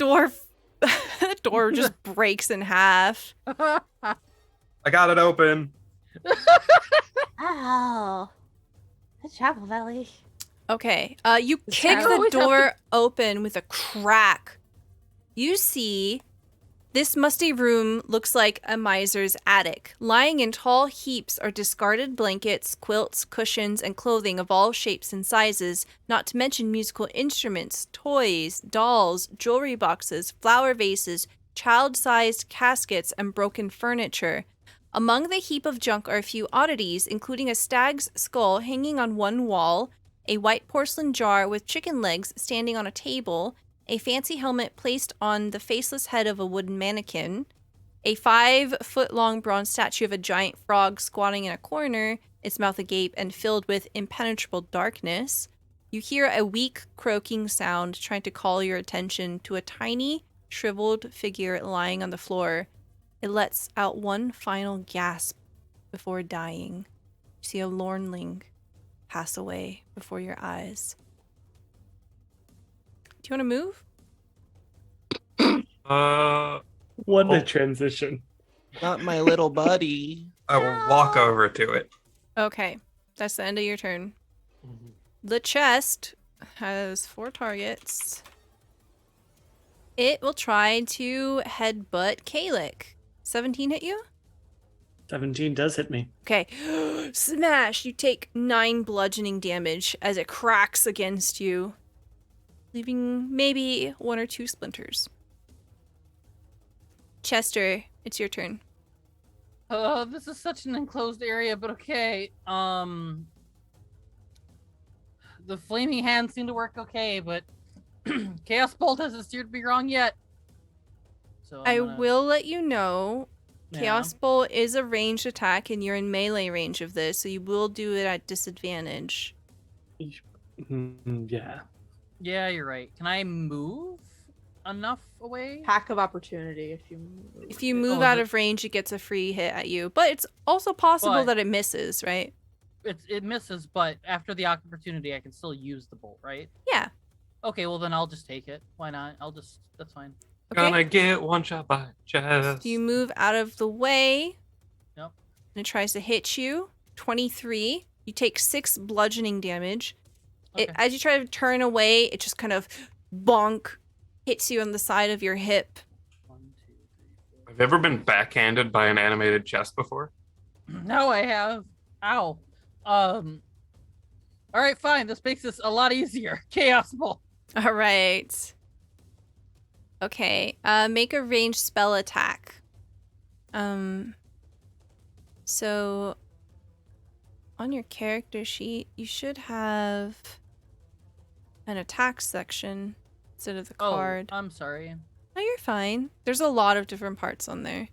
door just breaks in half. I got it open. Oh. Good job, Valley. Okay. You kick I the always have door open with a crack. You see this musty room looks like a miser's attic. Lying in tall heaps are discarded blankets, quilts, cushions, and clothing of all shapes and sizes, not to mention musical instruments, toys, dolls, jewelry boxes, flower vases, child-sized caskets, and broken furniture. Among the heap of junk are a few oddities, including a stag's skull hanging on one wall, a white porcelain jar with chicken legs standing on a table, a fancy helmet placed on the faceless head of a wooden mannequin, a 5-foot-long bronze statue of a giant frog squatting in a corner, its mouth agape and filled with impenetrable darkness. You hear a weak croaking sound trying to call your attention to a tiny, shriveled figure lying on the floor. It lets out one final gasp before dying. You see a lornling pass away before your eyes. Do you want to move? What a transition. Not my little buddy. I will walk over to it. Okay, that's the end of your turn. The chest has 4 targets. It will try to headbutt Kalik. 17 hit you? 17 does hit me. Okay. Smash! You take 9 bludgeoning damage as it cracks against you, leaving maybe 1 or 2 splinters. Chester, it's your turn. This is such an enclosed area, but okay. The flaming hands seem to work okay, but Chaos Bolt hasn't steered me wrong yet. So I I'm gonna- will let you know, Yeah. Chaos Bolt is a ranged attack and you're in melee range of this, so you will do it at disadvantage. Yeah. Yeah, you're right. Can I move enough away? Hack of opportunity if you move. If you move is out it- of range, it gets a free hit at you. But it's also possible But- that it misses, right? It misses, but after the opportunity, I can still use the bolt, right? Yeah. Okay, well then I'll just take it. Why not? That's fine. Okay. Gonna get one shot by chest. So you move out of the way. Yep. And it tries to hit you. 23. You take 6 bludgeoning damage. Okay. As you try to turn away, it just kind of bonk hits you on the side of your hip. 1, 2, 3, 4. Have you ever been backhanded by an animated chest before? No, I have. Ow. All right, fine. This makes this a lot easier. Chaos Bolt. All right. Okay. Make a ranged spell attack. So on your character sheet, you should have an attack section instead of the Oh, card. I'm sorry. No, you're fine. There's a lot of different parts on there.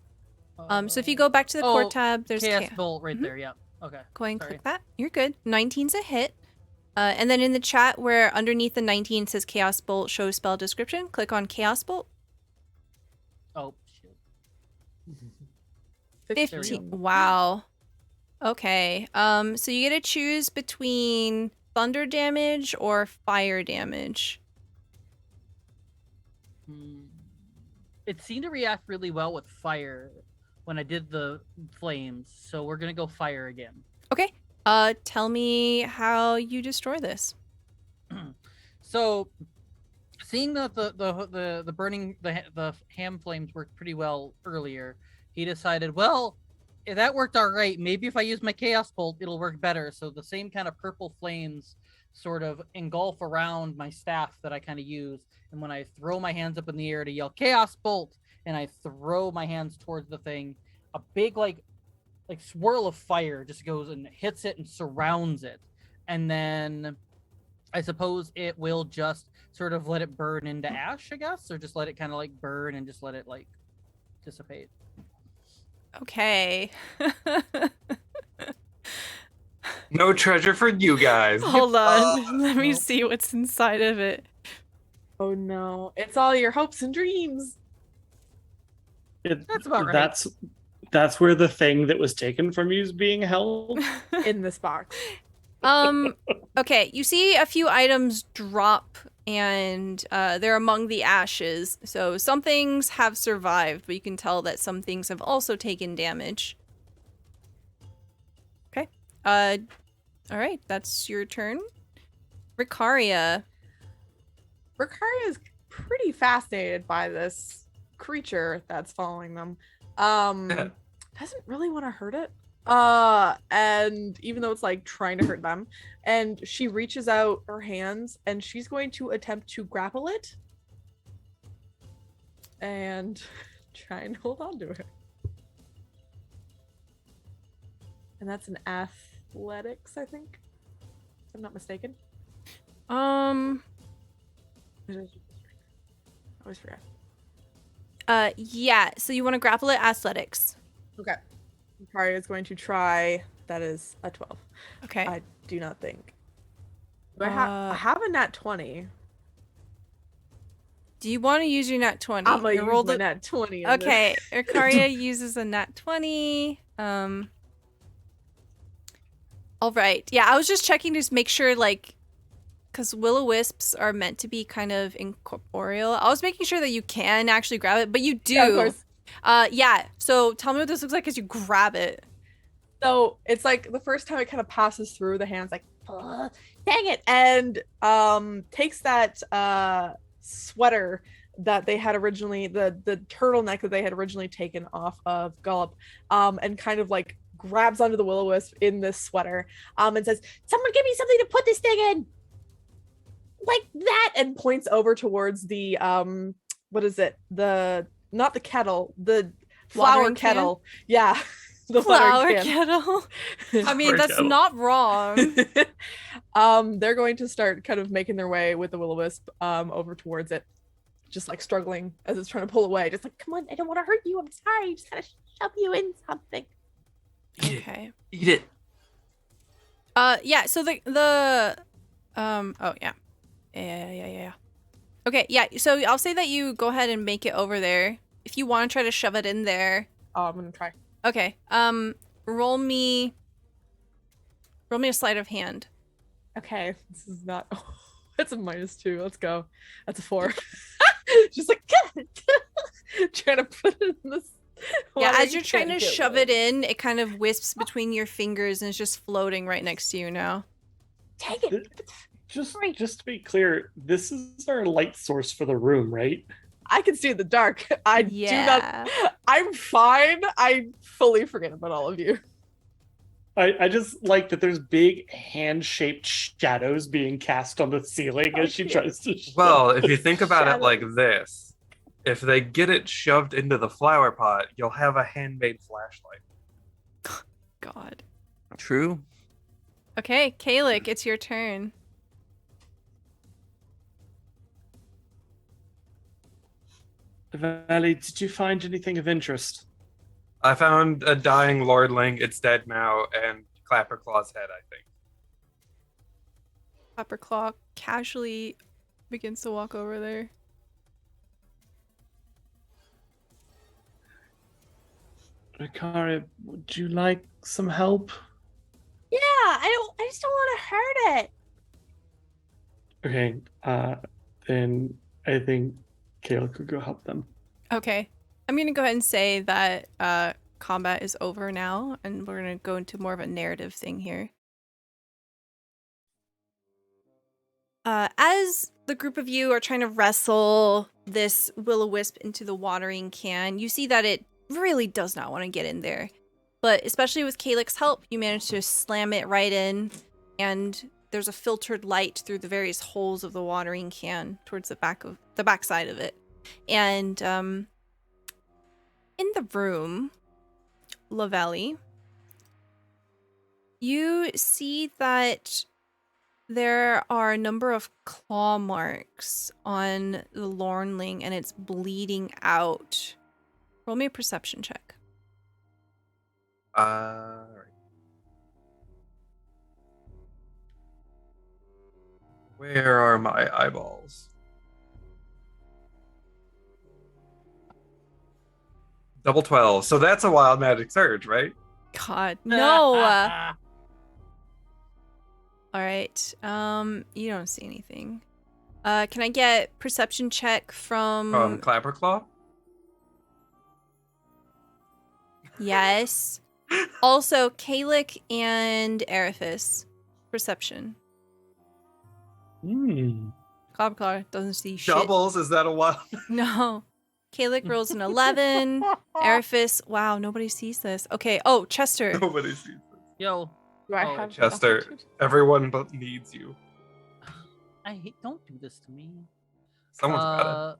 So if you go back to the core tab, there's Chaos chaos. Bolt right there. Yeah. Okay. Go ahead and Sorry. click that. You're good. 19's a hit. And then in the chat where underneath the 19 says Chaos Bolt, show spell description, click on Chaos Bolt. Oh, shit. 15. Wow. Okay. So you get to choose between thunder damage or fire damage. It seemed to react really well with fire when I did the flames, so we're gonna go fire again. Okay. Tell me how you destroy this. So, seeing that the burning the ham flames worked pretty well earlier, he decided, well, if that worked all right, maybe if I use my Chaos Bolt, it'll work better. So the same kind of purple flames sort of engulf around my staff that I kind of use, and when I throw my hands up in the air to yell Chaos Bolt, and I throw my hands towards the thing, a big like swirl of fire just goes and hits it and surrounds it, and then I suppose it will just sort of let it burn into ash, I guess, or just let it kind of like burn and just let it like dissipate. Okay. No treasure for you guys. Hold on. Let me see what's inside of it. Oh no, it's all your hopes and dreams. That's about right. That's where the thing that was taken from you is being held. In this box. Okay, you see a few items drop and they're among the ashes. So some things have survived, but you can tell that some things have also taken damage. Okay. All right, that's your turn. Ricaria. Ricaria is pretty fascinated by this creature that's following them. Doesn't really want to hurt it. And even though it's like trying to hurt them, and she reaches out her hands and she's going to attempt to grapple it and try and hold on to it. And that's an athletics, I think, if I'm not mistaken. I always forget. Yeah, so you want to grapple it, athletics. Okay. Ricaria is going to try. That is a 12. Okay. I do not think. I have a nat 20. Do you want to use your nat 20? I'm gonna use my nat 20. Okay, Ricaria uses a nat 20. All right. Yeah, I was just checking to make sure, like, because will-o-wisps are meant to be kind of incorporeal. I was making sure that you can actually grab it, but you do. Yeah, of course. Yeah. So tell me what this looks like as you grab it. So it's like the first time it kind of passes through the hands, like, dang it, and takes that sweater that they had originally, the turtleneck that they had originally taken off of Gullop, and kind of like grabs onto the will-o-wisp in this sweater, and says, "Someone give me something to put this thing in, like that," and points over towards the what is it? Not the kettle, the flower Watering kettle. can? Yeah. The flower can. kettle. I mean, Flower that's kettle. not wrong. They're going to start kind of making their way with the will-o-wisp over towards it, just like struggling as it's trying to pull away. Just like, come on, I don't want to hurt you. I'm sorry. I just gotta shove you in something. Okay. Eat it. Yeah. So oh yeah. Yeah. Okay. Yeah. So I'll say that you go ahead and make it over there. If you want to try to shove it in there. Oh, I'm gonna try. Okay. Roll me a sleight of hand. Okay, this is not. Oh, that's a -2. Let's go. That's a 4. Just like trying to put it in this. Yeah, as you're trying to shove it in, it kind of wisps between your fingers and it's just floating right next to you now. Take it. Just to be clear, this is our light source for the room, right? I can see in the dark. I do not. I'm fine. I fully forget about all of you. I just like that there's big hand-shaped shadows being cast on the ceiling as she tries to shove. Well, if you think about it like this, if they get it shoved into the flower pot, you'll have a handmade flashlight. God. True. Okay, Kalik, it's your turn. Valley, did you find anything of interest? I found a dying lordling. It's dead now, and Clapperclaw's head, I think. Clapperclaw casually begins to walk over there. Ricari, would you like some help? Yeah, I just don't want to hurt it. Okay, then I think Kayla could go help them. Okay. I'm going to go ahead and say that combat is over now, and we're going to go into more of a narrative thing here. As the group of you are trying to wrestle this will-o-wisp into the watering can, you see that it really does not want to get in there. But especially with Calyx's help, you manage to slam it right in, and there's a filtered light through the various holes of the watering can towards the back side of it. And in the room, Lavelli, you see that there are a number of claw marks on the Lornling, and it's bleeding out. Roll me a perception check. Right. Where are my eyeballs? Double 12. So that's a wild magic surge, right? God, no. All right. You don't see anything. Can I get perception check from Clapperclaw? Yes. Also, Kalik and Araphus. Perception. Clapperclaw doesn't see shit. Doubles? Is that a wild? No. Kalik rolls an 11. Araphus, wow, nobody sees this. Okay. Oh, Chester. Nobody sees this. Yo. Do I Oh, have Chester, everyone but needs you. I hate. Don't do this to me. Someone's got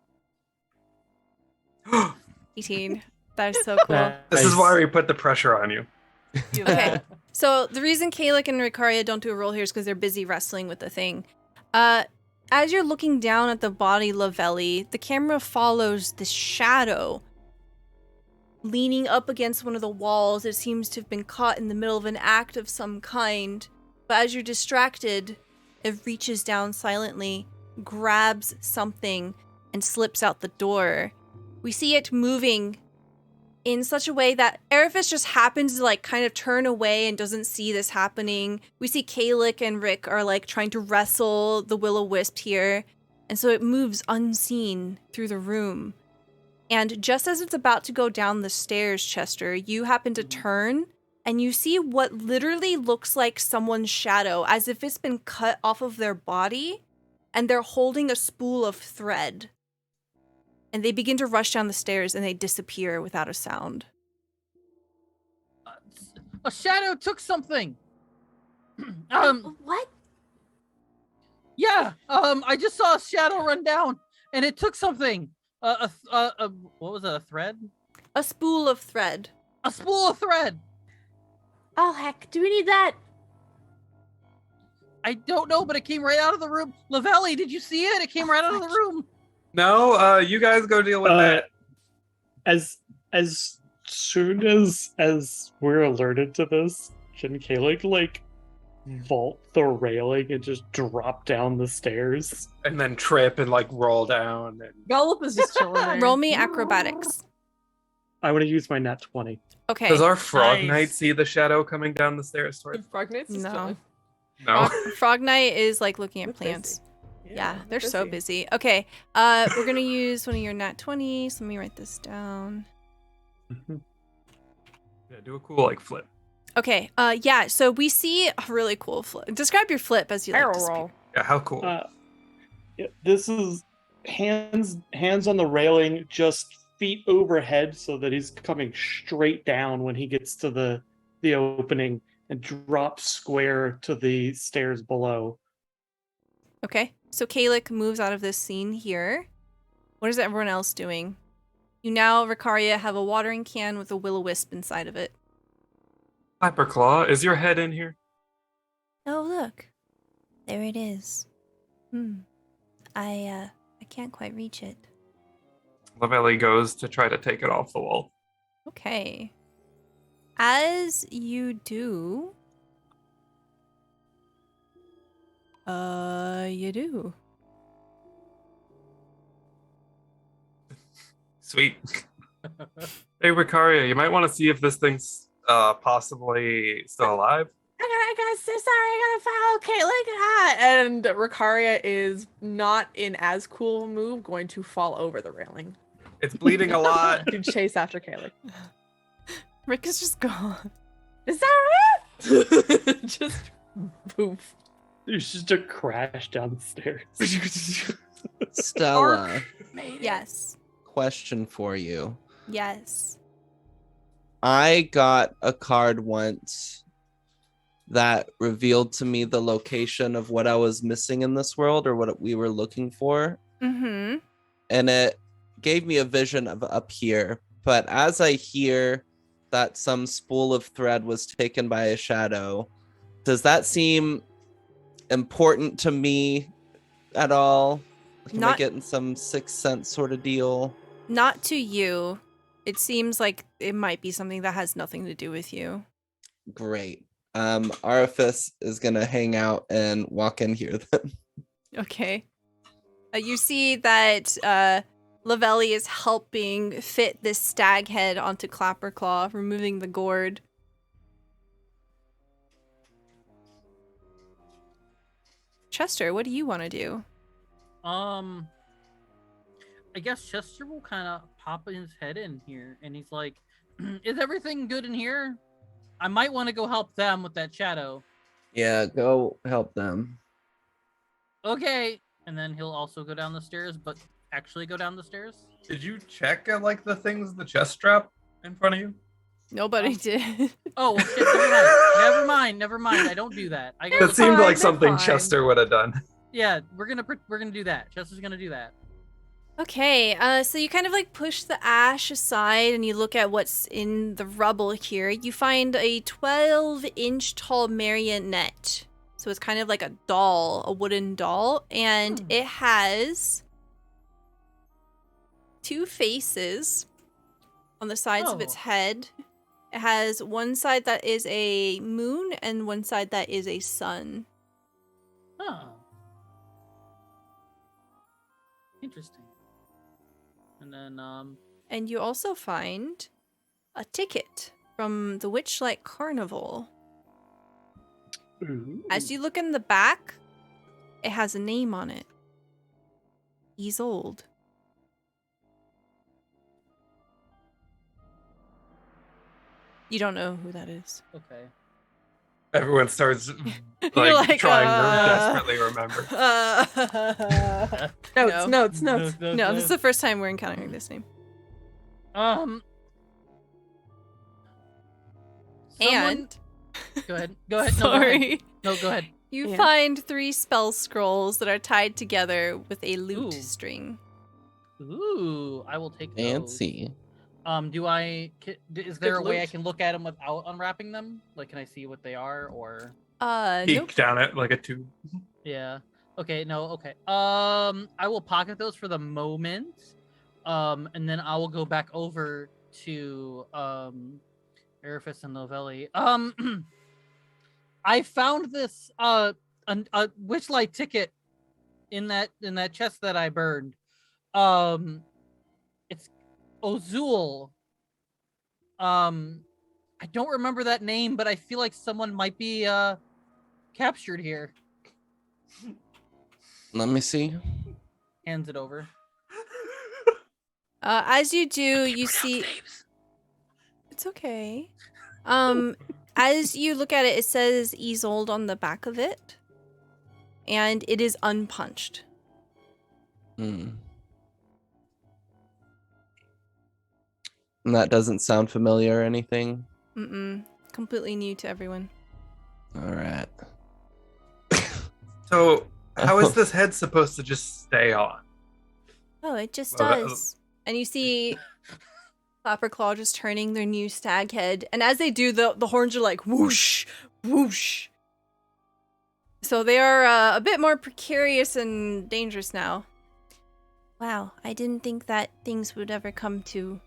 it. 18. That is so cool. This is why we put the pressure on you. Okay. So the reason Kalik and Ricaria don't do a roll here is because they're busy wrestling with the thing. As you're looking down at the body, Lavelli, the camera follows this shadow leaning up against one of the walls. It seems to have been caught in the middle of an act of some kind. But as you're distracted, it reaches down silently, grabs something, and slips out the door. We see it moving in such a way that Araphus just happens to kind of turn away and doesn't see this happening. We see Kalik and Rick are trying to wrestle the will-o-wisp here. And so it moves unseen through the room. And just as it's about to go down the stairs, Chester, you happen to turn and you see what literally looks like someone's shadow, as if it's been cut off of their body, and they're holding a spool of thread. And they begin to rush down the stairs and they disappear without a sound. A shadow took something. What? Yeah. I just saw a shadow run down, and it took something. What was it? A thread? A spool of thread. A spool of thread. Oh heck! Do we need that? I don't know, but it came right out of the room. Lavelli, did you see it? It came right out of the room. No, you guys go deal with that. As soon as we're alerted to this, can Kalik vault the railing and just drop down the stairs? And then trip and roll down. And... Gollop is just chilling there. Roll me acrobatics. I want to use my nat 20. Okay. Does our frog Nice. knight see the shadow coming down the stairs towards? Frog Knight's just No. chilling. No. Frog Knight is looking They're at plants. busy. Yeah, they're so busy. Okay, we're gonna use one of your nat 20s. Let me write this down. Yeah, do a cool flip. Okay, yeah, so we see a really cool flip. Describe your flip as you like to Barrel speak. roll. Yeah, how cool. Yeah, this is hands on the railing, just feet overhead, so that he's coming straight down when he gets to the opening, and drops square to the stairs below. Okay, so Kalik moves out of this scene here. What is everyone else doing? You now, Ricaria, have a watering can with a will-o-wisp inside of it. Clapperclaw, is your head in here? Oh, look. There it is. I can't quite reach it. Lavelli goes to try to take it off the wall. Okay. As you do, you do. Sweet. Hey, Ricaria, you might want to see if this thing's possibly still alive. I got so sorry. I gotta follow Caitlin. And Ricaria is not in as cool a move, going to fall over the railing. It's bleeding a lot. To chase after Caitlin. Rick is just gone. Is that right? Just poof. There's just a crash down the stairs. Stella, Yes. question for you. Yes. I got a card once that revealed to me the location of what I was missing in this world or what we were looking for. Mm-hmm. And it gave me a vision of up here. But as I hear that some spool of thread was taken by a shadow, does that seem important to me at all? Am I getting some sixth sense sort of deal? Not to you. It seems like it might be something that has nothing to do with you. Great. Araphus is gonna hang out and walk in here then. Okay. You see that Lavelli is helping fit this stag head onto Clapperclaw, removing the gourd. Chester, what do you want to do? I guess Chester will kind of pop his head in here, and he's like, "Is everything good in here? I might want to go help them with that shadow." Yeah, go help them. Okay, and then he'll also go down the stairs, but actually go down the stairs. Did you check like the things, the chest strap in front of you? Nobody did. Oh, well, shit, never mind. I don't do that. That seemed like something Chester would have done. Yeah, we're gonna do that. Chester's gonna do that. Okay, so you kind of like push the ash aside and you look at what's in the rubble here. You find a 12-inch tall marionette. So it's kind of like a doll, a wooden doll, and it has 2 faces on the sides of its head. It has one side that is a moon and one side that is a sun. Oh. Interesting. And then, And you also find a ticket from the Witchlight Carnival. Ooh. As you look in the back, it has a name on it. Isolde. You don't know who that is. okay. Everyone starts You're like, trying to desperately remember. Notes. No, this is the first time we're encountering this name. Someone... And Go ahead. Go ahead. sorry. No, go ahead. You find 3 spell scrolls that are tied together with a lute Ooh. string. Ooh, I will take those. Fancy. Is there a Good way I loot. can look at them without unwrapping them? Like, can I see what they are, or? Peek Nope. down it like a tube. Yeah. Okay. No. Okay. I will pocket those for the moment. And then I will go back over to Araphus and Novelli. I found this a Witchlight ticket in that chest that I burned. It's Ozul. I don't remember that name, but I feel like someone might be captured here. Let me see. Hands it over. As you do, you see. It's okay. As you look at it, it says Isolde on the back of it, and it is unpunched. Hmm. And that doesn't sound familiar or anything. Completely new to everyone. All right. So, how is this head supposed to just stay on? Oh, it just Well, does. And you see Clapperclaw just turning their new stag head, and as they do, the horns are like whoosh, whoosh. So they are a bit more precarious and dangerous now. Wow, I didn't think that things would ever come to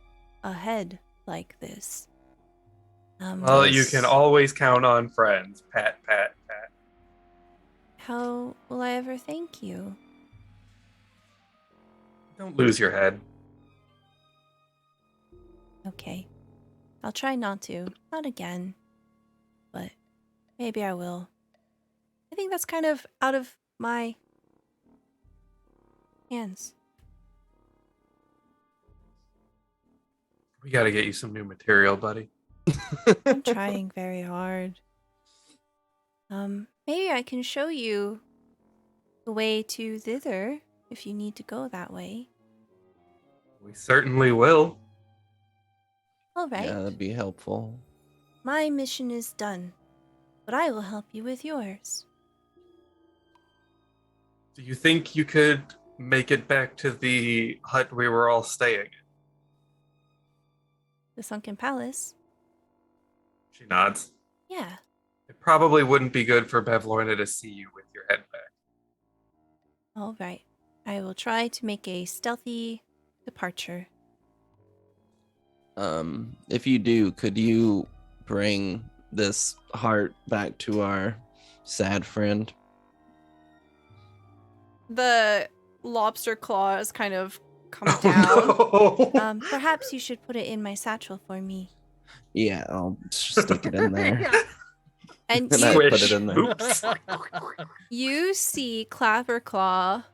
a head like this. Well, you can always count on friends. Pat, pat, pat. How will I ever thank you? Don't lose your head. Okay. I'll try not to. Not again. But maybe I will. I think that's kind of out of my hands. We got to get you some new material, buddy. I'm trying very hard. Maybe I can show you the way to thither if you need to go that way. We certainly will. All right. Yeah, that'd be helpful. My mission is done, but I will help you with yours. Do you think you could make it back to the hut we were all staying in? The Sunken Palace? She nods. Yeah. It probably wouldn't be good for Bevlorna to see you with your head back. All right. I will try to make a stealthy departure. If you do, could you bring this heart back to our sad friend? The lobster claws kind of come down. No. Perhaps you should put it in my satchel for me. Yeah, I'll stick it in there. And And I you, put it in there. Oops. you see Clapperclaw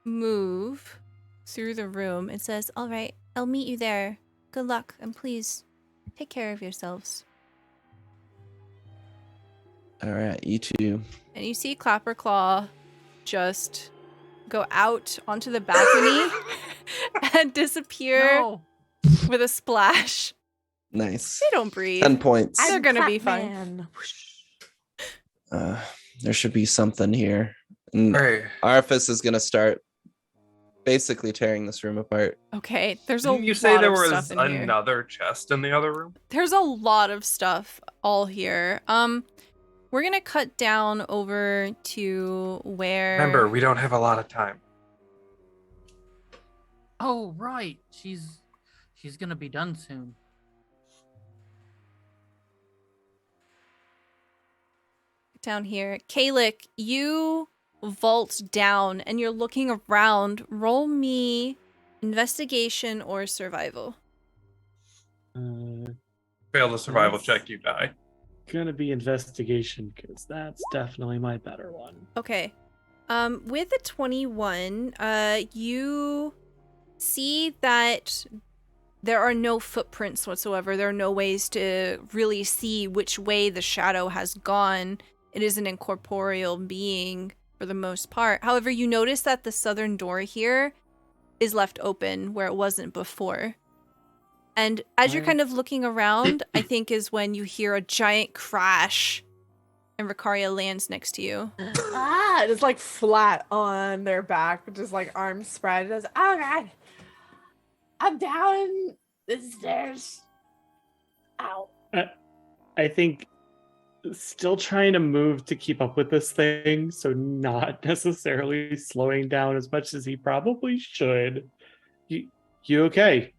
move through the room and says, "All right, I'll meet you there. Good luck, and please take care of yourselves." All right, you too. And you see Clapperclaw just go out onto the balcony and disappear No. with a splash. Nice. They don't breathe. 10 points. They're gonna be fine. There should be something here. And Hey, Araphus is gonna start basically tearing this room apart. Okay, there's a didn't you say lot there of was stuff in here. another chest in the other room? There's a lot of stuff all here. We're gonna cut down over to where. Remember, we don't have a lot of time. Oh, right. She's gonna be done soon. Down here, Kalik, you vault down and you're looking around. Roll me investigation or survival. Fail the survival Yes. check, you die. Gonna be investigation because that's definitely my better one. Okay. With a 21, you see that there are no footprints whatsoever. There are no ways to really see which way the shadow has gone. It is an incorporeal being for the most part. However, you notice that the southern door here is left open where it wasn't before. And as you're kind of looking around, I think is when you hear a giant crash and Ricaria lands next to you. Just like flat on their back, just like arms spread. Just, oh god, I'm down the stairs. Ow. I think still trying to move to keep up with this thing, so not necessarily slowing down as much as he probably should. You okay?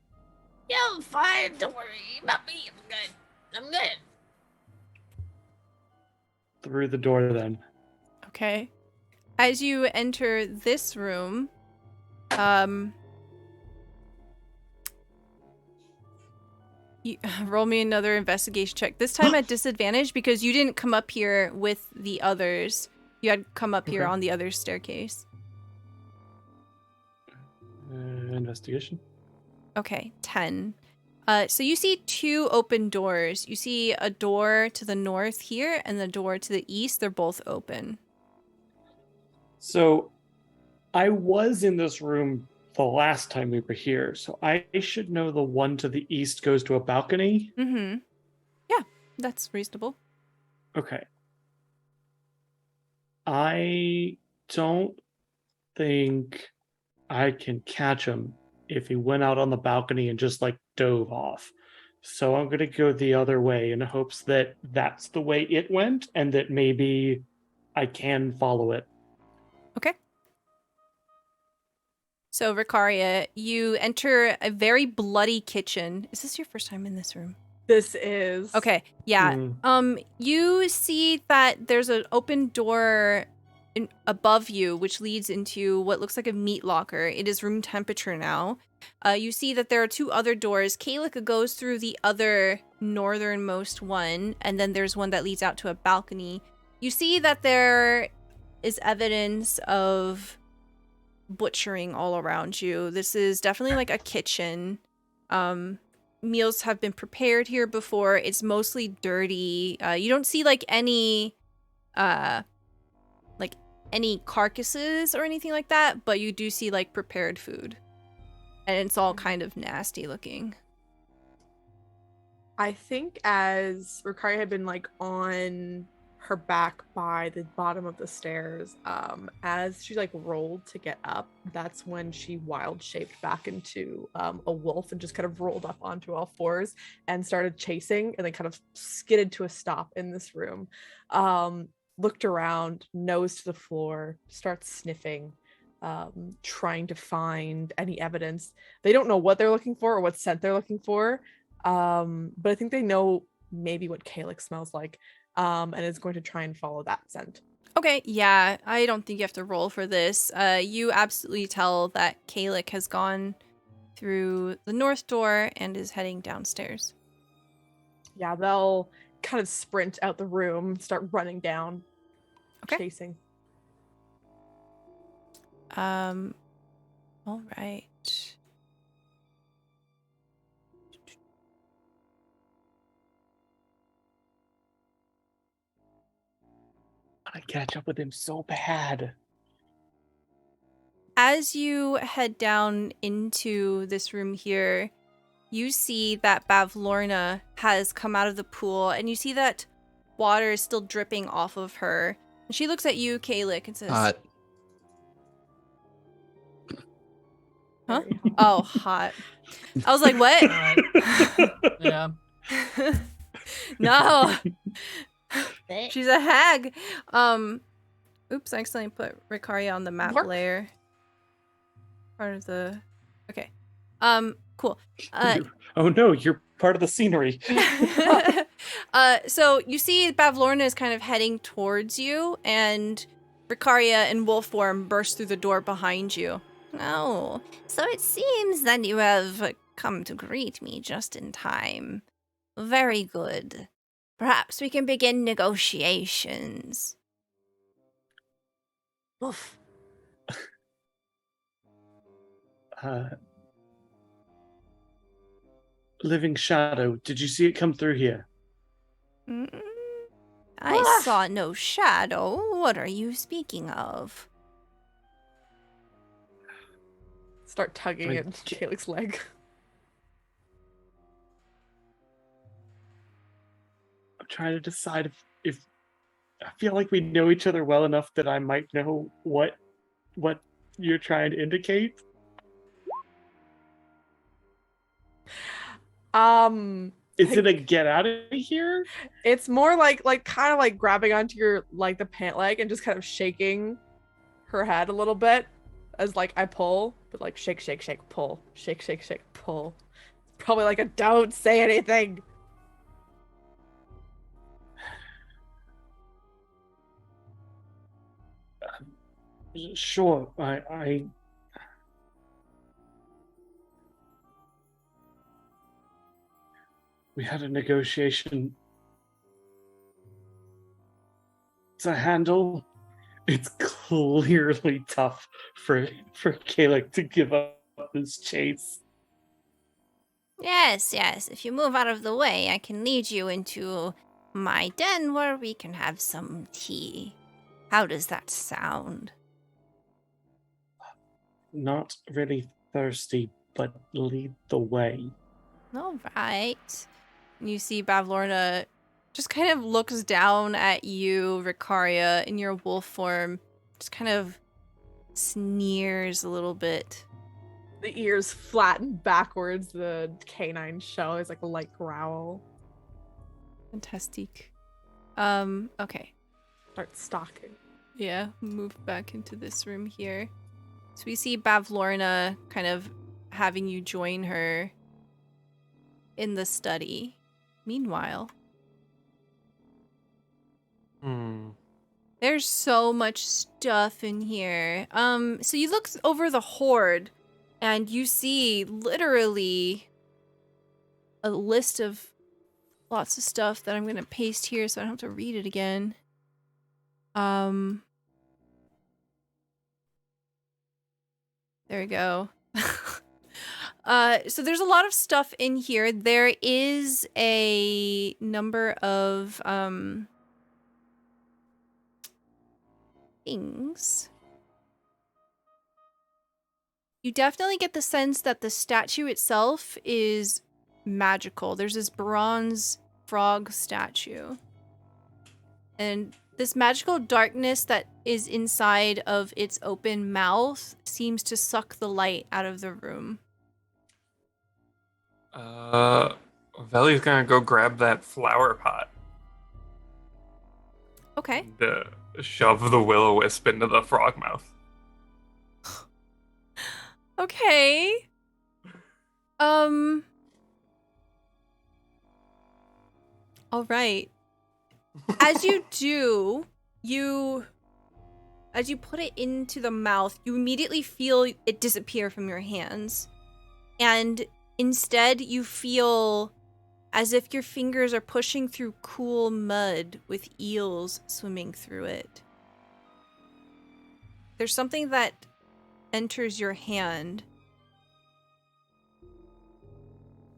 Yeah, I'm fine. Don't worry about me. I'm good. I'm good. Through the door then. Okay. As you enter this room, you, roll me another investigation check. This time at disadvantage because you didn't come up here with the others. You had come up here Okay. on the other staircase. Investigation. Okay, 10. So you see two open doors. You see a door to the north here and the door to the east. They're both open. So I was in this room the last time we were here, so I should know the one to the east goes to a balcony. Mm-hmm. Yeah, that's reasonable. Okay. I don't think I can catch him if he went out on the balcony and just like dove off. So I'm going to go the other way in hopes that that's the way it went and that maybe I can follow it. Okay. So, Ricaria, you enter a very bloody kitchen. Is this your first time in this room? This is. Okay, yeah. You see that there's an open door above you, which leads into what looks like a meat locker. It is room temperature now. You see that there are 2 other doors. Kalik goes through the other northernmost one, and then there's one that leads out to a balcony. You see that there is evidence of butchering all around you. This is definitely like a kitchen. Meals have been prepared here before. It's mostly dirty. You don't see like any carcasses or anything like that, but you do see like prepared food. And it's all kind of nasty looking. I think as Ricaria had been like on her back by the bottom of the stairs, as she like rolled to get up, that's when she wild shaped back into a wolf and just kind of rolled up onto all 4s and started chasing, and then kind of skidded to a stop in this room. Looked around, nose to the floor, starts sniffing, trying to find any evidence. They don't know what they're looking for or what scent they're looking for, but I think they know maybe what Kalik smells like, and is going to try and follow that scent. Okay, yeah, I don't think you have to roll for this. You absolutely tell that Kalik has gone through the north door and is heading downstairs. Yeah, they'll kind of sprint out the room, start running down, chasing. All right. I catch up with him so bad. As you head down into this room here, you see that Bavlorna has come out of the pool, and you see that water is still dripping off of her. And she looks at you, Kalik, and says, Hot. Huh? Oh, hot. I was like, what? Yeah. No. She's a hag. Oops, I accidentally put Ricaria on the map layer. Part of the... Okay. Cool. Oh no, you're part of the scenery. So you see Bavlorna is kind of heading towards you, and Ricaria in wolf form bursts through the door behind you. Oh, so it seems that you have come to greet me just in time. Very good. Perhaps we can begin negotiations. Oof. Living Shadow, did you see it come through here? I saw no shadow. What are you speaking of? Start tugging at Kalik's leg. I'm trying to decide if I feel like we know each other well enough that I might know what you're trying to indicate. Is it a get out of here? It's more like kind of like grabbing onto your like the pant leg and just kind of shaking her head a little bit as like I pull, but like shake, shake, shake, pull, shake, shake, shake, pull. Probably like a don't say anything. Sure, I we had a negotiation to handle. It's clearly tough for Kalik to give up this chase. Yes, if you move out of the way, I can lead you into my den where we can have some tea. How does that sound? Not really thirsty, but lead the way. All right. You see Bavlorna just kind of looks down at you, Ricaria, in your wolf form. Just kind of sneers a little bit. The ears flatten backwards. The canine shell is like a light growl. Fantastic. Okay. Start stalking. Yeah, move back into this room here. So we see Bavlorna kind of having you join her in the study. Meanwhile, there's so much stuff in here. So you look over the hoard and you see literally a list of lots of stuff that I'm going to paste here so I don't have to read it again. There we go. So there's a lot of stuff in here. There is a number of things. You definitely get the sense that the statue itself is magical. There's this bronze frog statue. And this magical darkness that is inside of its open mouth seems to suck the light out of the room. Veli's gonna go grab that flower pot. Okay. And, shove the will-o-wisp into the frog mouth. Okay. All right. As you do, as you put it into the mouth, you immediately feel it disappear from your hands. And instead, you feel as if your fingers are pushing through cool mud with eels swimming through it. There's something that enters your hand.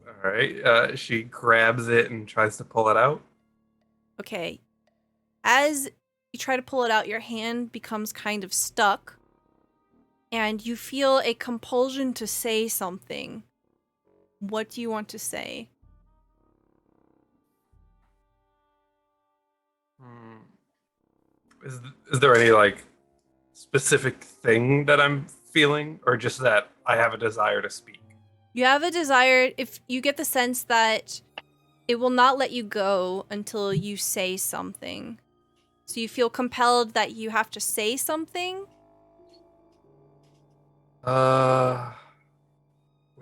All right. She grabs it and tries to pull it out. Okay. As you try to pull it out, your hand becomes kind of stuck. And you feel a compulsion to say something. What do you want to say? Is there any, like, specific thing that I'm feeling? Or just that I have a desire to speak? You have a desire, if you get the sense that it will not let you go until you say something. So you feel compelled that you have to say something? Were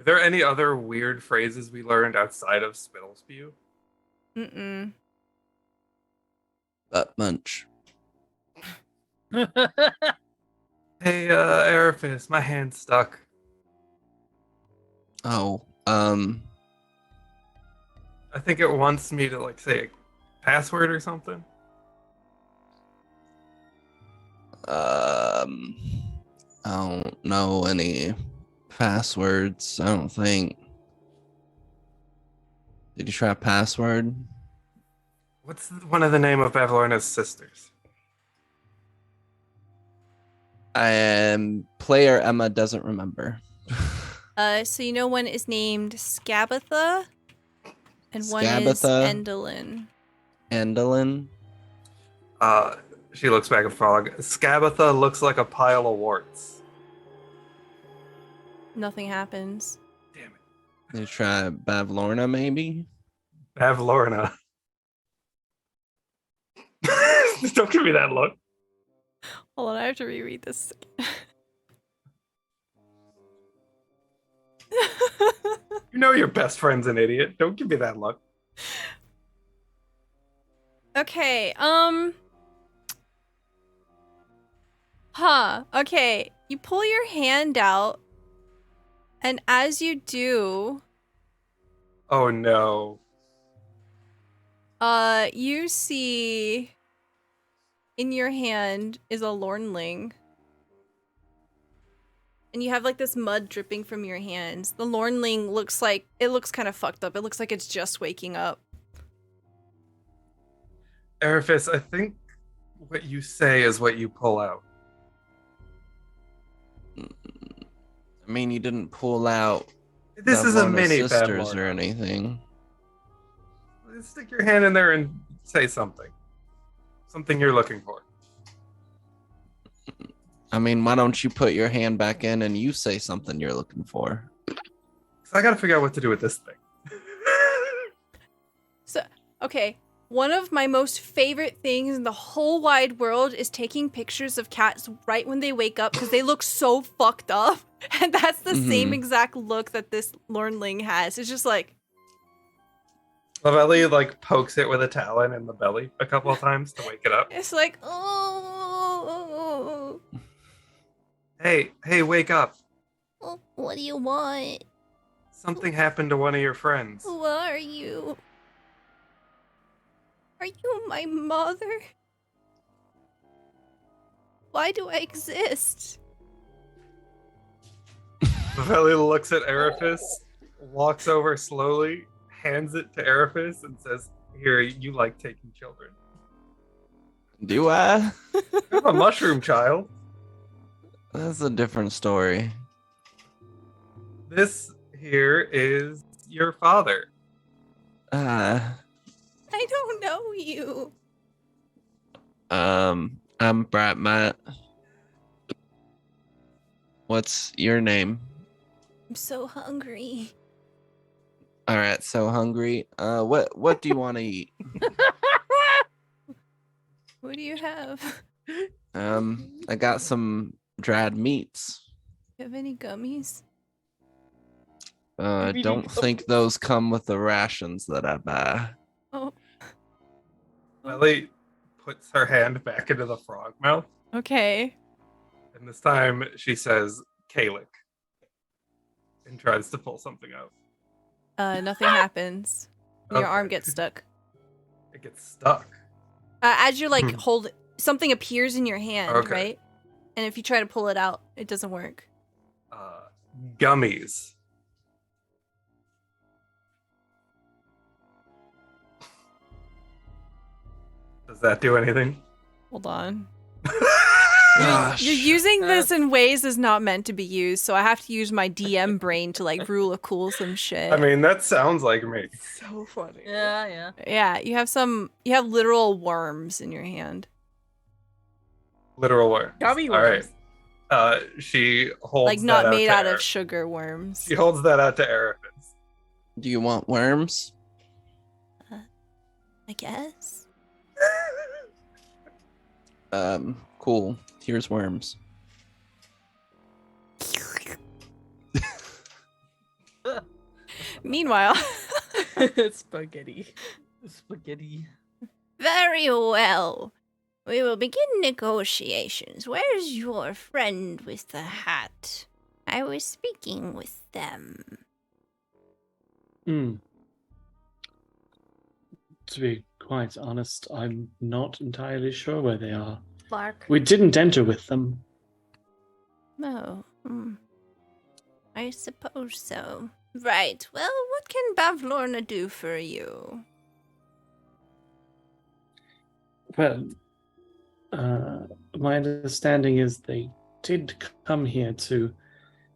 there any other weird phrases we learned outside of Spittlespew? Mm-mm. That munch. Hey, Araphus, my hand's stuck. Oh, I think it wants me to, like, say a password or something. I don't know any passwords, I don't think. Did you try a password? What's one of the name of Bavlorna's sisters? Player Emma doesn't remember. So you know one is named Scabatha, and one is Scabatha. Endolin. Endolin? She looks back at Frog. Scabatha looks like a pile of warts. Nothing happens. Damn it. Did you try Bavlorna, maybe? Bavlorna. Don't give me that look. Hold on, I have to reread this. You know your best friend's an idiot. Don't give me that look. Okay, okay. You pull your hand out, and as you do, Oh no. you see in your hand is a Lornling. And you have like this mud dripping from your hands. The Lornling looks kind of fucked up. It looks like it's just waking up. Araphus, I think what you say is what you pull out. I mean, you didn't pull out This is a Bavlorna's mini sisters Bavlorna. or anything. Stick your hand in there and say something. Something you're looking for. I mean, why don't you put your hand back in and you say something you're looking for? So I gotta figure out what to do with this thing. So, okay. one of my most favorite things in the whole wide world is taking pictures of cats right when they wake up because they look so fucked up. And that's the same exact look that this Lornling has. It's just like... Lavelli like pokes it with a talon in the belly a couple of times to wake it up. It's like, oh. Hey, wake up. Oh, what do you want? Something happened to one of your friends. Who are you? Are you my mother? Why do I exist? Lavelli looks at Araphus, walks over slowly, hands it to Araphus, and says, "Here, you like taking children." Do I? I'm a mushroom child. That's a different story. This here is your father. I don't know you. I'm Brat Matt. What's your name? I'm so hungry. All right, so hungry. What do you want to eat? What do you have? I got some dried meats. Do you have any gummies? Don't think those come with the rations that I buy. Oh. Lavelli puts her hand back into the frog mouth, Okay. and this time she says, "Kalik," and tries to pull something out. Nothing happens. Your Okay. arm gets stuck. It gets stuck. As you're like something appears in your hand, Okay. right? And if you try to pull it out, it doesn't work. Gummies. Does that do anything? Hold on. Gosh. You're using this in ways that's not meant to be used, so I have to use my DM brain to like rule of cool some shit. I mean, that sounds like me. So funny. Yeah. Yeah, you have literal worms in your hand. Literal worms. Gummy All right. worms. She holds Like not that made to out of Araphus. sugar worms. She holds that out to Araphus. Do you want worms? I guess. Cool. Here's worms. Meanwhile, Spaghetti. Spaghetti. Very well. We will begin negotiations. Where's your friend with the hat? I was speaking with them. To be quite honest, I'm not entirely sure where they are. Black. We didn't enter with them. Oh, I suppose so. Right, well, what can Bavlorna do for you? Well, my understanding is they did come here to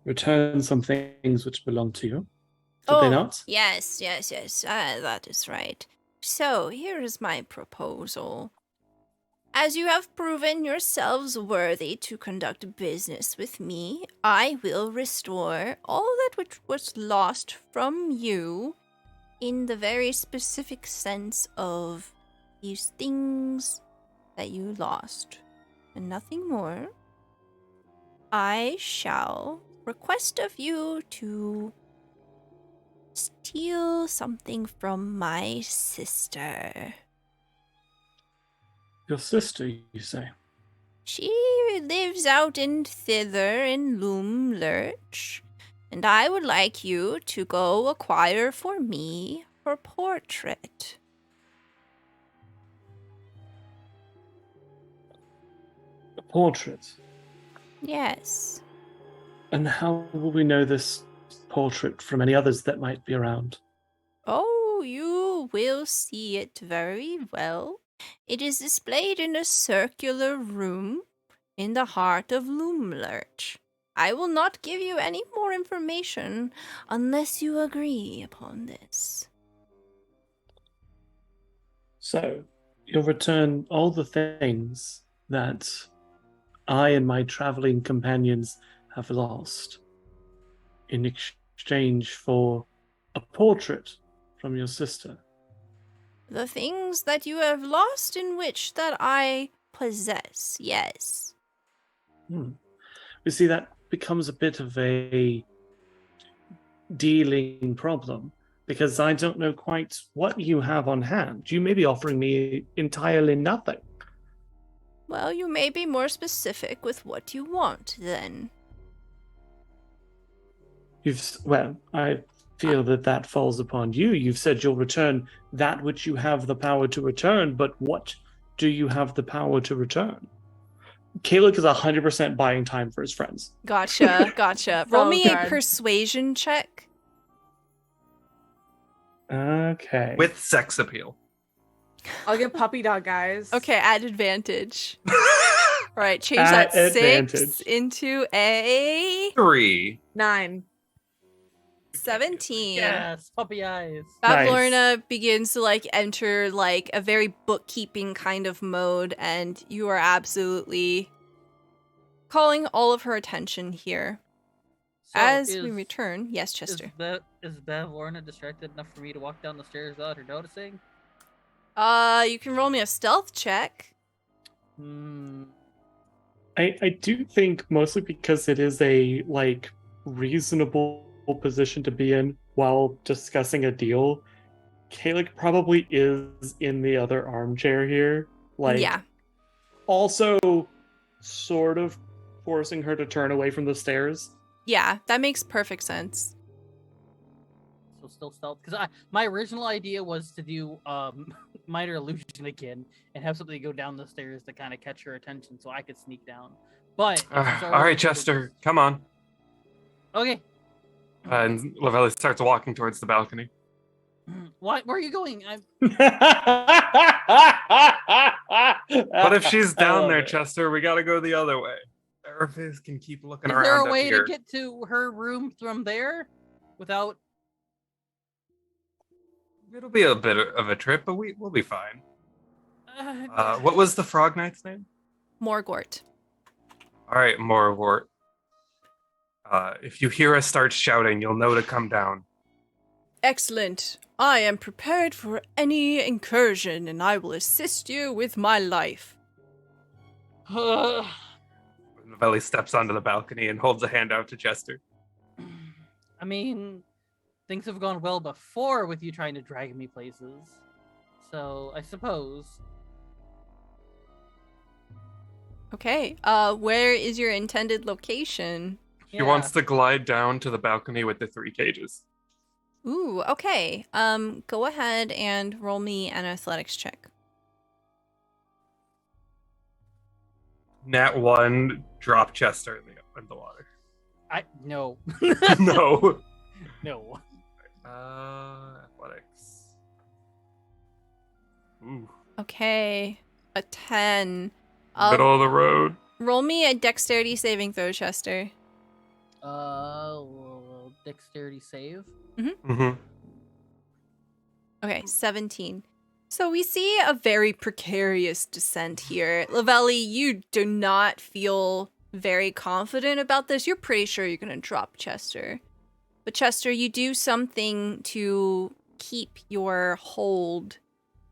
return some things which belong to you. Did they not? Yes, that is right. So, here is my proposal. As you have proven yourselves worthy to conduct business with me, I will restore all that which was lost from you in the very specific sense of these things that you lost, and nothing more. I shall request of you to steal something from my sister. Your sister, you say? She lives out in thither in Loom Lurch, and I would like you to go acquire for me her portrait. A portrait? Yes. And how will we know this portrait from any others that might be around? Oh, you will see it very well. It is displayed in a circular room in the heart of Loomlurch. I will not give you any more information unless you agree upon this. So, you'll return all the things that I and my traveling companions have lost in exchange for a portrait from your sister. The things that you have lost in which that I possess, yes. You see, that becomes a bit of a dealing problem, because I don't know quite what you have on hand. You may be offering me entirely nothing. Well, you may be more specific with what you want, then. I feel that falls upon you. You've said you'll return that which you have the power to return, but what do you have the power to return? Kalik is 100% buying time for his friends. Gotcha. Roll me a God. persuasion check. Okay. With sex appeal. I'll get puppy dog, guys. Okay, at advantage. Right, change At that 6 advantage. into a 3. 9. 17. Yes, puppy eyes. Nice. Lorna begins to enter a very bookkeeping kind of mode, and you are absolutely calling all of her attention here. So As we return, yes, is Chester. Is Bev Lorna distracted enough for me to walk down the stairs without her noticing? You can roll me a stealth check. I do think, mostly because it is a reasonable position to be in while discussing a deal, Kalik probably is in the other armchair here. Yeah. Also sort of forcing her to turn away from the stairs. Yeah, that makes perfect sense. So still stealth, because my original idea was to do minor illusion again and have something go down the stairs to kind of catch her attention so I could sneak down. But All right, Chester, come on. Okay. And Lavelli starts walking towards the balcony. Where are you going? What if she's down there, it. Chester? We gotta go the other way. Araphus can keep looking Is around there a up way here. to get to her room from there without? It'll be a bit of a trip, but we'll be fine. What was the frog knight's name? Morgort. All right, Morwart. If you hear us start shouting, you'll know to come down. Excellent. I am prepared for any incursion, and I will assist you with my life. Lavelli steps onto the balcony and holds a hand out to Chester. I mean, things have gone well before with you trying to drag me places. So, I suppose. Okay. Where is your intended location? She wants to glide down to the balcony with the 3 cages. Ooh, okay. Go ahead and roll me an athletics check. Nat 1, drop Chester in the water. No. No. No. Athletics. Ooh. Okay. A 10. Middle of the road. Roll me a dexterity saving throw, Chester. Dexterity save. Mm-hmm. Okay, 17. So we see a very precarious descent here. Lavelli, you do not feel very confident about this. You're pretty sure you're going to drop Chester. But Chester, you do something to keep your hold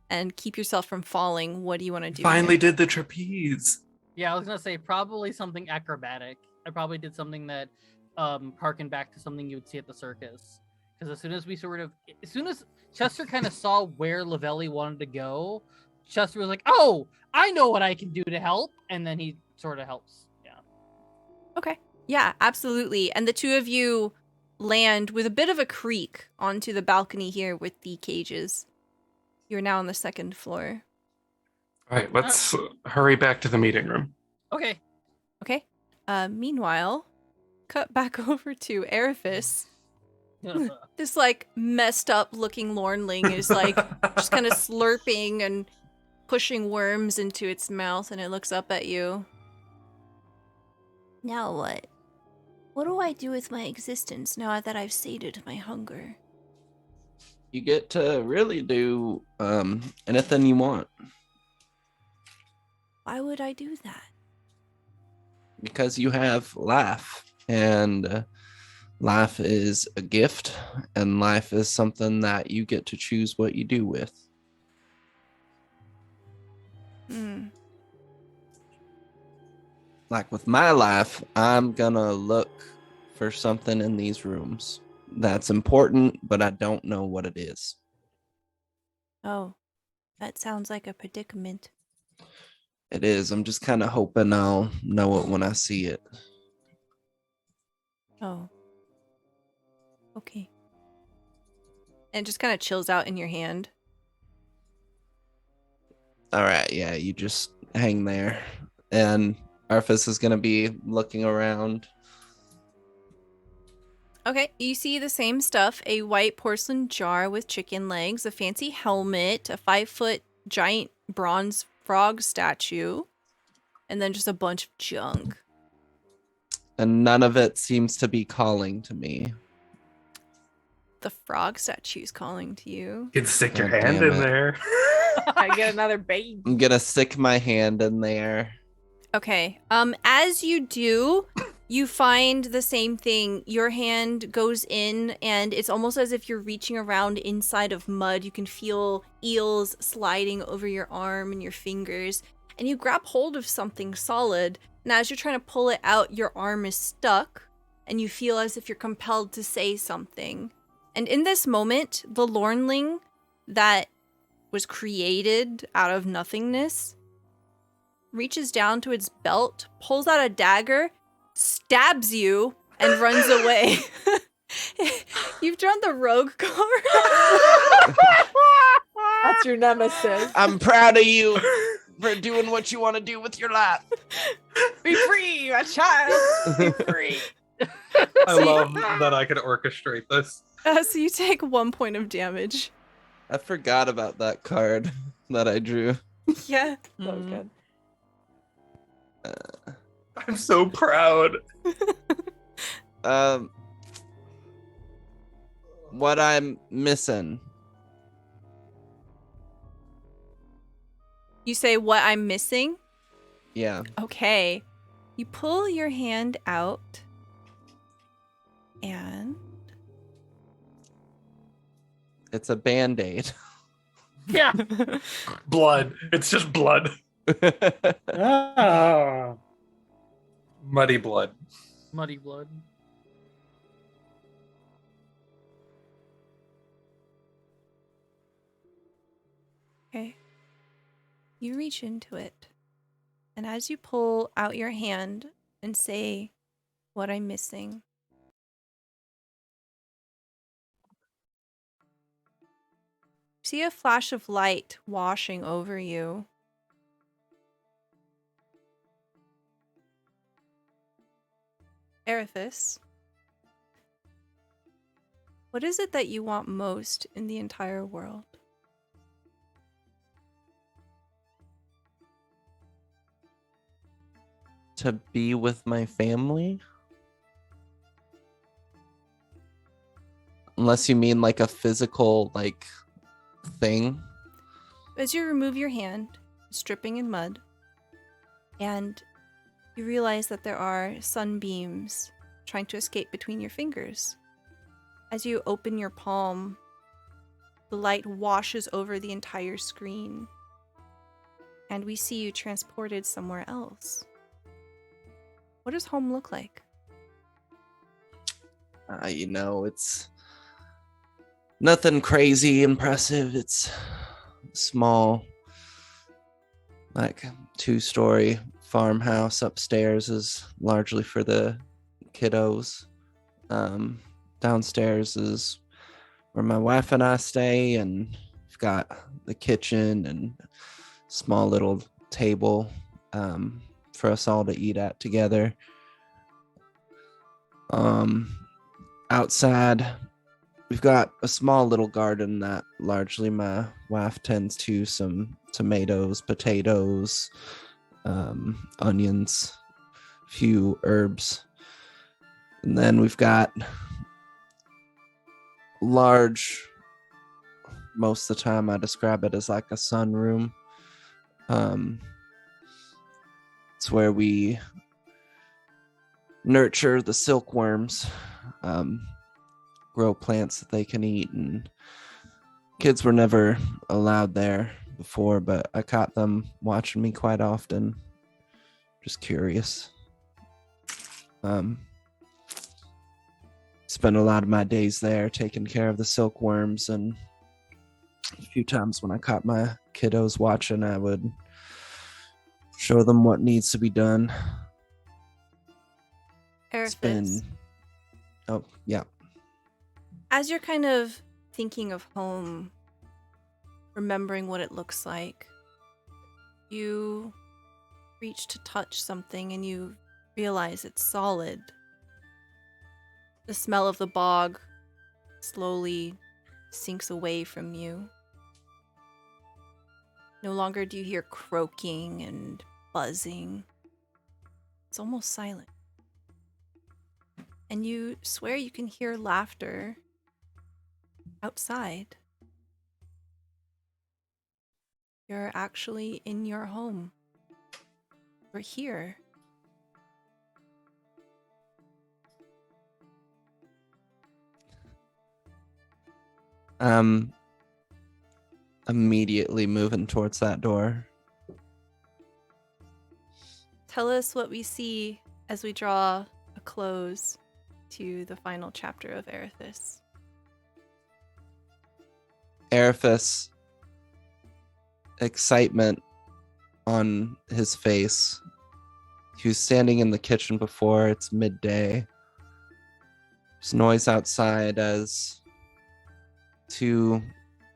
and keep yourself from falling. What do you want to do? Finally did the trapeze. Yeah, I was gonna say probably something acrobatic. I probably did something that harkened back to something you would see at the circus. Because as soon as Chester kind of saw where Lavelli wanted to go, Chester was like, "Oh, I know what I can do to help," and then he sort of helps. Yeah. Okay. Yeah, absolutely. And the two of you land with a bit of a creak onto the balcony here with the cages. You're now on the 2nd floor. All right, let's hurry back to the meeting room. Okay. Okay. Meanwhile, cut back over to Araphus. This messed up looking Lornling is just kind of slurping and pushing worms into its mouth, and it looks up at you. Now what? What do I do with my existence now that I've sated my hunger? You get to really do anything you want. Why would I do that? Because you have life, and life is a gift, and life is something that you get to choose what you do with. Like with my life, I'm gonna look for something in these rooms that's important, but I don't know what it is. Oh, that sounds like a predicament. It is. I'm just kind of hoping I'll know it when I see it. Oh. Okay. And it just kind of chills out in your hand. All right, yeah, you just hang there. And Araphus is going to be looking around. Okay, you see the same stuff. A white porcelain jar with chicken legs, a fancy helmet, a 5-foot giant bronze frog statue, and then just a bunch of junk. And none of it seems to be calling to me. The frog statue's calling to you. You can stick your God hand damn in it. there. I get another baby. I'm going to stick my hand in there. Okay. As you do, you find the same thing. Your hand goes in, and it's almost as if you're reaching around inside of mud. You can feel eels sliding over your arm and your fingers, and you grab hold of something solid. And as you're trying to pull it out, your arm is stuck, and you feel as if you're compelled to say something. And in this moment, the Lornling that was created out of nothingness reaches down to its belt, pulls out a dagger, stabs you, and runs away. You've drawn the rogue card. That's your nemesis. I'm proud of you for doing what you want to do with your life. Be free, my child. Be free. I love that I could orchestrate this. So you take 1 point of damage. I forgot about that card that I drew. Yeah. So good. I'm so proud. What I'm missing. You say what I'm missing? Yeah. Okay. You pull your hand out, and It's a Band-Aid. Yeah. Blood. It's just blood. Ah. Muddy blood. Muddy blood. okay. You reach into it, and as you pull out your hand and say what I'm missing, see a flash of light washing over you. Araphus, what is it that you want most in the entire world? To be with my family? Unless you mean like a physical like thing. As you remove your hand, it's dripping in mud, and you realize that there are sunbeams trying to escape between your fingers. As you open your palm, the light washes over the entire screen, and we see you transported somewhere else. What does home look like? It's nothing crazy impressive. It's small, like 2-story farmhouse. Upstairs is largely for the kiddos. Downstairs is where my wife and I stay, and we've got the kitchen and small little table for us all to eat at together. Outside, we've got a small little garden that largely my wife tends to, some tomatoes, potatoes, onions, few herbs. And then we've got large, most of the time I describe it as like a sunroom. It's where we nurture the silkworms, grow plants that they can eat, and kids were never allowed there, before, but I caught them watching me quite often. Just curious. Spent a lot of my days there taking care of the silkworms, and a few times when I caught my kiddos watching, I would show them what needs to be done. Araphus, Oh, yeah. as you're kind of thinking of home, remembering what it looks like, you reach to touch something and you realize it's solid. The smell of the bog slowly sinks away from you. No longer do you hear croaking and buzzing. It's almost silent. And you swear you can hear laughter outside. You're actually in your home. We're here. Immediately moving towards that door. Tell us what we see as we draw a close to the final chapter of Araphus. Araphus, excitement on his face. He was standing in the kitchen before. It's midday. There's noise outside as two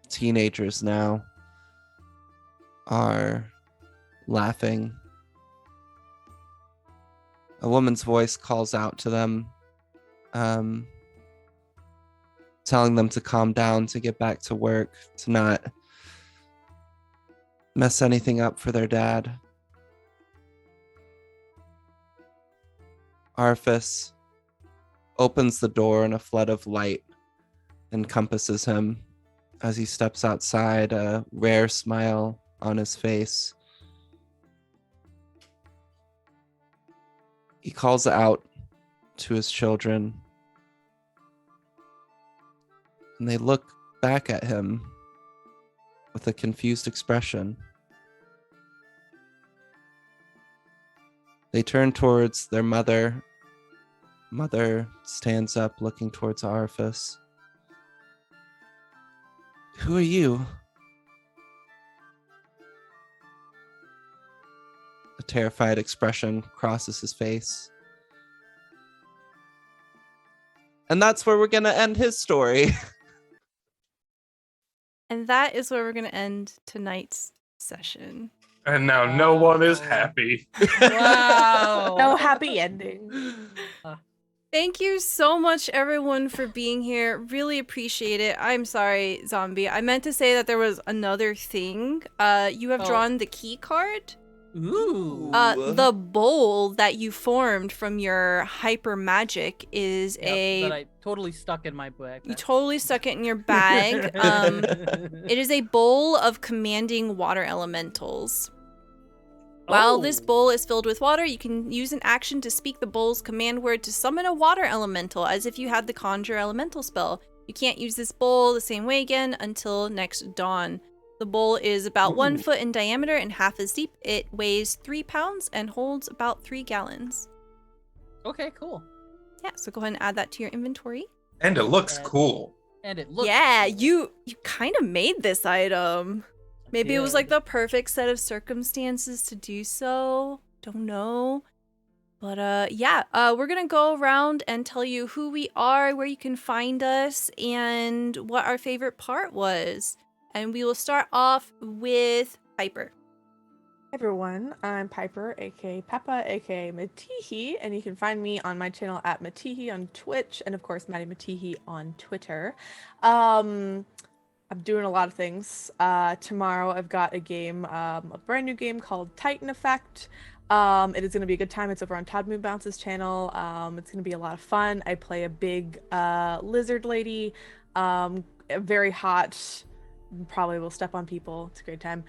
teenagers now are laughing. A woman's voice calls out to them, telling them to calm down, to get back to work, to not mess anything up for their dad. Araphus opens the door and a flood of light encompasses him as he steps outside, a rare smile on his face. He calls out to his children, and they look back at him with a confused expression. They turn towards their mother. Mother stands up, looking towards Araphus. Who are you? A terrified expression crosses his face. And that's where we're going to end his story. And that is where we're going to end tonight's session. And now no one is happy. Wow. No happy ending. Thank you so much, everyone, for being here. Really appreciate it. I'm sorry, Zombie. I meant to say that there was another thing. You have drawn the key card. Ooh. The bowl that you formed from your hyper magic is that I totally stuck in my bag. You totally stuck it in your bag. It is a bowl of commanding water elementals. While this bowl is filled with water, you can use an action to speak the bowl's command word to summon a water elemental, as if you had the conjure elemental spell. You can't use this bowl the same way again until next dawn. The bowl is about 1 foot in diameter and half as deep. It weighs 3 pounds and holds about 3 gallons. Okay, cool. Yeah, so go ahead and add that to your inventory. And it looks cool. And it looks you kind of made this item. Maybe it was like the perfect set of circumstances to do so. Don't know. But we're going to go around and tell you who we are, where you can find us, and what our favorite part was. And we will start off with Piper. Hi everyone, I'm Piper, aka Peppa, aka Matihi, and you can find me on my channel at Matihi on Twitch, and of course Maddie Matihi on Twitter. I'm doing a lot of things. Tomorrow I've got a game, a brand new game called Titan Effect. It is going to be a good time. It's over on Todd Moon Bounce's channel. It's going to be a lot of fun. I play a big lizard lady, very hot, probably will step on people. It's a great time.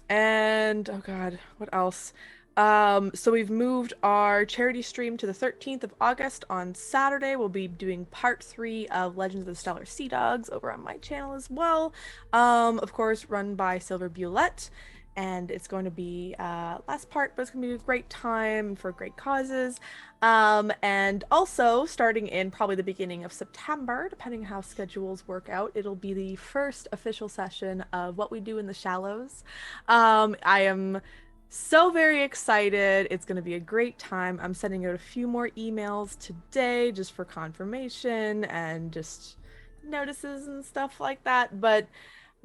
And oh god, what else? So we've moved our charity stream to the 13th of August on Saturday. We'll be doing part 3 of Legends of the Stellar Sea Dogs over on my channel as well. Of course, run by Silver Bulette. And it's going to be last part, but it's going to be a great time for great causes. And also, starting in probably the beginning of September, depending on how schedules work out, it'll be the first official session of What We Do in the Shallows. I am so very excited. It's going to be a great time. I'm sending out a few more emails today just for confirmation and just notices and stuff like that. But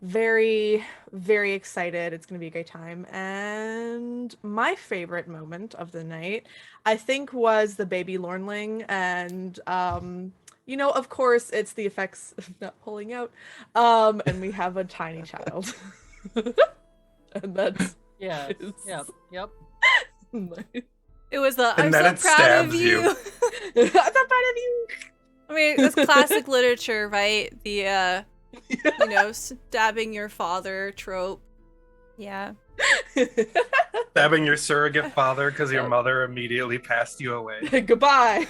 very, very excited. It's going to be a great time. And my favorite moment of the night, I think, was the baby Lornling. And, you know, of course, it's the effects of not pulling out. And we have a tiny child. And that's... Yeah. Yep. It was the And I'm then so it proud of stabs you. you. I'm so proud of you. I mean, it's classic literature, right? The you know, stabbing your father trope. Yeah. Stabbing your surrogate father because your mother immediately passed you away. Goodbye.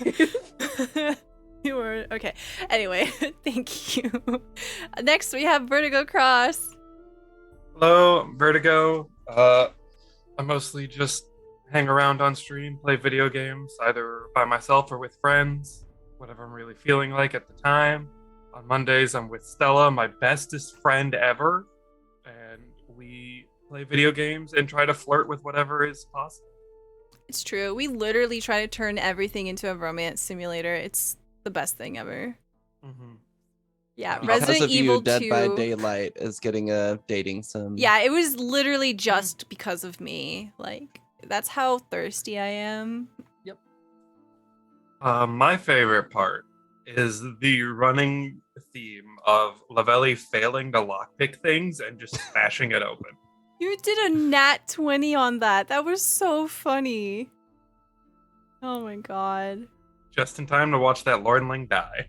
You were okay. Anyway, thank you. Next, we have Vertigo Cross. Hello, Vertigo. I mostly just hang around on stream, play video games, either by myself or with friends, whatever I'm really feeling like at the time. On Mondays, I'm with Stella, my bestest friend ever, and we play video games and try to flirt with whatever is possible. It's true. We literally try to turn everything into a romance simulator. It's the best thing ever. Mm-hmm. Yeah, Because Resident of Evil you, Dead 2. by Daylight is getting a dating sim. Yeah, it was literally just because of me. Like, that's how thirsty I am. Yep. My favorite part is the running theme of Lavelli failing to lockpick things and just smashing it open. You did a nat 20 on that. That was so funny. Oh my god. Just in time to watch that Lornling die.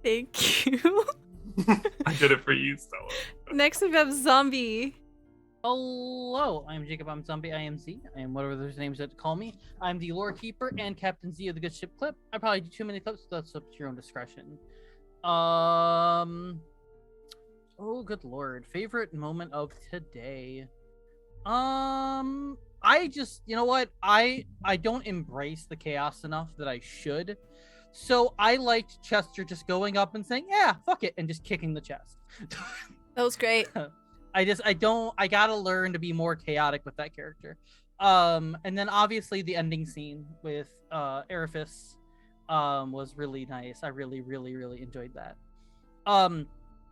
Thank you. I did it for you, Stella. Next we have Zombie. Hello, I'm Jacob. I'm Zombie IMZ. I am whatever those names that call me. I'm the lore keeper and Captain Z of the Good Ship Clip. I probably do too many clips, so that's up to your own discretion. Oh, good lord. Favorite moment of today. I just, you know what? I don't embrace the chaos enough that I should. So I liked Chester just going up and saying, yeah, fuck it, and just kicking the chest. That was great. I gotta learn to be more chaotic with that character. And then obviously the ending scene with Araphus was really nice. I really, really, really enjoyed that. You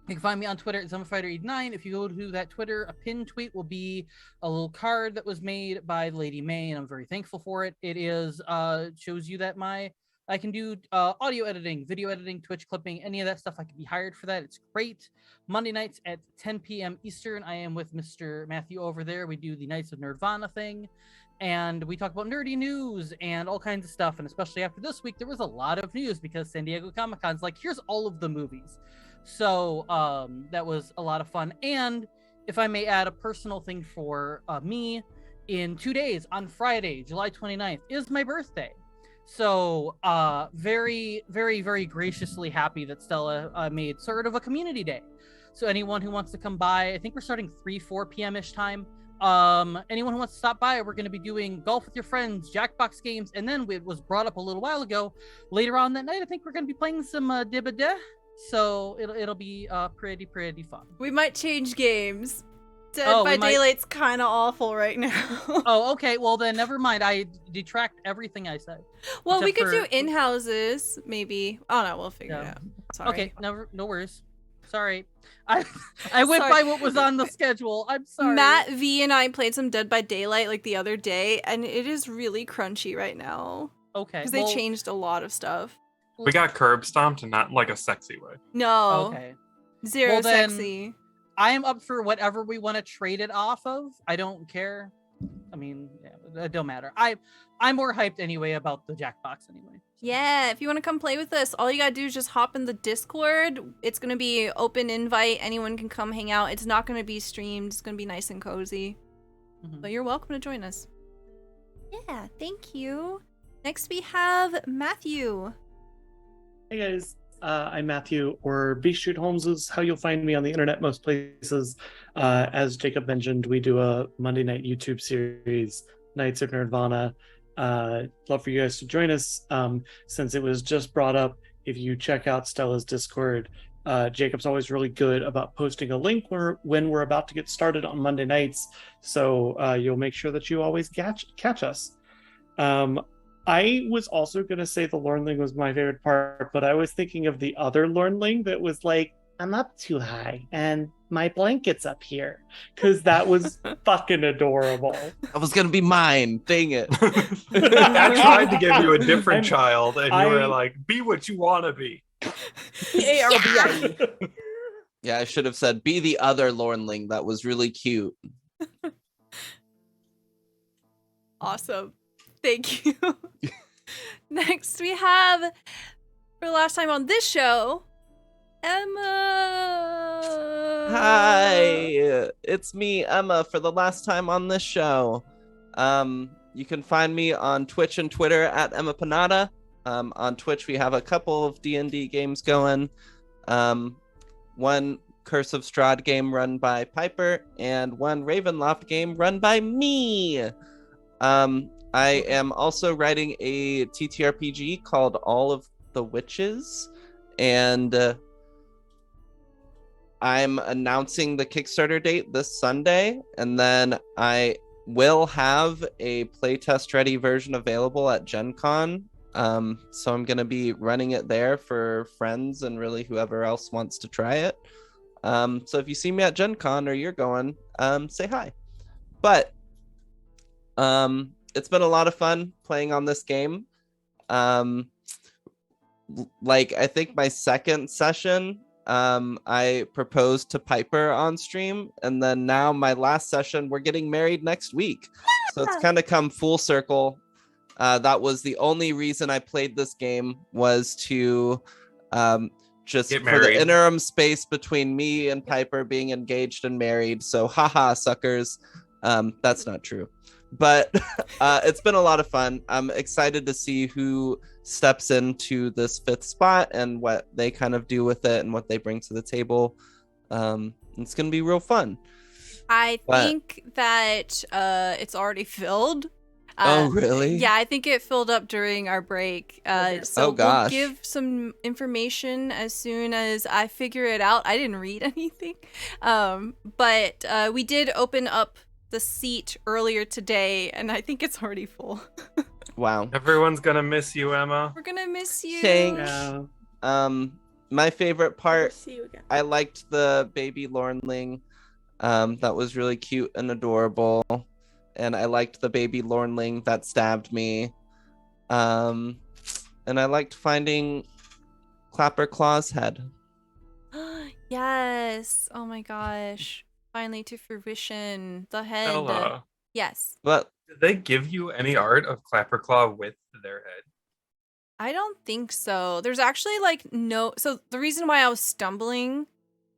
can find me on Twitter at ZombieFighter89. If you go to that Twitter, a pinned tweet will be a little card that was made by Lady May, and I'm very thankful for it. It is shows you that I can do audio editing, video editing, Twitch clipping, any of that stuff. I can be hired for that. It's great. Monday nights at 10 p.m. Eastern, I am with Mr. Matthew over there. We do the Knights of Nirvana thing, and we talk about nerdy news and all kinds of stuff. And especially after this week, there was a lot of news because San Diego Comic-Con's like, here's all of the movies. So that was a lot of fun. And if I may add a personal thing for me, in 2 days, on Friday, July 29th, is my birthday. So very, very, very graciously happy that Stella made sort of a community day. So anyone who wants to come by, I think we're starting 3-4 p.m. ish time. Anyone who wants to stop by, we're going to be doing golf with your friends, Jackbox games, and then it was brought up a little while ago. Later on that night, I think we're going to be playing some Dibba-Da. So it'll be pretty fun. We might change games. Dead by Daylight's kind of awful right now. Oh, okay. Well, then never mind. I detract everything I said. Well, we could do in-houses, maybe. Oh, no, we'll figure it out. Sorry. Okay, no worries. Sorry. I went by what was on the schedule. I'm sorry. Matt V and I played some Dead by Daylight like the other day, and it is really crunchy right now. Okay. Because they changed a lot of stuff. We got curb stomped and not like a sexy way. No. Okay. Zero sexy. I am up for whatever we want to trade it off of. I don't care. I mean, yeah, it don't matter. I'm more hyped anyway about the Jackbox anyway. Yeah, if you want to come play with us, all you gotta do is just hop in the Discord. It's gonna be open invite. Anyone can come hang out. It's not gonna be streamed. It's gonna be nice and cozy. But you're welcome to join us. Yeah, Thank you. Next we have Matthew. Hey guys, I'm Matthew, or Beast Shoot Holmes is how you'll find me on the internet most places. As Jacob mentioned, we do a Monday night YouTube series, Knights of Nerdvana. Love for you guys to join us. Since it was just brought up, if you check out Stella's Discord, Jacob's always really good about posting a link when we're about to get started on Monday nights, so you'll make sure that you always catch us. I was also going to say the Lornling was my favorite part, but I was thinking of the other Lornling that was like, I'm up too high and my blanket's up here, because that was fucking adorable. That was going to be mine. Dang it. I tried to give you a different child, and you were like, be what you want to be. B-A-R-B-I-E. Yeah, I should have said, be the other Lornling. That was really cute. Awesome. Thank you. Next we have, for the last time on this show, Emma. Hi, it's me, Emma, for the last time on this show. You can find me on Twitch and Twitter at Emma Panada. On Twitch, we have a couple of D&D games going. One Curse of Strahd game run by Piper, and one Ravenloft game run by me. I am also writing a TTRPG called All of the Witches, and I'm announcing the Kickstarter date this Sunday, and then I will have a playtest ready version available at Gen Con. So I'm going to be running it there for friends and really whoever else wants to try it. So if you see me at Gen Con or you're going, say hi. But it's been a lot of fun playing on this game. I think my second session, I proposed to Piper on stream, and then now my last session, we're getting married next week. So it's kind of come full circle. That was the only reason I played this game, was to just Get for married. the interim space between me and Piper being engaged and married. So haha, suckers. That's not true. But it's been a lot of fun. I'm excited to see who steps into this fifth spot and what they kind of do with it and what they bring to the table. It's going to be real fun. I think that it's already filled. Oh, really? Yeah, I think it filled up during our break. So Oh, gosh. we'll give some information as soon as I figure it out. I didn't read anything. But we did open up the seat earlier today, and I think it's already full. Wow. Everyone's gonna miss you, Emma. We're gonna miss you. Thanks. My favorite part, See you again. I liked the baby Lornling. That was really cute and adorable. And I liked the baby Lornling that stabbed me. And I liked finding Clapperclaw's head. Yes. Oh my gosh. Finally to fruition. The head. Ella, Yes. But did they give you any art of Clapperclaw with their head? I don't think so. There's actually no. So the reason why I was stumbling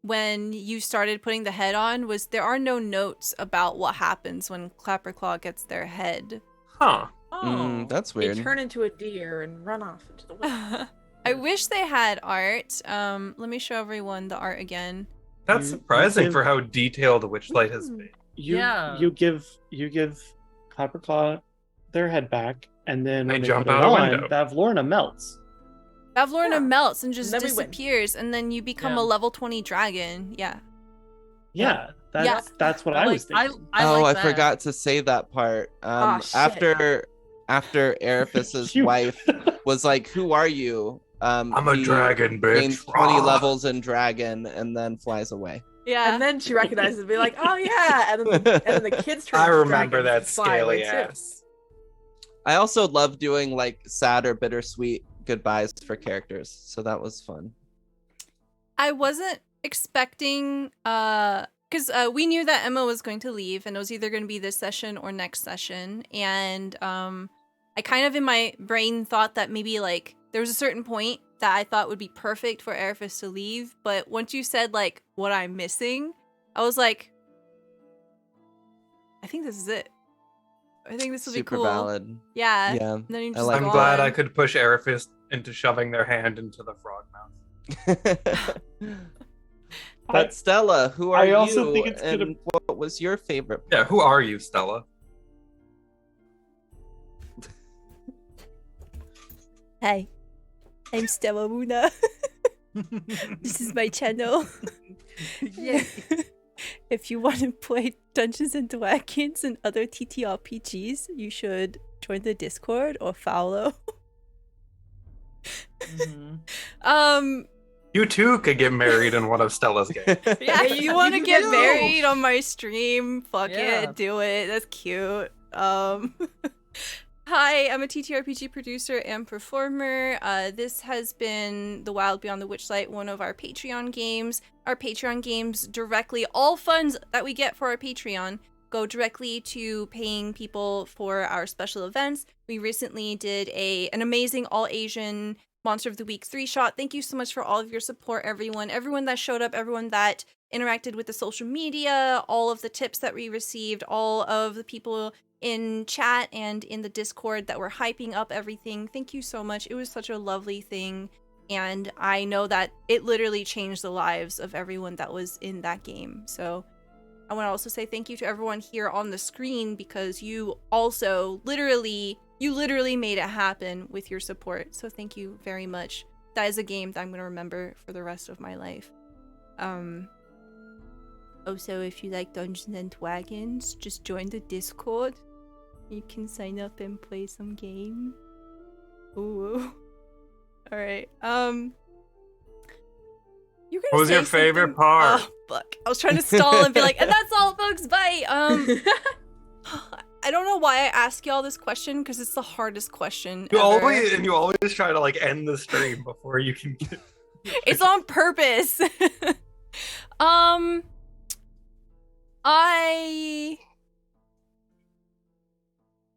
when you started putting the head on was there are no notes about what happens when Clapperclaw gets their head. Huh. that's They weird. turn into a deer and run off into the wind. I wish they had art. Let me show everyone the art again. That's surprising for how detailed the Witchlight has been. You give Clapperclaw their head back, and then They when jump put it out a on, window. Bavlorna melts. Bavlorna melts and just Then we win. disappears, and then you become Yeah. a level 20 dragon. Yeah. Yeah, that's what I like, was thinking. Oh, like I that. forgot to say that part. Shit. After Araphus's You- wife was like, "Who are you?" I'm a he dragon, gains bitch. 20 Rah. levels in dragon and then flies away. Yeah. And then she recognizes it and be like, oh yeah. And then the kids turn I into remember dragons that and fly away, scaly too. ass. I also love doing like sad or bittersweet goodbyes for characters, so that was fun. I wasn't expecting, because we knew that Emma was going to leave, and it was either going to be this session or next session. And I kind of in my brain thought that maybe like there was a certain point that I thought would be perfect for Araphus to leave. But once you said like what I'm missing, I was like, I think this is it. I think this will be Super cool. valid. Yeah. Yeah. And then you're I just like I'm it. glad I gone. could push Araphus into shoving their hand into the frog mouth. But Stella, who are I you? also think it's and gonna- what was your favorite? Yeah, who are you, Stella? Hi, I'm Stella Muna. This is my channel. Yay. If you want to play Dungeons and Dragons and other TTRPGs, you should join the Discord or follow. Mhm. You too could get married in one of Stella's games. Yeah, if you want to you get do. married on my stream, fuck Yeah. it, do it. That's cute. Hi, I'm a TTRPG producer and performer. This has been the Wild Beyond the Witchlight, one of our Patreon games. Our Patreon games directly, all funds that we get for our Patreon go directly to paying people for our special events. We recently did an amazing all-Asian Monster of the Week 3-shot. Thank you so much for all of your support, everyone. Everyone that showed up, everyone that interacted with the social media, all of the tips that we received, all of the people in chat and in the Discord that were hyping up everything. Thank you so much. It was such a lovely thing. And I know that it literally changed the lives of everyone that was in that game. So I want to also say thank you to everyone here on the screen, because you also literally made it happen with your support. So thank you very much. That is a game that I'm going to remember for the rest of my life. Also, if you like Dungeons and Dragons, just join the Discord. You can sign up and play some game. Ooh. All right. You What was your favorite part? Oh, fuck. I was trying to stall and be like, and that's all, folks. Bye. I don't know why I ask y'all this question, because it's the hardest question You ever. always try to like end the stream before you can get. It's on purpose. I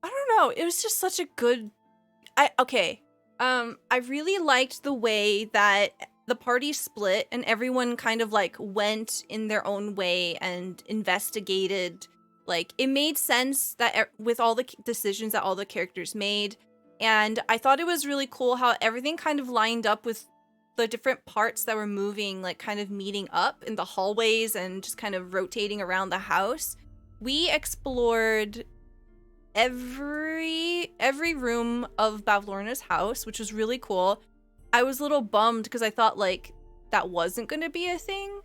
don't know. It was just such a good. I really liked the way that the party split and everyone kind of like went in their own way and investigated. Like, it made sense that with all the decisions that all the characters made. And I thought it was really cool how everything kind of lined up with the different parts that were moving, like kind of meeting up in the hallways and just kind of rotating around the house. We explored every room of Bavlorna's house, which was really cool. I was a little bummed because I thought like that wasn't going to be a thing.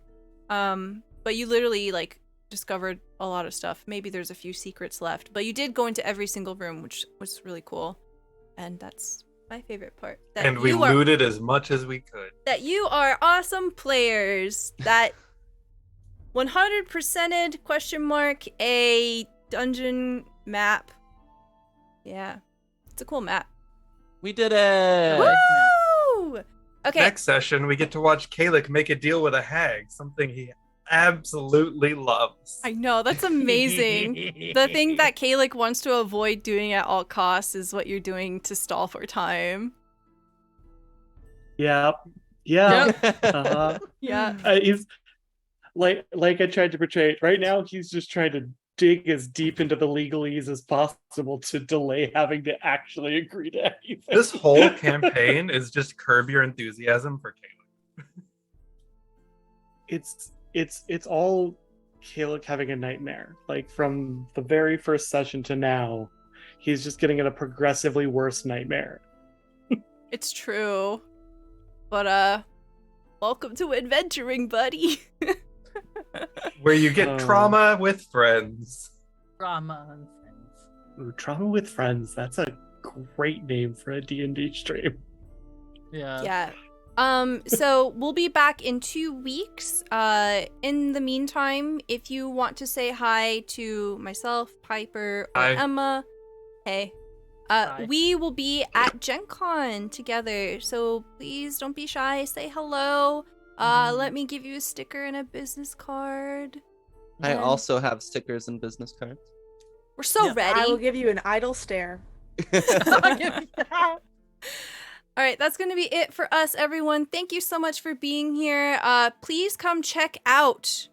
But you literally like discovered a lot of stuff. Maybe there's a few secrets left, but you did go into every single room, which was really cool. And that's my favorite part. And we looted as much as we could. That you are awesome players. That 100%ed a dungeon map. Yeah. It's a cool map. We did it! Woo! Okay. Next session, we get to watch Kalik make a deal with a hag, something he absolutely loves. I know, that's amazing. The thing that Kalik wants to avoid doing at all costs is what you're doing to stall for time. Yep. Uh-huh. Yeah. He's like I tried to portray it. Right now, he's just trying to dig as deep into the legalese as possible to delay having to actually agree to anything. This whole campaign is just curb your enthusiasm for Kalik. It's all Kalik having a nightmare. Like, from the very first session to now, he's just getting in a progressively worse nightmare. It's true. But welcome to adventuring, buddy. Where you get trauma with friends. Trauma and friends. Ooh, Trauma with Friends. That's a great name for a D&D stream. Yeah. Yeah. So we'll be back in 2 weeks. In the meantime, if you want to say hi to myself, Piper, or Hi. Emma, hey. Hi. We will be at Gen Con together, so please don't be shy. Say hello. Let me give you a sticker and a business card. I And also have stickers and business cards. we're so ready. I will give you an idle stare. All right, that's going to be it for us, everyone. Thank you so much for being here. Please come check out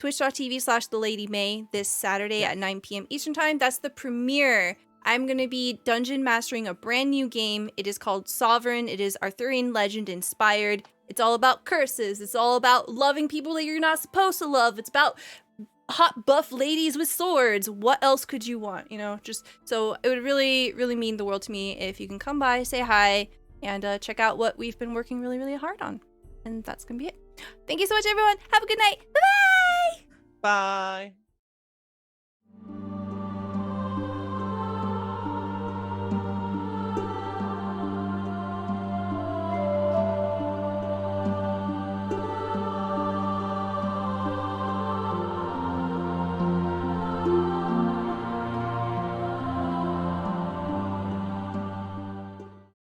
twitch.tv/theladymay this Saturday at 9 p.m. Eastern Time. That's the premiere. I'm going to be dungeon mastering a brand new game. It is called Sovereign. It is Arthurian legend inspired. It's all about curses. It's all about loving people that you're not supposed to love. It's about hot buff ladies with swords. What else could you want? You know, just so it would really, really mean the world to me if you can come by, say hi, and check out what we've been working really, really hard on. And that's going to be it. Thank you so much, everyone. Have a good night. Bye-bye. Bye.